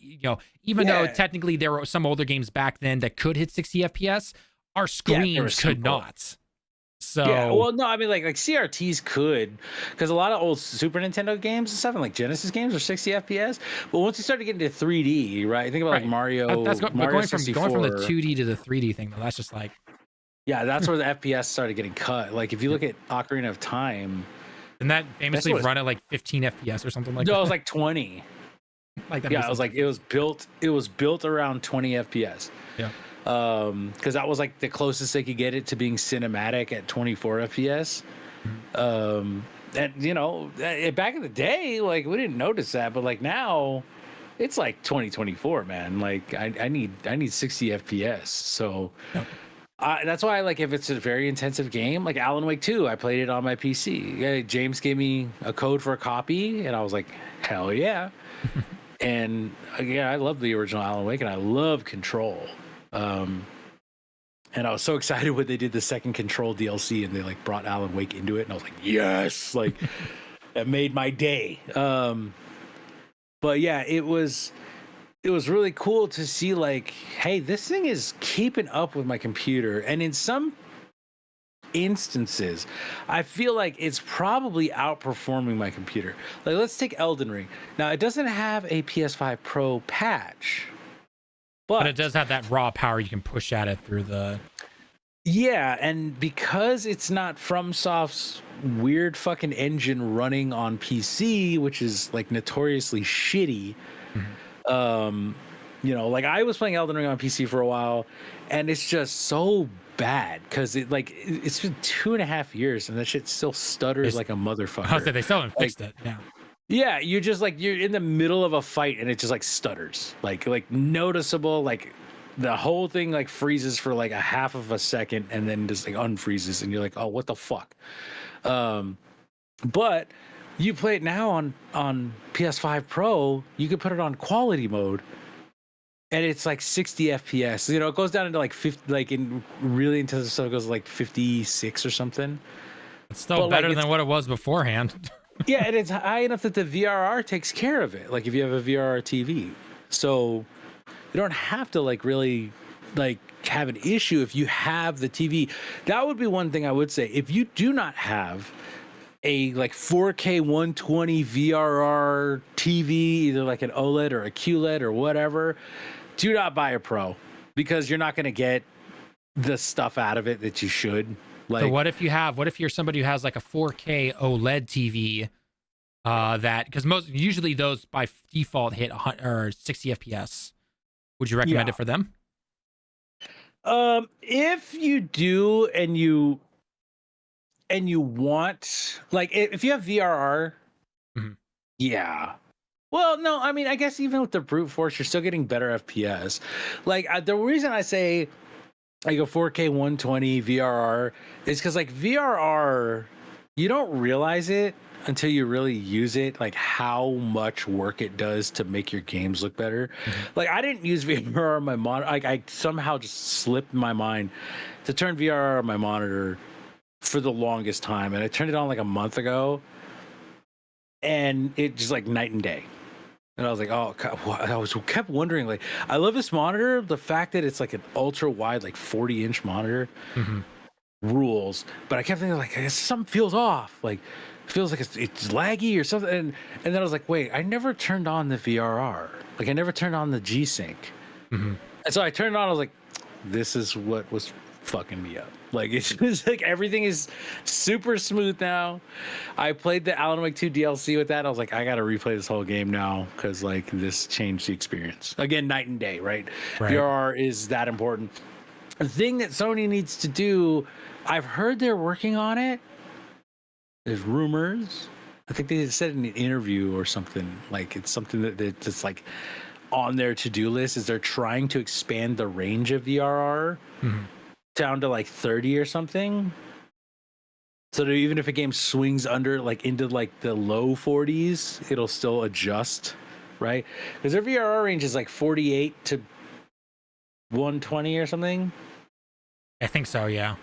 even though technically there were some older games back then that could hit 60 FPS, our screens could not. So no, I mean like CRTs could, because a lot of old Super Nintendo games and stuff and like Genesis games are 60 FPS. But once you start to get into 3D, right? Think about like Mario. That's Mario going from the 2D to the 3D thing though. That's just like, yeah, that's where the FPS started getting cut. Like if you look at Ocarina of Time, and that famously run at like 15 FPS or something like that. No, it was like 20. Like that. Yeah, it was built around 20 FPS. Yeah. because that was like the closest they could get it to being cinematic at 24 FPS. And you know, back in the day, like we didn't notice that, but like now it's like 2024, man. Like I need 60 FPS. So that's why, like, if it's a very intensive game, like Alan Wake 2, I played it on my PC. Yeah, James gave me a code for a copy, and I was like, hell yeah. And yeah, I love the original Alan Wake, and I love Control. And I was so excited when they did the second Control DLC, and they like brought Alan Wake into it, and I was like, yes, like that made my day. But yeah, it was really cool to see, like, hey, this thing is keeping up with my computer. And in some instances, I feel like it's probably outperforming my computer. Like, let's take Elden Ring. Now, it doesn't have a PS5 Pro patch, but it does have that raw power you can push at it through the... Yeah, and because it's not FromSoft's weird fucking engine running on PC, which is, like, notoriously shitty... you know, like I was playing Elden Ring on PC for a while, and it's just so bad because it's been 2.5 years and that shit still stutters like a motherfucker. I was saying they still haven't fixed it. Yeah, you're just like, you're in the middle of a fight and it just like stutters, like noticeable, like the whole thing like freezes for like a half of a second and then just like unfreezes and you're like, oh, what the fuck. But you play it now on PS5 Pro, you could put it on quality mode, and it's like 60 FPS. You know, it goes down into like 50, like in really intensive stuff, it goes like 56 or something. It's still better than what it was beforehand. Yeah, and it's high enough that the VRR takes care of it. Like if you have a VRR TV, so you don't have to like really like have an issue if you have the TV. That would be one thing I would say. If you do not have a like 4K 120 VRR TV, either like an OLED or a QLED or whatever, do not buy a Pro because you're not going to get the stuff out of it that you should. Like, so what if you're somebody who has like a 4K OLED TV that, because usually those by default hit 60 FPS. Would you recommend it for them? If you do and you want, like, if you have VRR, yeah. Well, no, I mean, I guess even with the brute force, you're still getting better FPS. Like, the reason I say like a 4K 120 VRR is because like VRR, you don't realize it until you really use it, like how much work it does to make your games look better. Like I didn't use VRR on my monitor. Like I somehow just slipped in my mind to turn VRR on my monitor for the longest time, and I turned it on like a month ago, and it just like night and day. And I was like, oh, I kept wondering, like, I love this monitor. The fact that it's like an ultra wide, like 40-inch monitor rules. But I kept thinking, like, something feels off. Like, it feels like it's laggy or something. And then I was like, wait, I never turned on the VRR. Like, I never turned on the G-Sync. And so I turned it on. I was like, this is what was fucking me up. Like, it's just like everything is super smooth now. I played the Alan Wake 2 DLC with that. I was like, I gotta replay this whole game now because like this changed the experience. Again, night and day, right? VRR is that important. The thing that Sony needs to do, I've heard they're working on it. There's rumors. I think they said in an interview or something, like it's something that's like on their to-do list, is they're trying to expand the range of VRR down to like 30 or something, so that even if a game swings under like into like the low 40s, it'll still adjust, right? Because their VRR range is like 48 to 120 or something. I think so, yeah.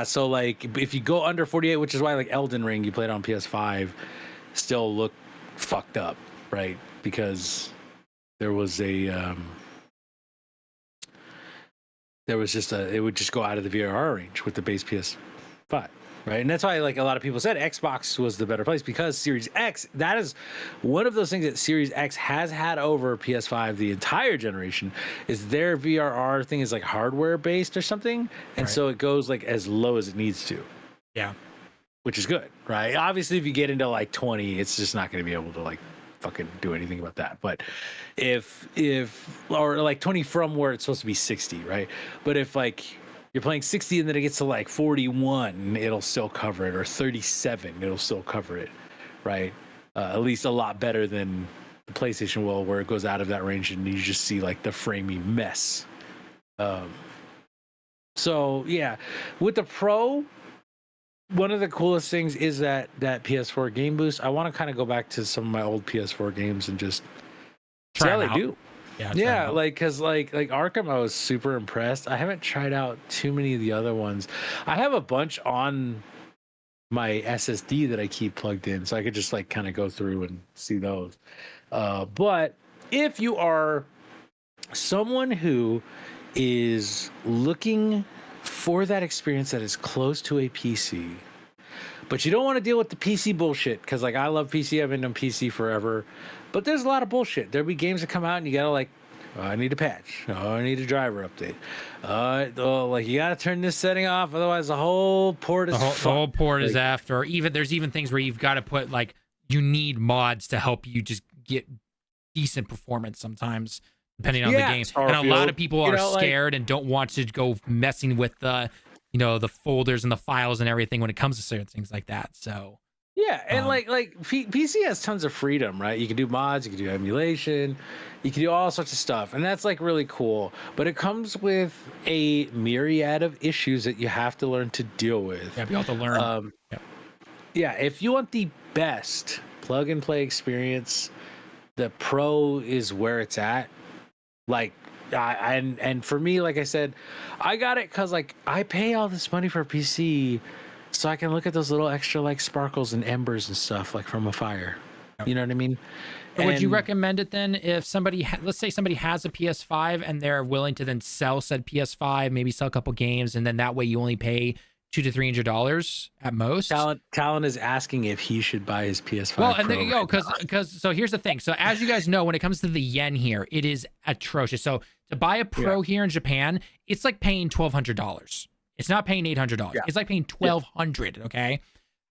So like if you go under 48, which is why like Elden Ring you played on PS5 still look fucked up, right? Because there was a it would just go out of the VRR range with the base PS5, right? And that's why like a lot of people said Xbox was the better place, because Series X, that is one of those things that Series X has had over PS5 the entire generation, is their VRR thing is like hardware based or something, and so it goes like as low as it needs to. Yeah. Which is good, right? Obviously if you get into like 20, it's just not going to be able to like fucking do anything about that. But if or like 20 from where it's supposed to be 60, right? But if like you're playing 60 and then it gets to like 41, it'll still cover it, or 37, it'll still cover it, right? At least a lot better than the PlayStation will, where it goes out of that range and you just see like the framey mess. So yeah, with the Pro, one of the coolest things is that PS4 game boost. I want to kind of go back to some of my old PS4 games and just see how they do. Yeah, like because like Arkham, I was super impressed. I haven't tried out too many of the other ones. I have a bunch on my SSD that I keep plugged in, so I could just like kind of go through and see those. But if you are someone who is looking for that experience that is close to a PC, but you don't want to deal with the PC bullshit, because like I love PC, I've been on PC forever, but there's a lot of bullshit. There'll be games that come out and you gotta like, oh, I need a patch, oh, I need a driver update, like you gotta turn this setting off, otherwise the whole port is the whole port is after. Or even there's even things where you've got to put like, you need mods to help you just get decent performance sometimes, depending on the game. Starfield. And a lot of people are scared and don't want to go messing with the, the folders and the files and everything when it comes to certain things like that. So yeah, and like PC has tons of freedom, right? You can do mods, you can do emulation, you can do all sorts of stuff, and that's like really cool. But it comes with a myriad of issues that you have to learn to deal with. Yeah, you have to learn. Yeah, if you want the best plug and play experience, the Pro is where it's at. Like, and for me, like I said, I got it because like I pay all this money for a PC, so I can look at those little extra like sparkles and embers and stuff like from a fire. You know what I mean? Would you recommend it then if somebody, let's say somebody has a PS5 and they're willing to then sell said PS5, maybe sell a couple games, and then that way you only pay $200 to $300 at most? Talon is asking if he should buy his PS5 Well, and Pro there you go, because so here's the thing. So as you guys know, when it comes to the yen here, it is atrocious. So to buy a Pro here in Japan, it's like paying $1,200. It's not paying $800. Yeah. It's like paying $1,200. Okay.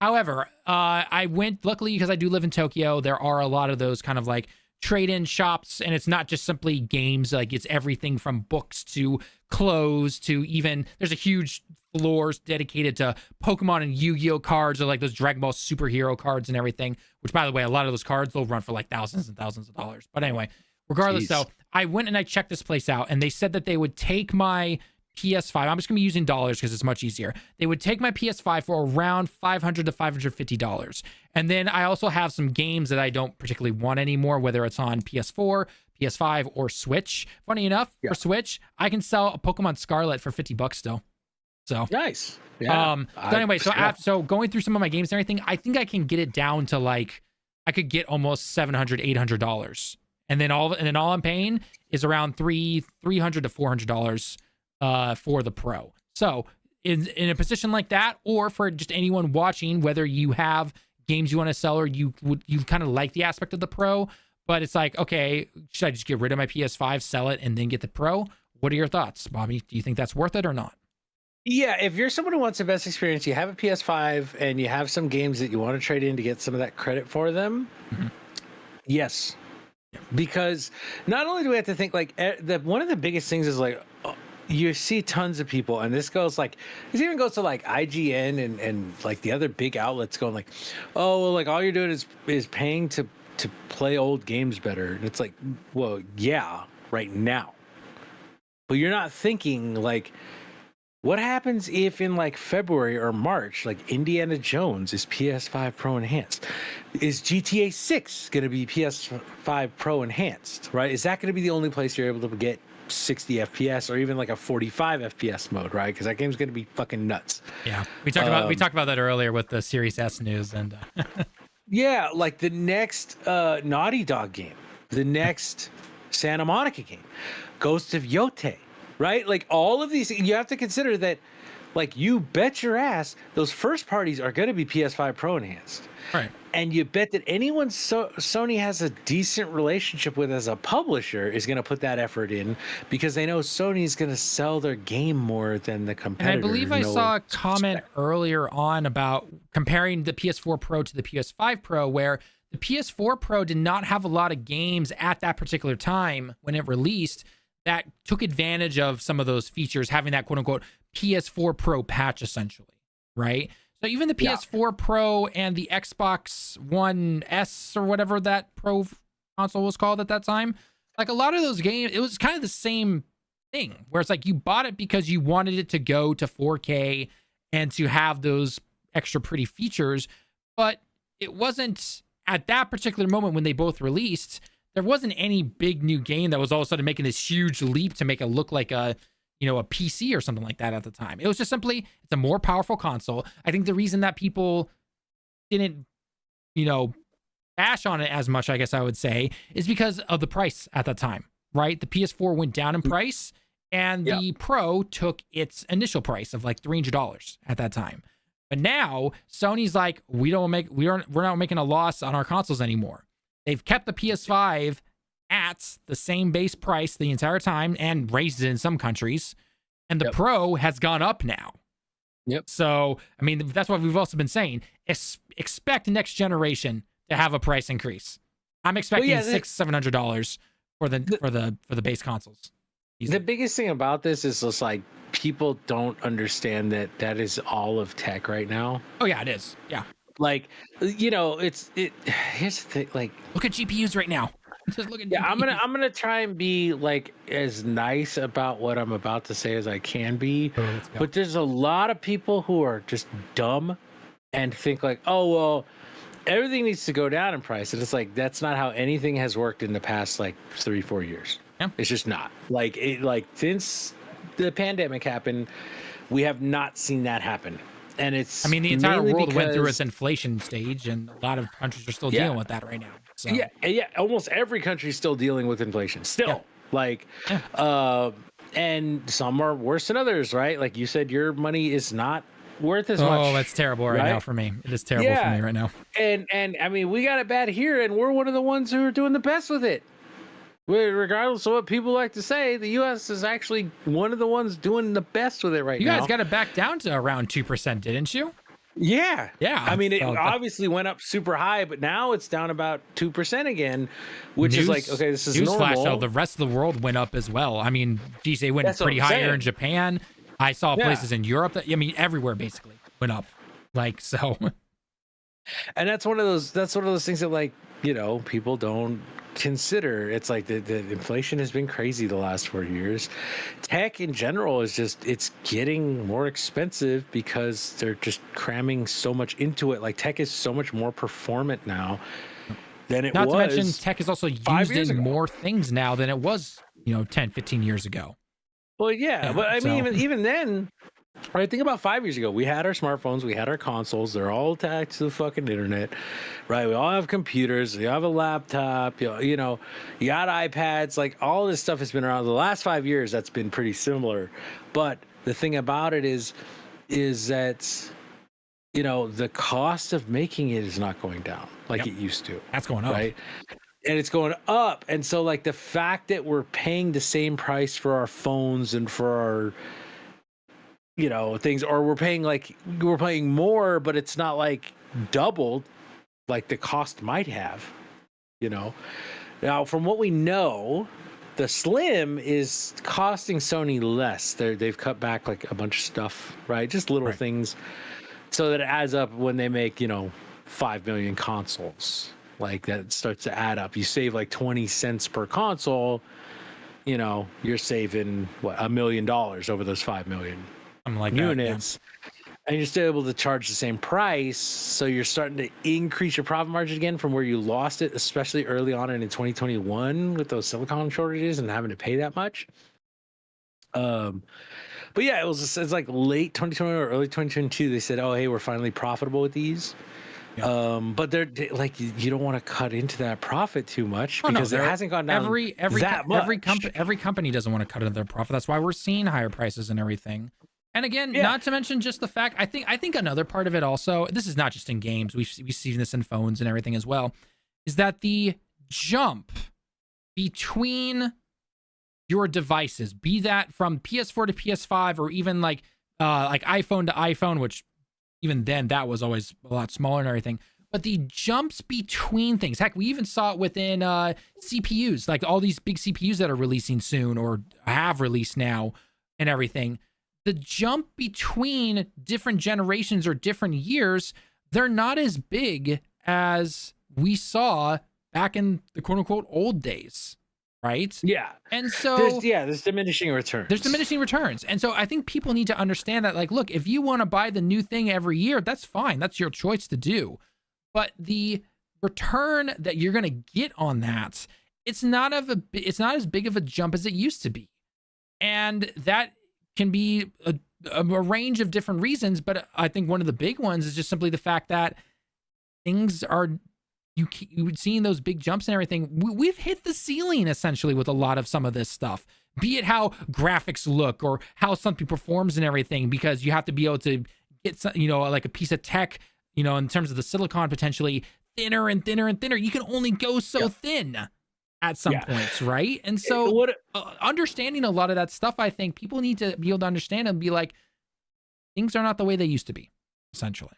However, I went, luckily, because I do live in Tokyo, there are a lot of those kind of like trade-in shops, and it's not just simply games. Like it's everything from books to clothes to even, there's a huge floors dedicated to Pokemon and Yu-Gi-Oh cards, or like those Dragon Ball superhero cards and everything, which by the way, a lot of those cards, they'll run for like thousands and thousands of dollars. But anyway, regardless, so I went and I checked this place out, and they said that they would take my PS5. I'm just gonna be using dollars because it's much easier. They would take my PS5 for around $500 to $550. And then I also have some games that I don't particularly want anymore, whether it's on PS4, PS5, or Switch. Funny enough, for Switch, I can sell a Pokemon Scarlet for $50 still. So nice. Yeah. So anyway, so going through some of my games and everything, I think I can get it down to like, I could get almost $700, $800. And then all I'm paying is around $300 to $400 for the Pro. So in a position like that, or for just anyone watching, whether you have games you want to sell, or you kind of like the aspect of the Pro, but it's like, okay, should I just get rid of my PS5, sell it, and then get the Pro? What are your thoughts, Bobby? Do you think that's worth it or not? Yeah, if you're someone who wants the best experience, you have a PS5 and you have some games that you want to trade in to get some of that credit for them. Mm-hmm. Yes. Because not only do we have to think like one of the biggest things is like, you see tons of people, and this even goes to like IGN and like the other big outlets going like, oh, well, like all you're doing is paying to play old games better. And it's like, well, yeah, right now. But you're not thinking like, what happens if in like February or March, like Indiana Jones is PS5 Pro enhanced? Is GTA 6 going to be PS5 Pro enhanced, right? Is that going to be the only place you're able to get 60 FPS or even like a 45 FPS mode, right? Because that game's going to be fucking nuts. Yeah, we talked about that earlier with the Series S news, and yeah, like the next Naughty Dog game, the next Santa Monica game, Ghost of Yote, right? Like all of these, you have to consider that, like, you bet your ass those first parties are going to be PS5 Pro enhanced. Right. And you bet that anyone Sony has a decent relationship with as a publisher is going to put that effort in, because they know Sony's going to sell their game more than the competitor. And I believe I saw a comment earlier on about comparing the PS4 Pro to the PS5 Pro, where the PS4 Pro did not have a lot of games at that particular time when it released that took advantage of some of those features, having that quote unquote PS4 Pro patch essentially, right? So even the PS4 Pro and the Xbox One S or whatever that Pro console was called at that time, like a lot of those games, it was kind of the same thing where it's like you bought it because you wanted it to go to 4K and to have those extra pretty features, but it wasn't at that particular moment when they both released, there wasn't any big new game that was all of a sudden making this huge leap to make it look like a PC or something like that at the time. It was just simply, it's a more powerful console. I think the reason that people didn't, bash on it as much, I guess I would say, is because of the price at that time, right? The PS4 went down in price and the Pro took its initial price of like $300 at that time. But now Sony's like, we're not making a loss on our consoles anymore. They've kept the PS5 at the same base price the entire time and raised it in some countries. And the Pro has gone up now. Yep. So, I mean, that's what we've also been saying. Expect next generation to have a price increase. I'm expecting $600-$700 for the base consoles. The biggest thing about this is just like people don't understand that is all of tech right now. Oh yeah, it is. Yeah. Like, here's the thing, like look at GPUs right now. Just look at GPUs. I'm gonna try and be like as nice about what I'm about to say as I can be. But there's a lot of people who are just dumb and think like, oh well, everything needs to go down in price. And it's like that's not how anything has worked in the past like 3-4 years. Yeah. It's just not. Like since the pandemic happened, we have not seen that happen. And it's the entire world went through its inflation stage, and a lot of countries are still dealing with that right now. So. Yeah, almost every country is still dealing with inflation still. And some are worse than others, right? Like you said, your money is not worth as much. Oh, that's terrible right now for me. It is terrible for me right now. And I mean, we got it bad here, and we're one of the ones who are doing the best with it. Regardless of what people like to say, the U.S. is actually one of the ones doing the best with it right now. You guys got it back down to around 2%, didn't you? Yeah. Yeah. I mean, it obviously went up super high, but now it's down about 2% again, which is like, okay, this is normal. Newsflash, though, the rest of the world went up as well. I mean, geez, they went pretty high here in Japan. I saw places in Europe that, everywhere basically went up. Like, so. And that's one of those things that, like, people don't consider. It's like the inflation has been crazy the last 4 years. Tech in general is it's getting more expensive because they're just cramming so much into it. Like tech is so much more performant now than it was. Not to mention tech is also used in more things now than it was, 10, 15 years ago. Well, yeah, but I mean, even then, right? Think about 5 years ago. We had our smartphones, we had our consoles. They're all attached to the fucking internet, right? We all have computers. We have a laptop. You got iPads. Like all this stuff has been around. The last 5 years, that's been pretty similar. But the thing about it is that the cost of making it is not going down like it used to. That's going up, right? And it's going up. And so, like the fact that we're paying the same price for our phones and for our things, or we're paying more, but it's not like doubled like the cost might have, Now, from what we know, the Slim is costing Sony less. They've cut back like a bunch of stuff, right? Just little things so that it adds up when they make, 5 million consoles. Like that starts to add up. You save like 20 cents per console, you're saving $1 million over those 5 million. Like units, and you're still able to charge the same price, so you're starting to increase your profit margin again from where you lost it, especially early on in 2021 with those silicon shortages and having to pay that much. But yeah, it's like late 2021 or early 2022. They said, "Oh, hey, we're finally profitable with these." Yeah. But they're like, you don't want to cut into that profit too much because it hasn't gone down that much. Every company doesn't want to cut into their profit. That's why we're seeing higher prices and everything. And again, not to mention just the fact, I think another part of it also, this is not just in games, we've seen this in phones and everything as well, is that the jump between your devices, be that from PS4 to PS5 or even like iPhone to iPhone, which even then that was always a lot smaller and everything. but the jumps between things, heck, we even saw it within CPUs, like all these big CPUs that are releasing soon or have released now and everything. The jump between different generations or different years, they're not as big as we saw back in the quote unquote old days. Right. Yeah. And so there's diminishing returns. There's diminishing returns. And so I think people need to understand that, like, look, if you want to buy the new thing every year, that's fine. That's your choice to do. But the return that you're going to get on that, it's not as big of a jump as it used to be. And that can be a range of different reasons. But I think one of the big ones is just simply the fact that things are, you seeing those big jumps and everything. We've hit the ceiling essentially with a lot of some of this stuff, be it how graphics look or how something performs and everything, because you have to be able to get some, like a piece of tech, in terms of the silicon, potentially thinner and thinner and thinner. You can only go so thin at some points, right? And so understanding a lot of that stuff, I think people need to be able to understand and be like, things are not the way they used to be, essentially.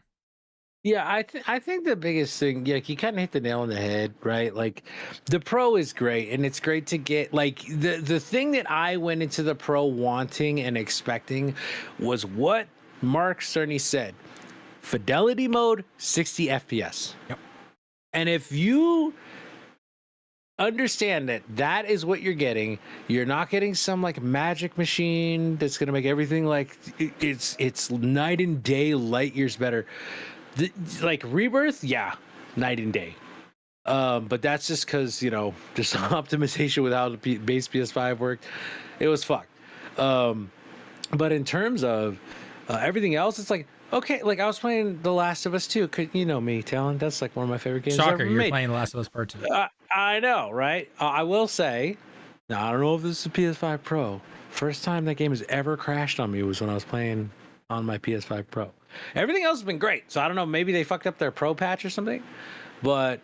Yeah, I think the biggest thing, you kind of hit the nail on the head, right? Like, the Pro is great, and it's great to get, like, the thing that I went into the Pro wanting and expecting was what Mark Cerny said. Fidelity mode, 60 FPS. Yep. And if you understand that is what you're getting, you're not getting some like magic machine that's going to make everything like it's night and day, light years better. Like Rebirth, night and day. But that's just because, just optimization with how the base PS5 worked. It was fucked. But in terms of everything else, it's like, okay, like I was playing The Last of Us 2. You know me, Talon. That's like one of my favorite games Shocker, ever you're made. playing The Last of Us Part 2. I know, right? I will say, now I don't know if this is a PS5 Pro. First time that game has ever crashed on me was when I was playing on my PS5 Pro. Everything else has been great. So I don't know, maybe they fucked up their Pro patch or something. But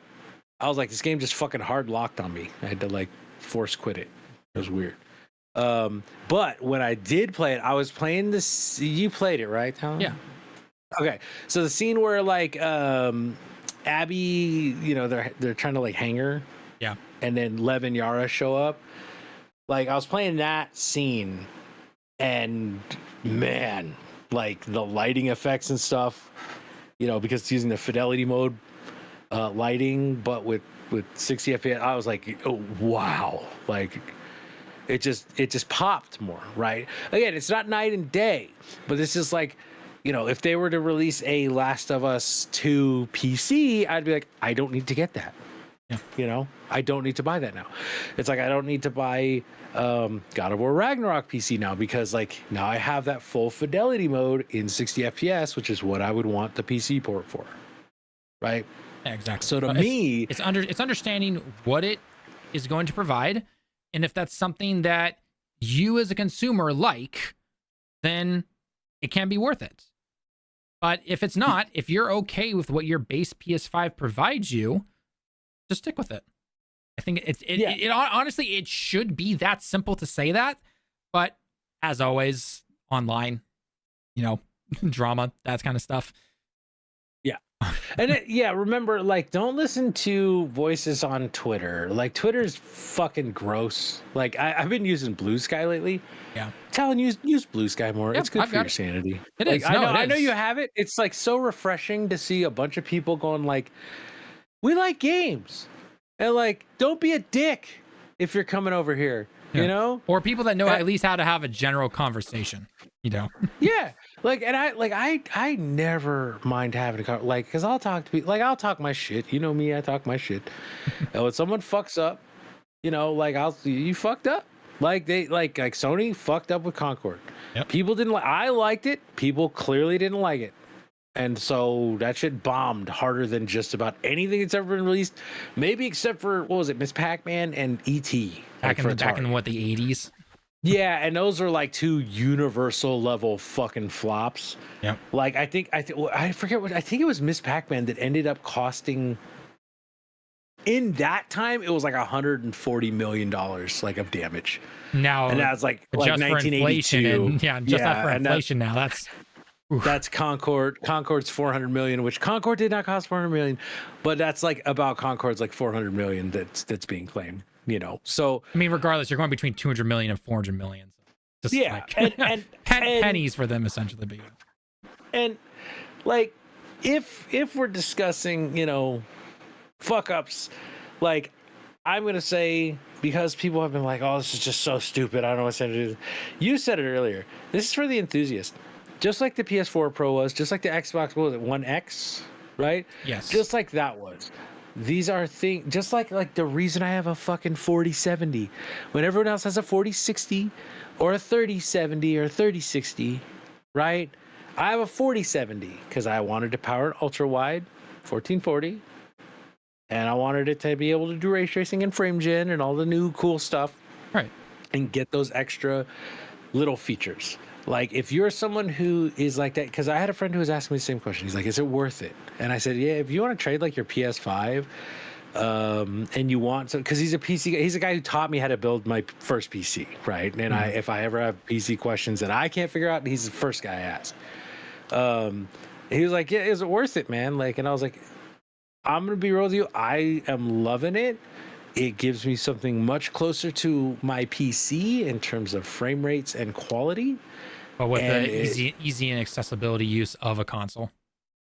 I was like, this game just fucking hard locked on me. I had to like force quit it. It was weird. But when I did play it, I was playing this. You played it, right, Tom? Yeah. Okay. So the scene where like Abby, they're trying to like hang her. Yeah. And then Lev and Yara show up. Like I was playing that scene, and man, like the lighting effects and stuff, because it's using the fidelity mode lighting, but with 60 FPS, I was like, oh wow, like it just popped more, right? Again, it's not night and day, but this is like, if they were to release a Last of Us 2 PC, I'd be like, I don't need to get that. Yeah. I don't need to buy that now. It's like I don't need to buy God of War Ragnarok PC now, because like now I have that full fidelity mode in 60 FPS, which is what I would want the PC port for, right? Yeah, exactly. So to me, it's understanding what it is going to provide, and if that's something that you as a consumer like, then it can be worth it. But if it's not, if you're okay with what your base PS5 provides you, just stick with it. I think it honestly, it should be that simple to say that. But as always, online, drama, that kind of stuff. Yeah. And remember, like, don't listen to voices on Twitter. Like, Twitter's fucking gross. Like, I've been using Blue Sky lately. Yeah. Talon, use Blue Sky more. It's good for your sanity. It is. I know you have it. It's like so refreshing to see a bunch of people going like, we like games. And like, don't be a dick if you're coming over here, or people that know at least how to have a general conversation, Yeah. Like, and I never mind having a like, cause I'll talk to people, like I'll talk my shit. You know me, I talk my shit. And when someone fucks up, like you fucked up. Like like Sony fucked up with Concord. Yep. People didn't like, I liked it. People clearly didn't like it. And so that shit bombed harder than just about anything that's ever been released. Maybe except for, what was it, Miss Pac-Man and E.T. Back in the 80s? Yeah, and those are like two universal level fucking flops. Yeah. Like I forget what, I think it was Miss Pac-Man that ended up costing, in that time it was like $140 million like of damage. Now, and that's like just 1982. for inflation, and just not for inflation now. That's That's Concord. Concord's 400 million, which Concord did not cost 400 million, but that's like about Concord's like 400 million that's being claimed, you know. So I mean, regardless, you're going between 200 million and 400 million. Just yeah, like, and pennies for them essentially. But and like if we're discussing, you know, fuck ups, like I'm gonna say, because people have been like, oh, this is just so stupid, I don't know what to do. You said it earlier. This is for the enthusiast. Just like the PS4 Pro was, just like the Xbox, what was it, One X, right? yes, Just like that was. These are things, just like the reason I have a fucking 4070 when everyone else has a 4060 or a 3070 or a 3060, right? I have a 4070 because I wanted to power it ultra wide, 1440, and I wanted it to be able to do ray tracing and frame gen and all the new cool stuff, right? And get those extra little features. Like if you're someone who is like that, because I had a friend who was asking me the same question. He's like, is it worth it? And I said, yeah, if you want to trade like your PS5 and you want to, because he's a PC guy, he's a guy who taught me how to build my first PC, right? And if I ever have PC questions that I can't figure out, he's the first guy I ask. He was like, yeah, is it worth it, man? Like, and I was like, I'm going to be real with you. I am loving it. It gives me something much closer to my PC in terms of frame rates and quality. But with the easy and accessibility use of a console.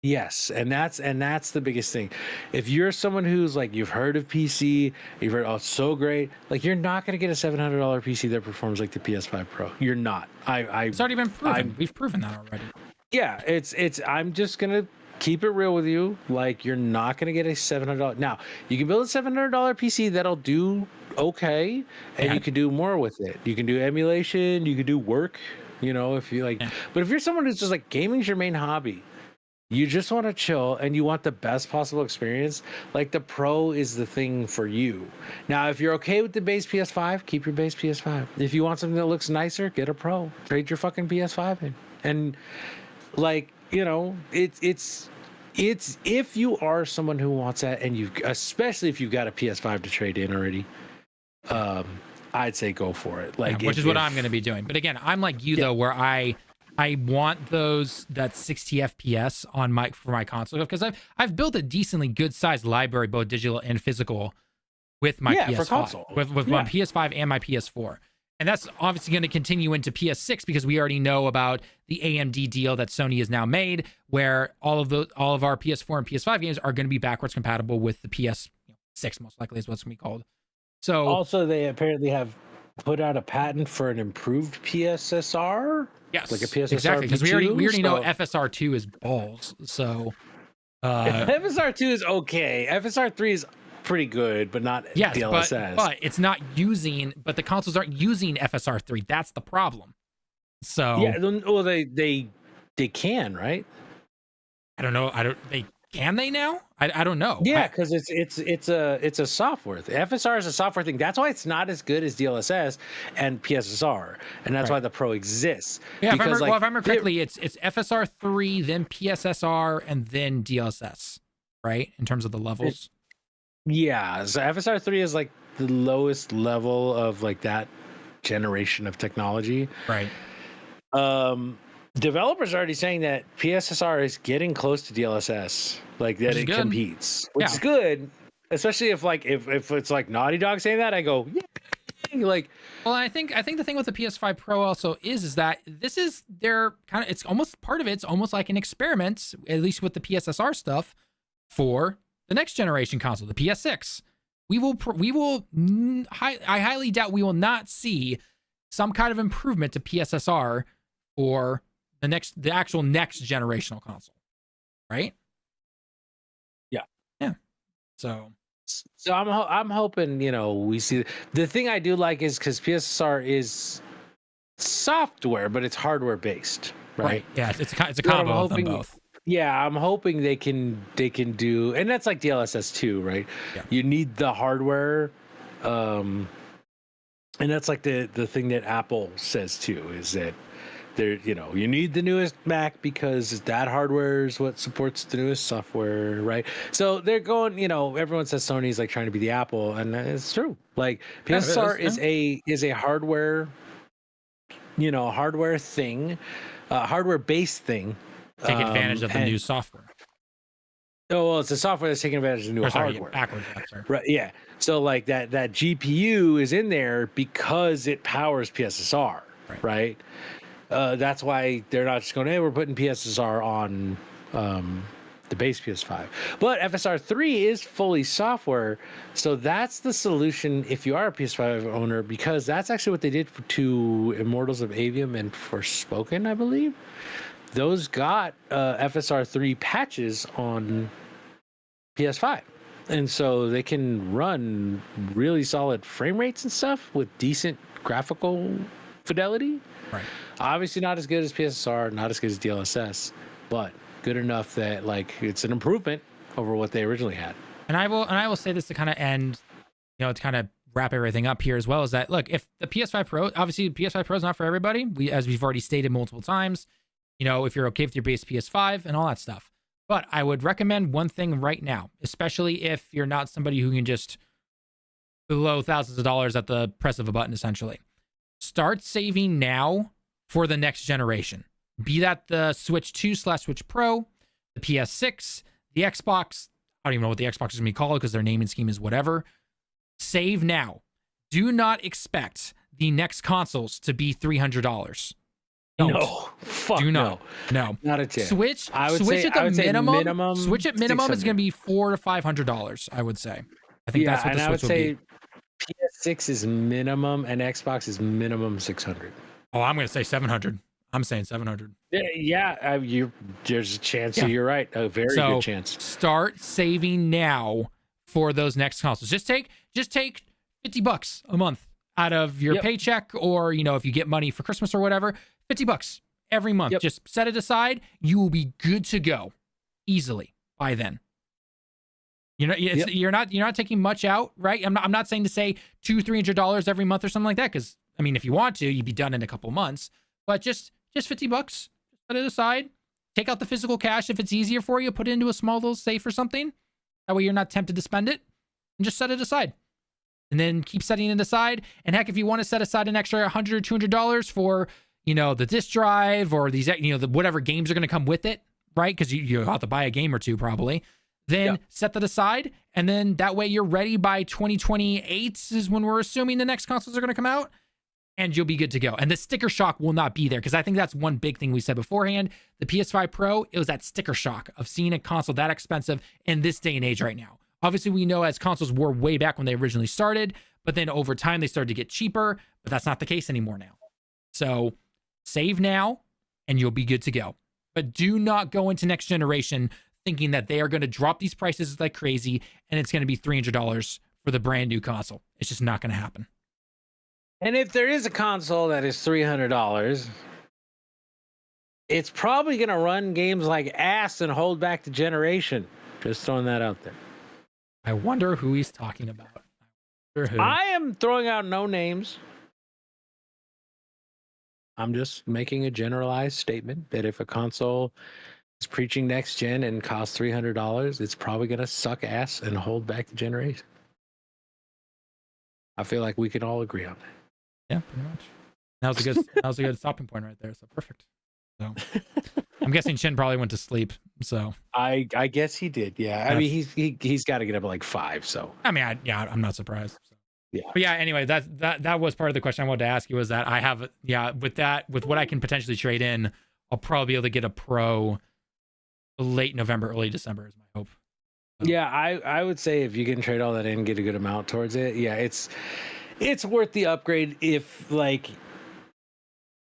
Yes, and that's the biggest thing. If you're someone who's like, you've heard of PC, you've heard, oh, it's so great, like you're not going to get a $700 PC that performs like the PS5 Pro. You're not. It's already been proven. We've proven that already. Yeah, it's. I'm just gonna keep it real with you. Like you're not gonna get a $700. Now you can build a $700 PC that'll do okay, and you can do more with it. You can do emulation. You can do work. You know, if you like. Yeah. But if you're someone who's just like gaming's your main hobby, you just want to chill and you want the best possible experience, like the Pro is the thing for you. Now, if you're okay with the base PS5, keep your base PS5. If you want something that looks nicer, get a Pro. Trade your fucking PS5 in. And like, you know, it's if you are someone who wants that, and you, especially if you've got a PS5 to trade in already, I'd say go for it. Like, which is what I'm going to be doing. But again, I'm like you though, where I want that 60 FPS on for my console, because I've built a decently good sized library, both digital and physical, with my PS5, for console. with my PS5 and my PS4. And that's obviously going to continue into PS6, because we already know about the AMD deal that Sony has now made, where all of our PS4 and PS5 games are going to be backwards compatible with the PS6, most likely is what's going to be called. So also, they apparently have put out a patent for an improved PSSR. Yes, like a PSSR exactly, because we already know FSR2 is balls. So FSR2 is okay. FSR3 is pretty good, but not DLSS. But it's not using. But the consoles aren't using FSR3. That's the problem. So yeah, well, they can, right? I don't know. Can they now? I don't know. Yeah, because it's a software thing. FSR is a software thing. That's why it's not as good as DLSS and PSSR, and that's why the Pro exists. Yeah, if I remember correctly, it's FSR3, then PSSR, and then DLSS, right? In terms of the levels. Yeah, so FSR3 is like the lowest level of like that generation of technology. Right. Developers are already saying that PSSR is getting close to DLSS, like that it competes, which is good, especially if it's like Naughty Dog saying that, I go, yeah, like. Well, I think the thing with the PS5 Pro also is that this is their kind of, it's almost part of it's almost like an experiment, at least with the PSSR stuff, for the next generation console, the PS6. I highly doubt we will not see some kind of improvement to PSSR for the actual next generational console, right? Yeah. So I'm hoping, you know, we see. The thing I do like is because PSSR is software, but it's hardware based, right? Yeah, it's a combo of them both. Yeah, I'm hoping they can do, and that's like DLSS too, right? Yeah. You need the hardware, and that's like the thing that Apple says too, is that you need the newest Mac because that hardware is what supports the newest software, right? So they're going, everyone says Sony's like trying to be the Apple, and it's true. Like PSSR is a hardware, hardware thing. hardware-based thing. Take advantage of the new software. Oh, well, it's the software that's taking advantage of the new hardware. Backwards, right? Yeah. So like that GPU is in there because it powers PSSR, right? That's why they're not just going, hey, we're putting PSSR on the base PS5. But FSR 3 is fully software, so that's the solution if you are a PS5 owner, because that's actually what they did to Immortals of Avium and Forspoken, I believe. Those got FSR 3 patches on PS5. And so they can run really solid frame rates and stuff with decent graphical fidelity. Right. Obviously not as good as PSSR, not as good as DLSS, but good enough that like it's an improvement over what they originally had. And I will say this to kind of end, to kind of wrap everything up here as well, is that look, if the PS5 Pro, obviously the PS5 Pro is not for everybody. As we've already stated multiple times, if you're okay with your base PS5 and all that stuff. But I would recommend one thing right now, especially if you're not somebody who can just blow thousands of dollars at the press of a button, essentially. Start saving now for the next generation. Be that the Switch 2/Switch Pro, the PS6, the Xbox. I don't even know what the Xbox is going to be called because their naming scheme is whatever. Save now. Do not expect the next consoles to be $300. Don't. No, fuck do not. No, not a chance. Switch at the minimum. Switch at minimum is going to be $400 to $500. I would say. I think that's what the Switch will be. PS6 is minimum and Xbox is minimum 600. Oh, I'm going to say 700. I'm saying 700. Yeah, there's a chance you're right. A very good chance. Start saving now for those next consoles. Just take $50 a month out of your paycheck, or if you get money for Christmas or whatever, $50 every month. Just set it aside. You will be good to go easily by then. You're not taking much out, right? I'm not saying to say $200-$300 every month or something like that, because I mean, if you want to, you'd be done in a couple months. But just $50, set it aside. Take out the physical cash if it's easier for you. Put it into a small little safe or something. That way you're not tempted to spend it, and just set it aside. And then keep setting it aside. And heck, if you want to set aside an extra $100 or $200 for the disk drive or these whatever games are going to come with it, right? Because you have to buy a game or two probably. Then set that aside, and then that way you're ready by 2028 is when we're assuming the next consoles are going to come out, and you'll be good to go. And the sticker shock will not be there, because I think that's one big thing we said beforehand. The PS5 Pro, it was that sticker shock of seeing a console that expensive in this day and age right now. Obviously, we know as consoles were way back when they originally started, but then over time they started to get cheaper, but that's not the case anymore now. So save now, and you'll be good to go. But do not go into next generation thinking that they are going to drop these prices like crazy and it's going to be $300 for the brand new console. It's just not going to happen. And if there is a console that is $300, it's probably going to run games like ass and hold back the generation. Just throwing that out there. I wonder who he's talking about. I am throwing out no names. I'm just making a generalized statement that if a console is preaching next gen and costs $300, it's probably going to suck ass and hold back the generation. I feel like we can all agree on that. Yeah, pretty much. That was a good stopping point right there. So perfect. So I'm guessing Shin probably went to sleep. So I guess he did. Yeah. I mean, he's got to get up at like 5. So I mean, I'm not surprised. So. Yeah. But yeah, anyway, that was part of the question I wanted to ask you, was that I have with what I can potentially trade in, I'll probably be able to get a Pro late November, early December is my hope. So. Yeah, I would say if you can trade all that in, get a good amount towards it. Yeah, it's worth the upgrade if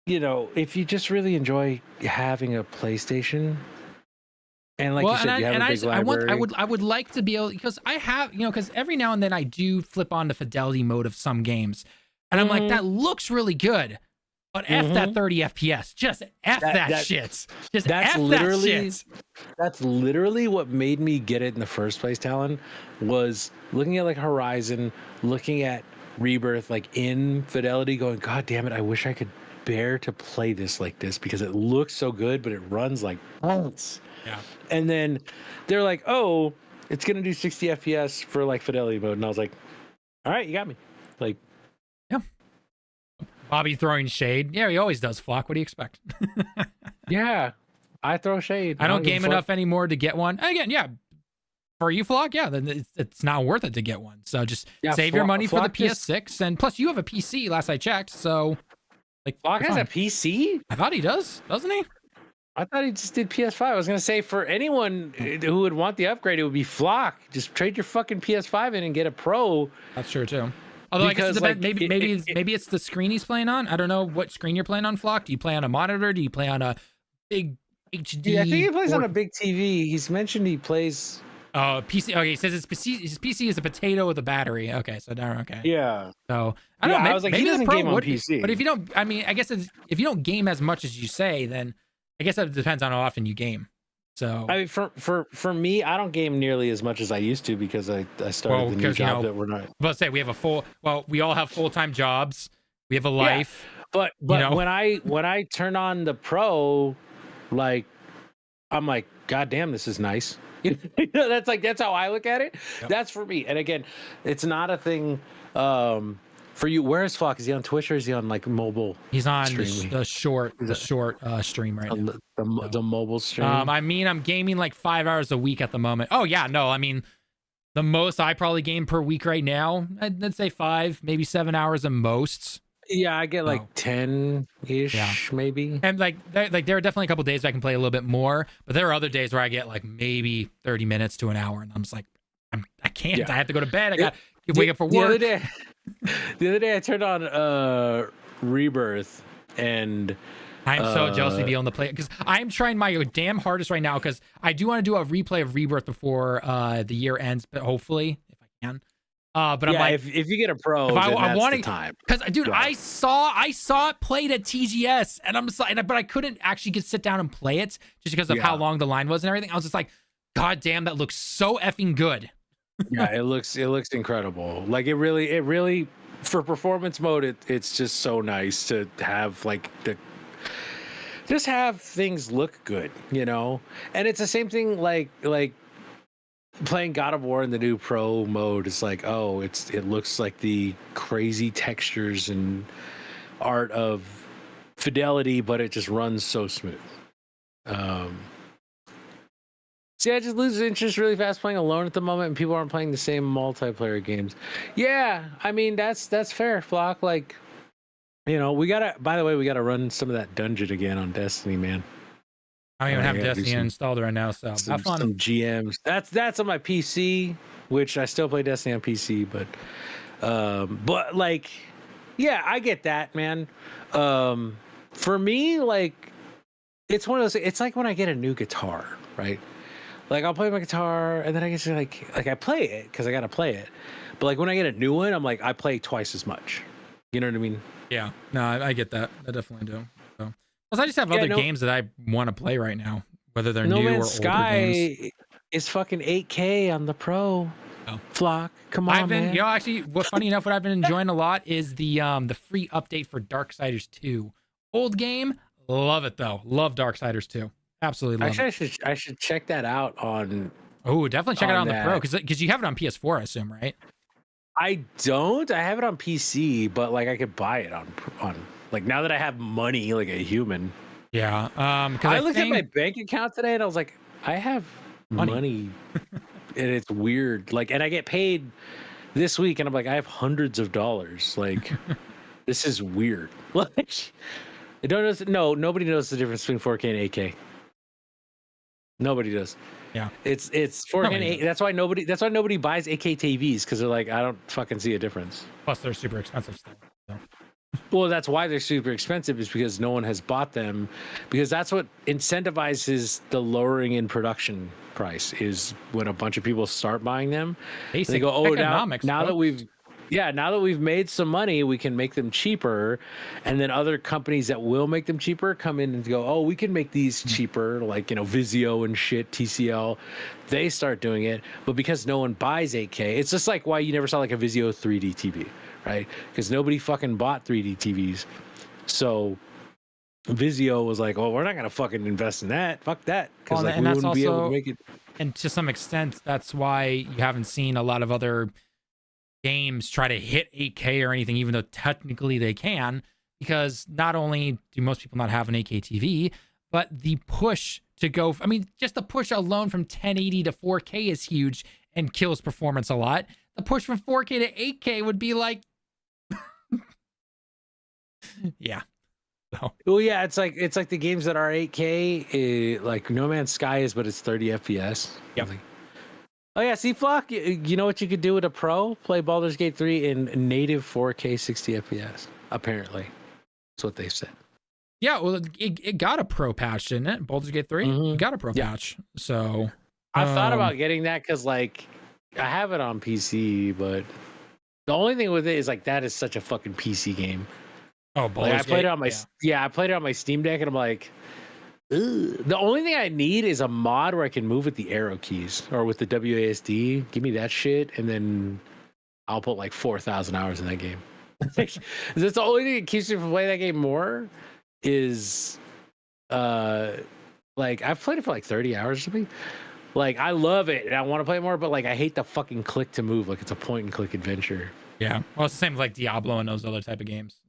if you just really enjoy having a PlayStation. And like you said, you have a big library. I would like to be able, because I have, because every now and then I do flip on the fidelity mode of some games, and I'm like, that looks really good, but F that 30 FPS, just F that shit. Just F that shit. That's literally what made me get it in the first place, Talon, was looking at like Horizon, looking at Rebirth, like in fidelity, going, God damn it, I wish I could bear to play this like this, because it looks so good, but it runs like ants. Yeah. And then they're like, oh, it's going to do 60 FPS for like fidelity mode. And I was like, all right, you got me. Like, yeah. Bobby throwing shade. Yeah, he always does, Flock. What do you expect? Yeah, I throw shade. I don't game enough anymore to get one. And again, yeah, for you, Flock, yeah, then it's not worth it to get one. So just save your money for the PS6, and plus you have a PC. Last I checked, so like Flock has a PC. I thought he does, doesn't he? I thought he just did PS5. I was gonna say for anyone who would want the upgrade, it would be Flock. Just trade your fucking PS5 in and get a Pro. That's true too. Although because, I guess maybe it's the screen he's playing on. I don't know what screen you're playing on, Flock. Do you play on a monitor? Do you play on a big HD? Yeah, I think he plays on a big TV. He's mentioned he plays. PC. Okay, he says his PC is a potato with a battery. Okay, so now okay. Yeah. So I don't know. I was like, maybe he doesn't game on PC. But if you don't, I mean, I guess if you don't game as much as you say, then I guess that depends on how often you game. So I mean, for me, I don't game nearly as much as I used to because I started the new job that we're not. Let's say we have we all have full-time jobs. We have a life. Yeah, but when I turn on the Pro, like I'm like, God damn, this is nice. That's how I look at it. Yep. That's for me. And again, it's not a thing for you. Where is Flock? Is he on Twitch or is he on like mobile? He's on the short stream right now. The mobile stream. I mean, I'm gaming like 5 hours a week at the moment. Oh yeah, no, I mean, the most I probably game per week right now, I'd say 5, maybe 7 hours at most. Yeah, I get like 10-ish, maybe. And there are definitely a couple days I can play a little bit more, but there are other days where I get like maybe 30 minutes to an hour, and I'm just like, I can't. Yeah. I have to go to bed. I got to wake up for work. The other day I turned on Rebirth, and I'm so jealous of you on the play because I'm trying my damn hardest right now because I do want to do a replay of Rebirth before the year ends, but hopefully if I can. But I'm like, if you get a Pro, that's the time. Because, dude, I saw it played at TGS, and I'm just like, but I couldn't actually sit down and play it just because of how long the line was and everything. I was just like, God damn, that looks so effing good. Yeah, it looks incredible. Like it really for performance mode, it's just so nice to have like just have things look good, you know. And it's the same thing like playing God of War in the new Pro mode. It's like, oh, it looks like the crazy textures and art of Fidelity, but it just runs so smooth. See, I just lose interest really fast playing alone at the moment, and people aren't playing the same multiplayer games. Yeah, I mean that's fair, Flock. Like, you know, we gotta run some of that dungeon again on Destiny, man. I don't even have Destiny installed right now, so have fun. Some GMs. That's on my PC, which I still play Destiny on PC, but like, yeah, I get that, man. For me, like, it's one of those. It's like when I get a new guitar, right? Like I'll play my guitar, and then I get to like I play it because I gotta play it. But like when I get a new one, I'm like I play twice as much. You know what I mean? Yeah. No, I get that. I definitely do. So, plus I just have other games that I want to play right now, whether they're new or older games. Is fucking 8K on the Pro. Oh. Flock, come on, man. You know, actually, funny enough, what I've been enjoying a lot is the free update for Darksiders 2. Old game, love it though. Love Darksiders 2. Absolutely love it. I should check that out on. Oh, definitely check it out on the Pro because you have it on PS4, I assume, right? I don't. I have it on PC, but like I could buy it on like now that I have money like a human. Yeah. I looked at my bank account today and I was like, I have money. And it's weird. Like, and I get paid this week, and I'm like, I have hundreds of dollars. Like, this is weird. Like, I don't know. No, nobody knows the difference between 4K and 8K. Nobody does. Yeah, it's 4K and 8. That's why nobody buys 8K TVs because they're like, I don't fucking see a difference. Plus, they're super expensive still. So. Well, that's why they're super expensive, is because no one has bought them, because that's what incentivizes the lowering in production price, is when a bunch of people start buying them. Basic they go, oh, now that we've made some money, we can make them cheaper. And then other companies that will make them cheaper come in and go, oh, we can make these cheaper, like, you know, Vizio and shit, TCL. They start doing it. But because no one buys 8K, it's just like why you never saw like a Vizio 3D TV, right? Because nobody fucking bought 3D TVs. So Vizio was like, oh, we're not going to fucking invest in that. Fuck that. Because we wouldn't be able to make it. And to some extent, that's why you haven't seen a lot of other games try to hit 8K or anything, even though technically they can, because not only do most people not have an 8K TV, but the push to go, I mean, just the push alone from 1080 to 4K is huge and kills performance a lot. The push from 4K to 8K would be like, yeah. So. Well, yeah, it's like the games that are 8K, like No Man's Sky is, but it's 30 FPS. Yep. Like, oh yeah, see, Flock, you know what you could do with a Pro? Play Baldur's Gate 3 in native 4K 60 FPS. Apparently, that's what they said. Yeah, well, it got a Pro patch, didn't it? Baldur's Gate 3, it got a Pro patch. So I've thought about getting that because, like, I have it on PC, but the only thing with it is like that is such a fucking PC game. Oh, like, I played it on my I played it on my Steam Deck, and I'm like, ugh. The only thing I need is a mod where I can move with the arrow keys or with the WASD. Give me that shit, and then I'll put like 4,000 hours in that game. That's the only thing that keeps me from playing that game more. Is like I've played it for like 30 hours or something. Like I love it and I want to play more, but like I hate the fucking click to move. Like it's a point and click adventure. Yeah, well, it's the same with like Diablo and those other type of games.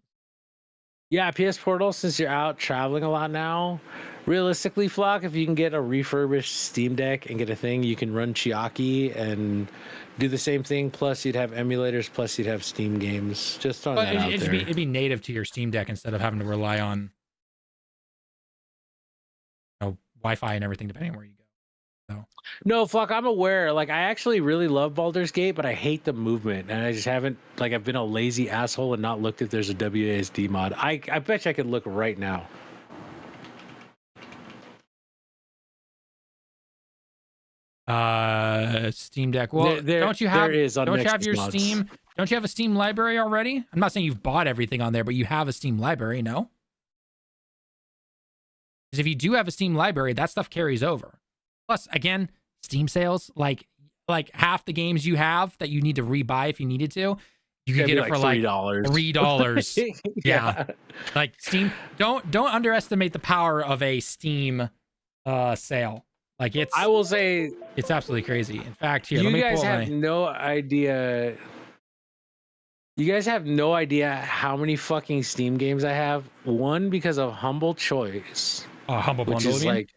Yeah, PS Portal, since you're out traveling a lot now, realistically, Flock, if you can get a refurbished Steam Deck and get a thing, you can run Chiaki and do the same thing. Plus, you'd have emulators. Plus, you'd have Steam games. Just throwing that out there. It'd be native to your Steam Deck instead of having to rely on Wi-Fi and everything, depending on where you go. So. No, Flock, I'm aware. Like, I actually really love Baldur's Gate, but I hate the movement, and I just haven't. Like, I've been a lazy asshole and not looked if there's a WASD mod. I bet you I could look right now. Steam Deck. Well, don't you have your mods. Steam? Don't you have a Steam library already? I'm not saying you've bought everything on there, but you have a Steam library, no? Because if you do have a Steam library, that stuff carries over. Plus, again, Steam sales, like half the games you have that you need to rebuy if you needed to, you can get it for like $3. Yeah. Like Steam, don't underestimate the power of a Steam sale. Like I will say it's absolutely crazy. In fact, here, you guys have no idea. You guys have no idea how many fucking Steam games I have. One, because of Humble Choice. Humble Bundle, which is like,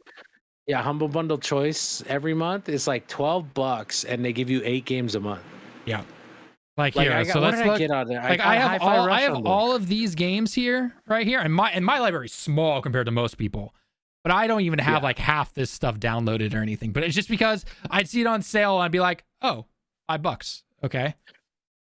yeah, Humble Bundle Choice every month is like $12, and they give you 8 games a month. Yeah. Like here, so let's look. Get on there? Like I have all of these games here, right here, and my library is small compared to most people. But I don't even have like half this stuff downloaded or anything. But it's just because I'd see it on sale and I'd be like, oh, $5. Okay.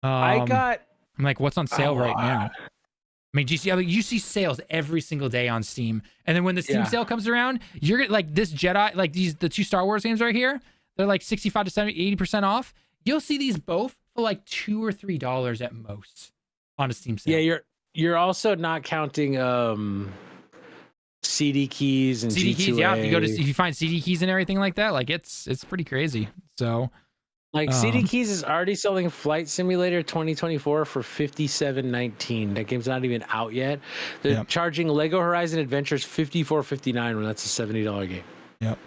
I'm like, what's on sale right now? I mean, you see sales every single day on Steam. And then when the Steam sale comes around, you're like this Jedi, like the 2 Star Wars games right here. They're like 65 to 70, 80% off. You'll see these both for like $2 or $3 at most on a Steam sale. Yeah, you're also not counting CD keys and CD G2A. keys, yeah. If you find CD keys and everything like that, like it's pretty crazy. So, like CD keys is already selling Flight Simulator 2024 for $57.19. That game's not even out yet. They're charging Lego Horizon Adventures $54.59 when that's a $70 game. Yep.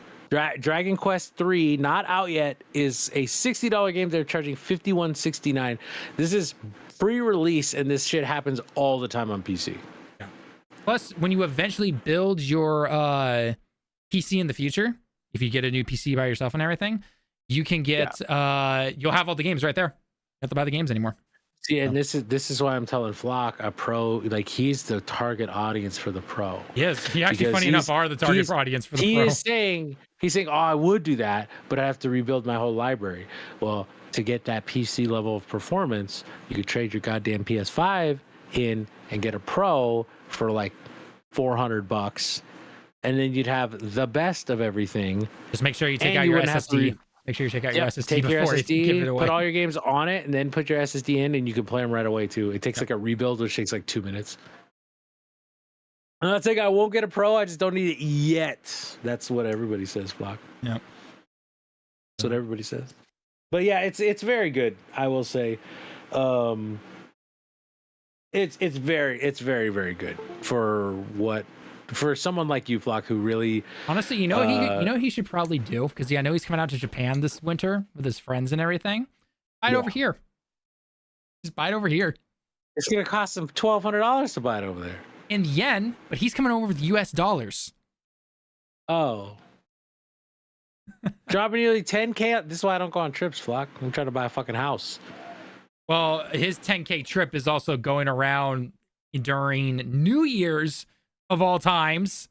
Dragon Quest 3, not out yet, is a $60 game. They're charging $51.69. This is pre-release, and this shit happens all the time on PC. Plus, when you eventually build your PC in the future, if you get a new PC by yourself and everything, you can get you'll have all the games right there. You don't have to buy the games anymore. See, and this is why I'm telling Flock, a pro, like he's the target audience for the pro. Yes, he actually, funny enough, are the target audience for the pro. He's saying, oh, I would do that, but I have to rebuild my whole library. Well, to get that PC level of performance, you could trade your goddamn PS5 in and get a pro for like $400, and then you'd have the best of everything. Just make sure you take out your SSD. Make sure you take out your SSD. Take your SSD, you give it away. Put all your games on it, and then put your SSD in, and you can play them right away too. It takes like a rebuild, which takes like 2 minutes. I'm not saying I won't get a pro. I just don't need it yet. That's what everybody says, Flock. Yeah, that's what everybody says. But yeah, it's very good. I will say. It's very, very good for someone like you, Flock, who really honestly, he should probably do, because I know he's coming out to Japan this winter with his friends and everything. Buy it over here. Just buy it over here. It's gonna cost him $1,200 to buy it over there in yen, but he's coming over with US dollars. Oh. Dropping nearly 10K. This is why I don't go on trips, Flock. I'm trying to buy a fucking house. Well, his 10K trip is also going around during New Year's of all times.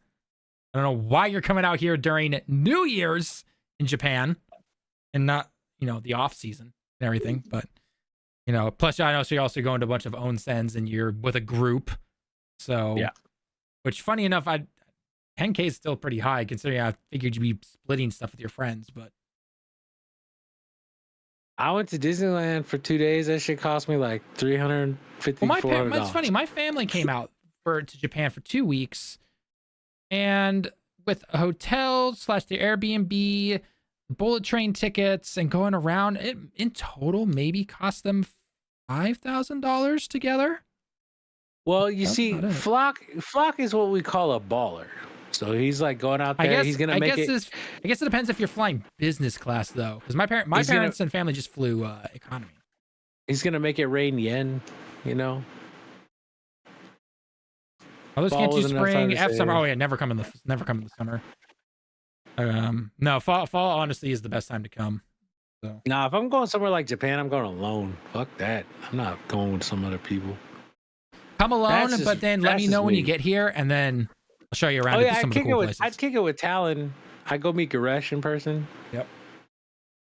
I don't know why you're coming out here during New Year's in Japan and not, the off season and everything. But, plus I know so you're also going to a bunch of onsens and you're with a group. So, yeah. Which, funny enough, 10K is still pretty high considering I figured you'd be splitting stuff with your friends, but. I went to Disneyland for 2 days. That shit cost me like $350. Well, it's funny. My family came out to Japan for 2 weeks, and with a hotel / the Airbnb, bullet train tickets, and going around, it in total maybe cost them $5,000 together. Well, you see, Flock is what we call a baller. So he's like going out there. He's gonna make it. I guess it depends if you're flying business class though, because my parents and family just flew economy. He's gonna make it rain yen, Oh, those can't do spring, F summer. Oh yeah, never come in the summer. No, fall honestly is the best time to come. So. Nah, if I'm going somewhere like Japan, I'm going alone. Fuck that. I'm not going with some other people. Come alone, but then let me know when you get here, and then I'll show you around. Oh yeah, I'd kick it with Talon. I'd go meet Garesh in person. Yep.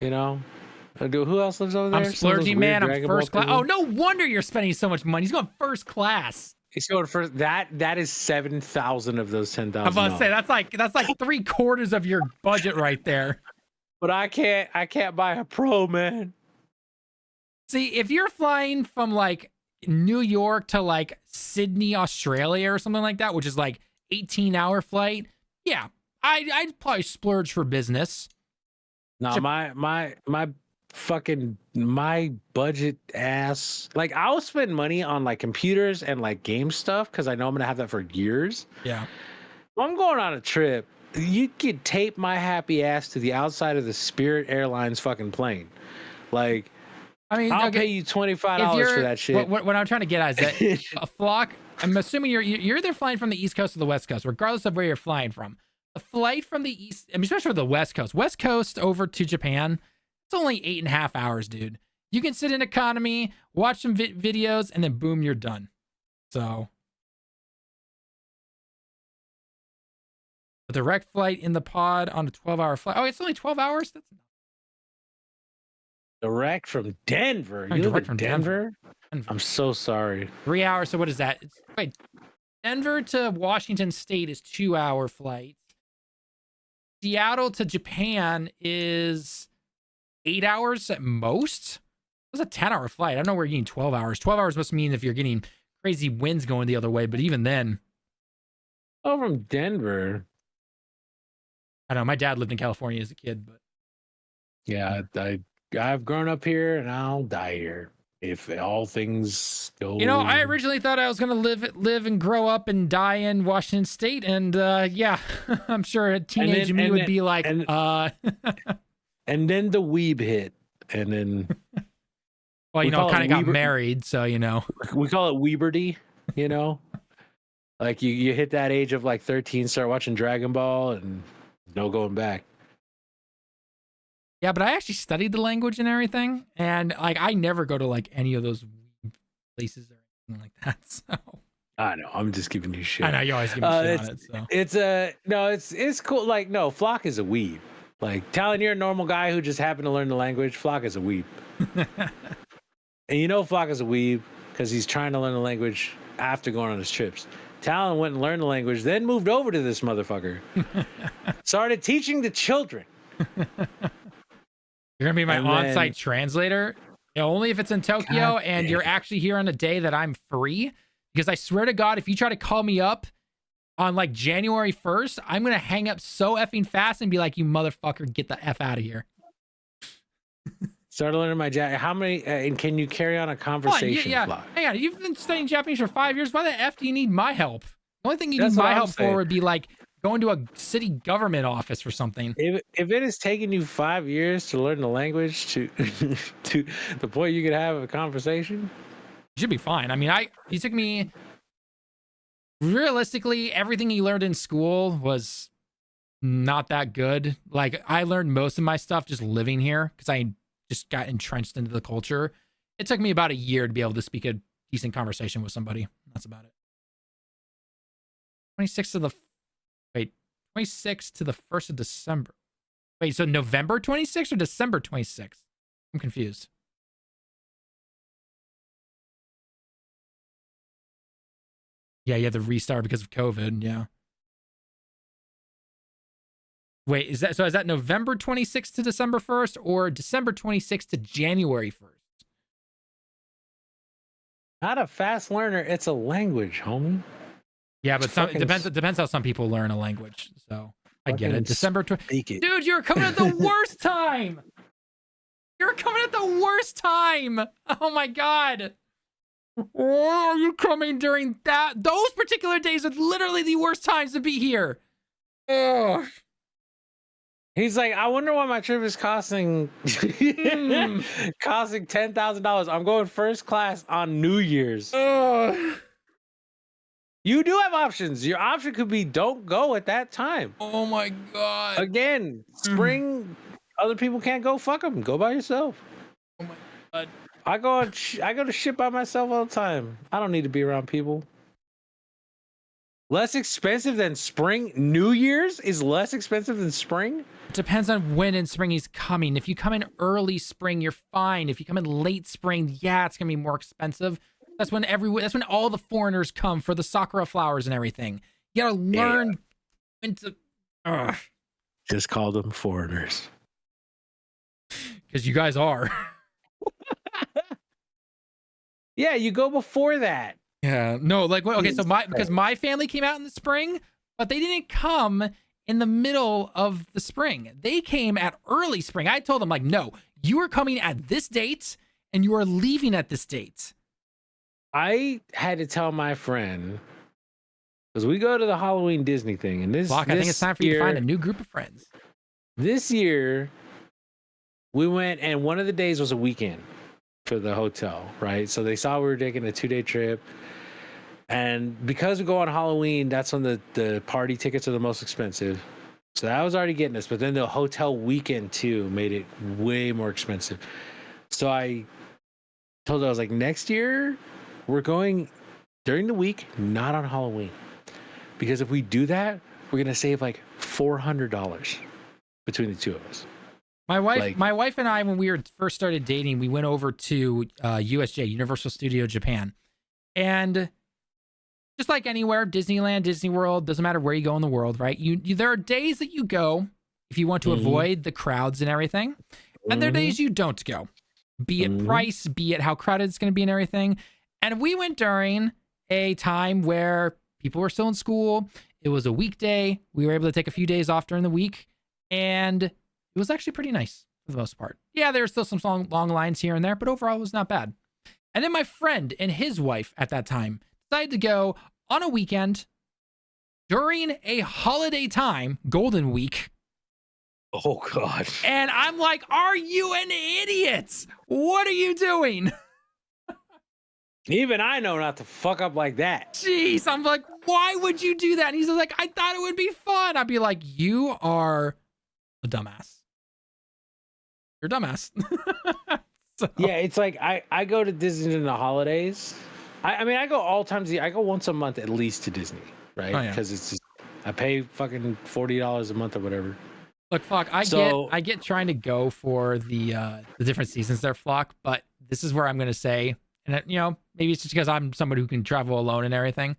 Who else lives over there? I'm splurging, man. I'm first class. Oh, no wonder you're spending so much money. He's going first class. He's going first. That is 7,000 of those 10,000. I'm about to say that's like 3/4 of your budget right there. But I can't buy a Pro, man. See, if you're flying from like New York to like Sydney, Australia, or something like that, which is like 18-hour flight, yeah, I'd probably splurge for business. No, my budget ass. Like, I'll spend money on like computers and like game stuff because I know I'm gonna have that for years. Yeah. If I'm going on a trip, you could tape my happy ass to the outside of the Spirit Airlines fucking plane. Like, I mean, I'll pay you $25 for that shit. What I'm trying to get at is that a Flock. I'm assuming you're either flying from the East Coast or the West Coast, regardless of where you're flying from. A flight from the East, I mean, especially for the West Coast over to Japan, it's only 8.5 hours, dude. You can sit in economy, watch some videos, and then boom, you're done. So, a direct flight in the pod on a 12-hour flight. Oh, it's only 12 hours? That's direct from Denver. You live in Denver? I'm so sorry. 3 hours. So what is that? Wait, Denver to Washington State is 2-hour flight. Seattle to Japan is 8 hours at most. It's a 10-hour flight. I don't know where you're getting 12 hours. 12 hours must mean if you're getting crazy winds going the other way, but even then. Oh, from Denver. I don't know. My dad lived in California as a kid, but. Yeah, I've grown up here and I'll die here if all things go. I originally thought I was going to live and grow up and die in Washington State. And yeah, I'm sure a teenage me would be like, and then the weeb hit. And then. Well, kind of got married. So, We call it Weeberty, Like you hit that age of like 13, start watching Dragon Ball and no going back. Yeah, but I actually studied the language and everything, and like I never go to like any of those places or anything like that. So I know I'm just giving you shit. I know you always give me shit on it. So it's cool. Like Flock is a weeb. Like Talon, you're a normal guy who just happened to learn the language. Flock is a weeb, and Flock is a weeb because he's trying to learn the language after going on his trips. Talon went and learned the language, then moved over to this motherfucker, started teaching the children. You're gonna be my on-site translator, only if it's in Tokyo and you're actually here on a day that I'm free. Because I swear to God, if you try to call me up on like January 1st, I'm gonna hang up so effing fast and be like, "You motherfucker, get the F out of here." Started learning my Japanese. How many? And can you carry on a conversation? Yeah. Hang on, you've been studying Japanese for 5 years. Why the F do you need my help? The only thing you need my help for would be like going to a city government office or something. If it has taken you 5 years to learn the language to the point you could have a conversation, you should be fine. I mean, it took me realistically everything you learned in school was not that good. Like I learned most of my stuff just living here because I just got entrenched into the culture. It took me about a year to be able to speak a decent conversation with somebody. That's about it. 26th to the 26th to the 1st of December. Wait, so November 26th or December 26th? I'm confused. Yeah, you had to restart because of COVID. Yeah. Wait, is that November 26th to December 1st or December 26th to January 1st? Not a fast learner. It's a language, homie. Yeah, but it depends how some people learn a language. So I get it. December 20th. Dude, you're coming at the worst time. You're coming at the worst time. Oh my God. Oh, are you coming during that? Those particular days are literally the worst times to be here. Ugh. He's like, I wonder what my trip is costing. Costing $10,000. I'm going first class on New Year's. You do have options. Your option could be don't go at that time. Oh my God. Again, spring, other people can't go. Fuck them. Go by yourself. Oh my God. I go to shit by myself all the time. I don't need to be around people. Less expensive than spring? New Year's is less expensive than spring? It depends on when in spring he's coming. If you come in early spring, you're fine. If you come in late spring, yeah, it's gonna be more expensive. That's when all the foreigners come for the sakura flowers and everything. You gotta learn when to. Just call them foreigners. Because you guys are. Yeah, you go before that. Yeah, no, like okay, so because my family came out in the spring, but they didn't come in the middle of the spring. They came at early spring. I told them like, no, you are coming at this date and you are leaving at this date. I had to tell my friend because we go to the Halloween Disney thing, and I think it's time for you to find a new group of friends. This year, we went, and one of the days was a weekend for the hotel, right? So they saw we were taking a 2-day trip. And because we go on Halloween, that's when the party tickets are the most expensive. So that was already getting us. But then the hotel weekend, too, made it way more expensive. So I told her, I was like, next year, we're going during the week, not on Halloween. Because if we do that, we're going to save like $400 between the two of us. My wife and I, when we first started dating, we went over to USJ, Universal Studio Japan. And just like anywhere, Disneyland, Disney World, doesn't matter where you go in the world, right? There are days that you go if you want to avoid the crowds and everything. And there are days you don't go. Be it price, be it how crowded it's going to be and everything. And we went during a time where people were still in school. It was a weekday. We were able to take a few days off during the week. And it was actually pretty nice for the most part. Yeah, there were still some long lines here and there, but overall it was not bad. And then my friend and his wife at that time decided to go on a weekend during a holiday time, Golden Week. Oh, God. And I'm like, are you an idiot? What are you doing? Even I know not to fuck up like that. Jeez, I'm like, why would you do that? And he's like, I thought it would be fun. I'd be like, you are a dumbass. You're a dumbass. So. Yeah, it's like I go to Disney in the holidays. I mean, I go all times. I go once a month at least to Disney, right? Because it's just, I pay fucking $40 a month or whatever. Look, Flock, I get trying to go for the different seasons there, Flock, but this is where I'm gonna say, and maybe it's just because I'm someone who can travel alone and everything.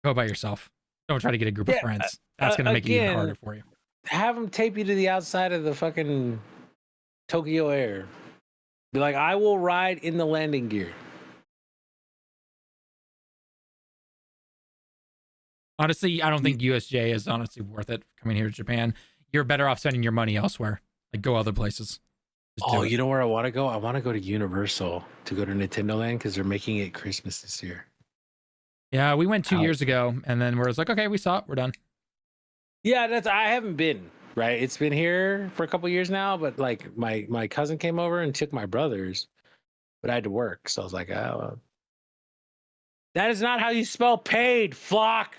Go by yourself. Don't try to get a group of friends. That's gonna make it even harder for you. Have them tape you to the outside of the fucking Tokyo Air. Be like, I will ride in the landing gear. Honestly, I don't think USJ is honestly worth it coming here to Japan. You're better off spending your money elsewhere. Like, go other places. You know where I want to go? I want to go to Universal to go to Nintendo Land because they're making it Christmas this year. Yeah, we went 2 years ago, and then we're just like, okay, we saw it. We're done. Yeah, I haven't been, right? It's been here for a couple years now, but like my cousin came over and took my brothers, but I had to work. So I was like, oh. That is not how you spell paid, Flock.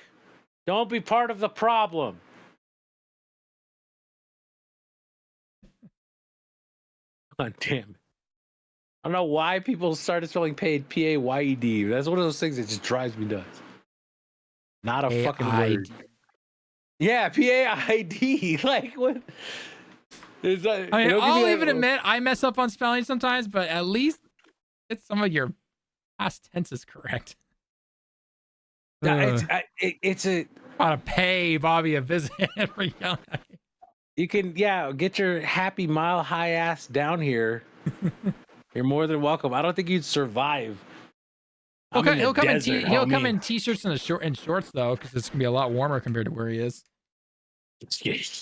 Don't be part of the problem. God damn it. I don't know why people started spelling paid P-A-Y-E-D. That's one of those things that just drives me nuts. Not a fucking word. Yeah, P-A-I-D. Like, what? Is that, I mean, I'll even admit I mess up on spelling sometimes, but at least it's some of your past tense is correct. It's a... Gotta pay Bobby a visit for yelling at you. You can, get your happy mile high ass down here. You're more than welcome. I don't think you'd survive. He'll come in t-shirts and shorts though, because it's gonna be a lot warmer compared to where he is.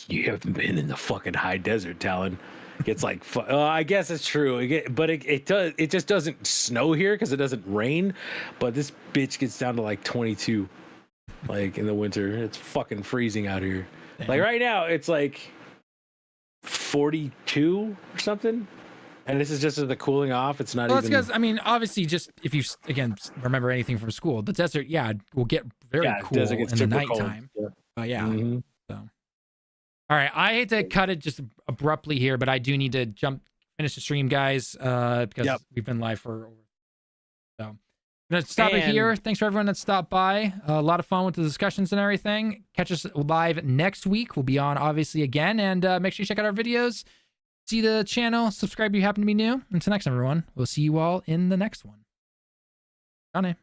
You haven't been in the fucking high desert, Talon. It's like, I guess it's true. It just doesn't snow here because it doesn't rain. But this bitch gets down to like 22, like in the winter. It's fucking freezing out here. Damn. Like right now, it's like 42 or something. And this is just the cooling off. It's not even... That's because, I mean, obviously, just if you, again, remember anything from school, the desert, will get very cool in the nighttime. Yeah. Mm-hmm. So, all right. I hate to cut it just abruptly here, but I do need to finish the stream, guys, because we've been live for... So, I'm going to stop it here. Thanks for everyone that stopped by. A lot of fun with the discussions and everything. Catch us live next week. We'll be on, obviously, again. And make sure you check out our videos. See the channel, subscribe if you happen to be new. Until next time, everyone, we'll see you all in the next one. Johnny.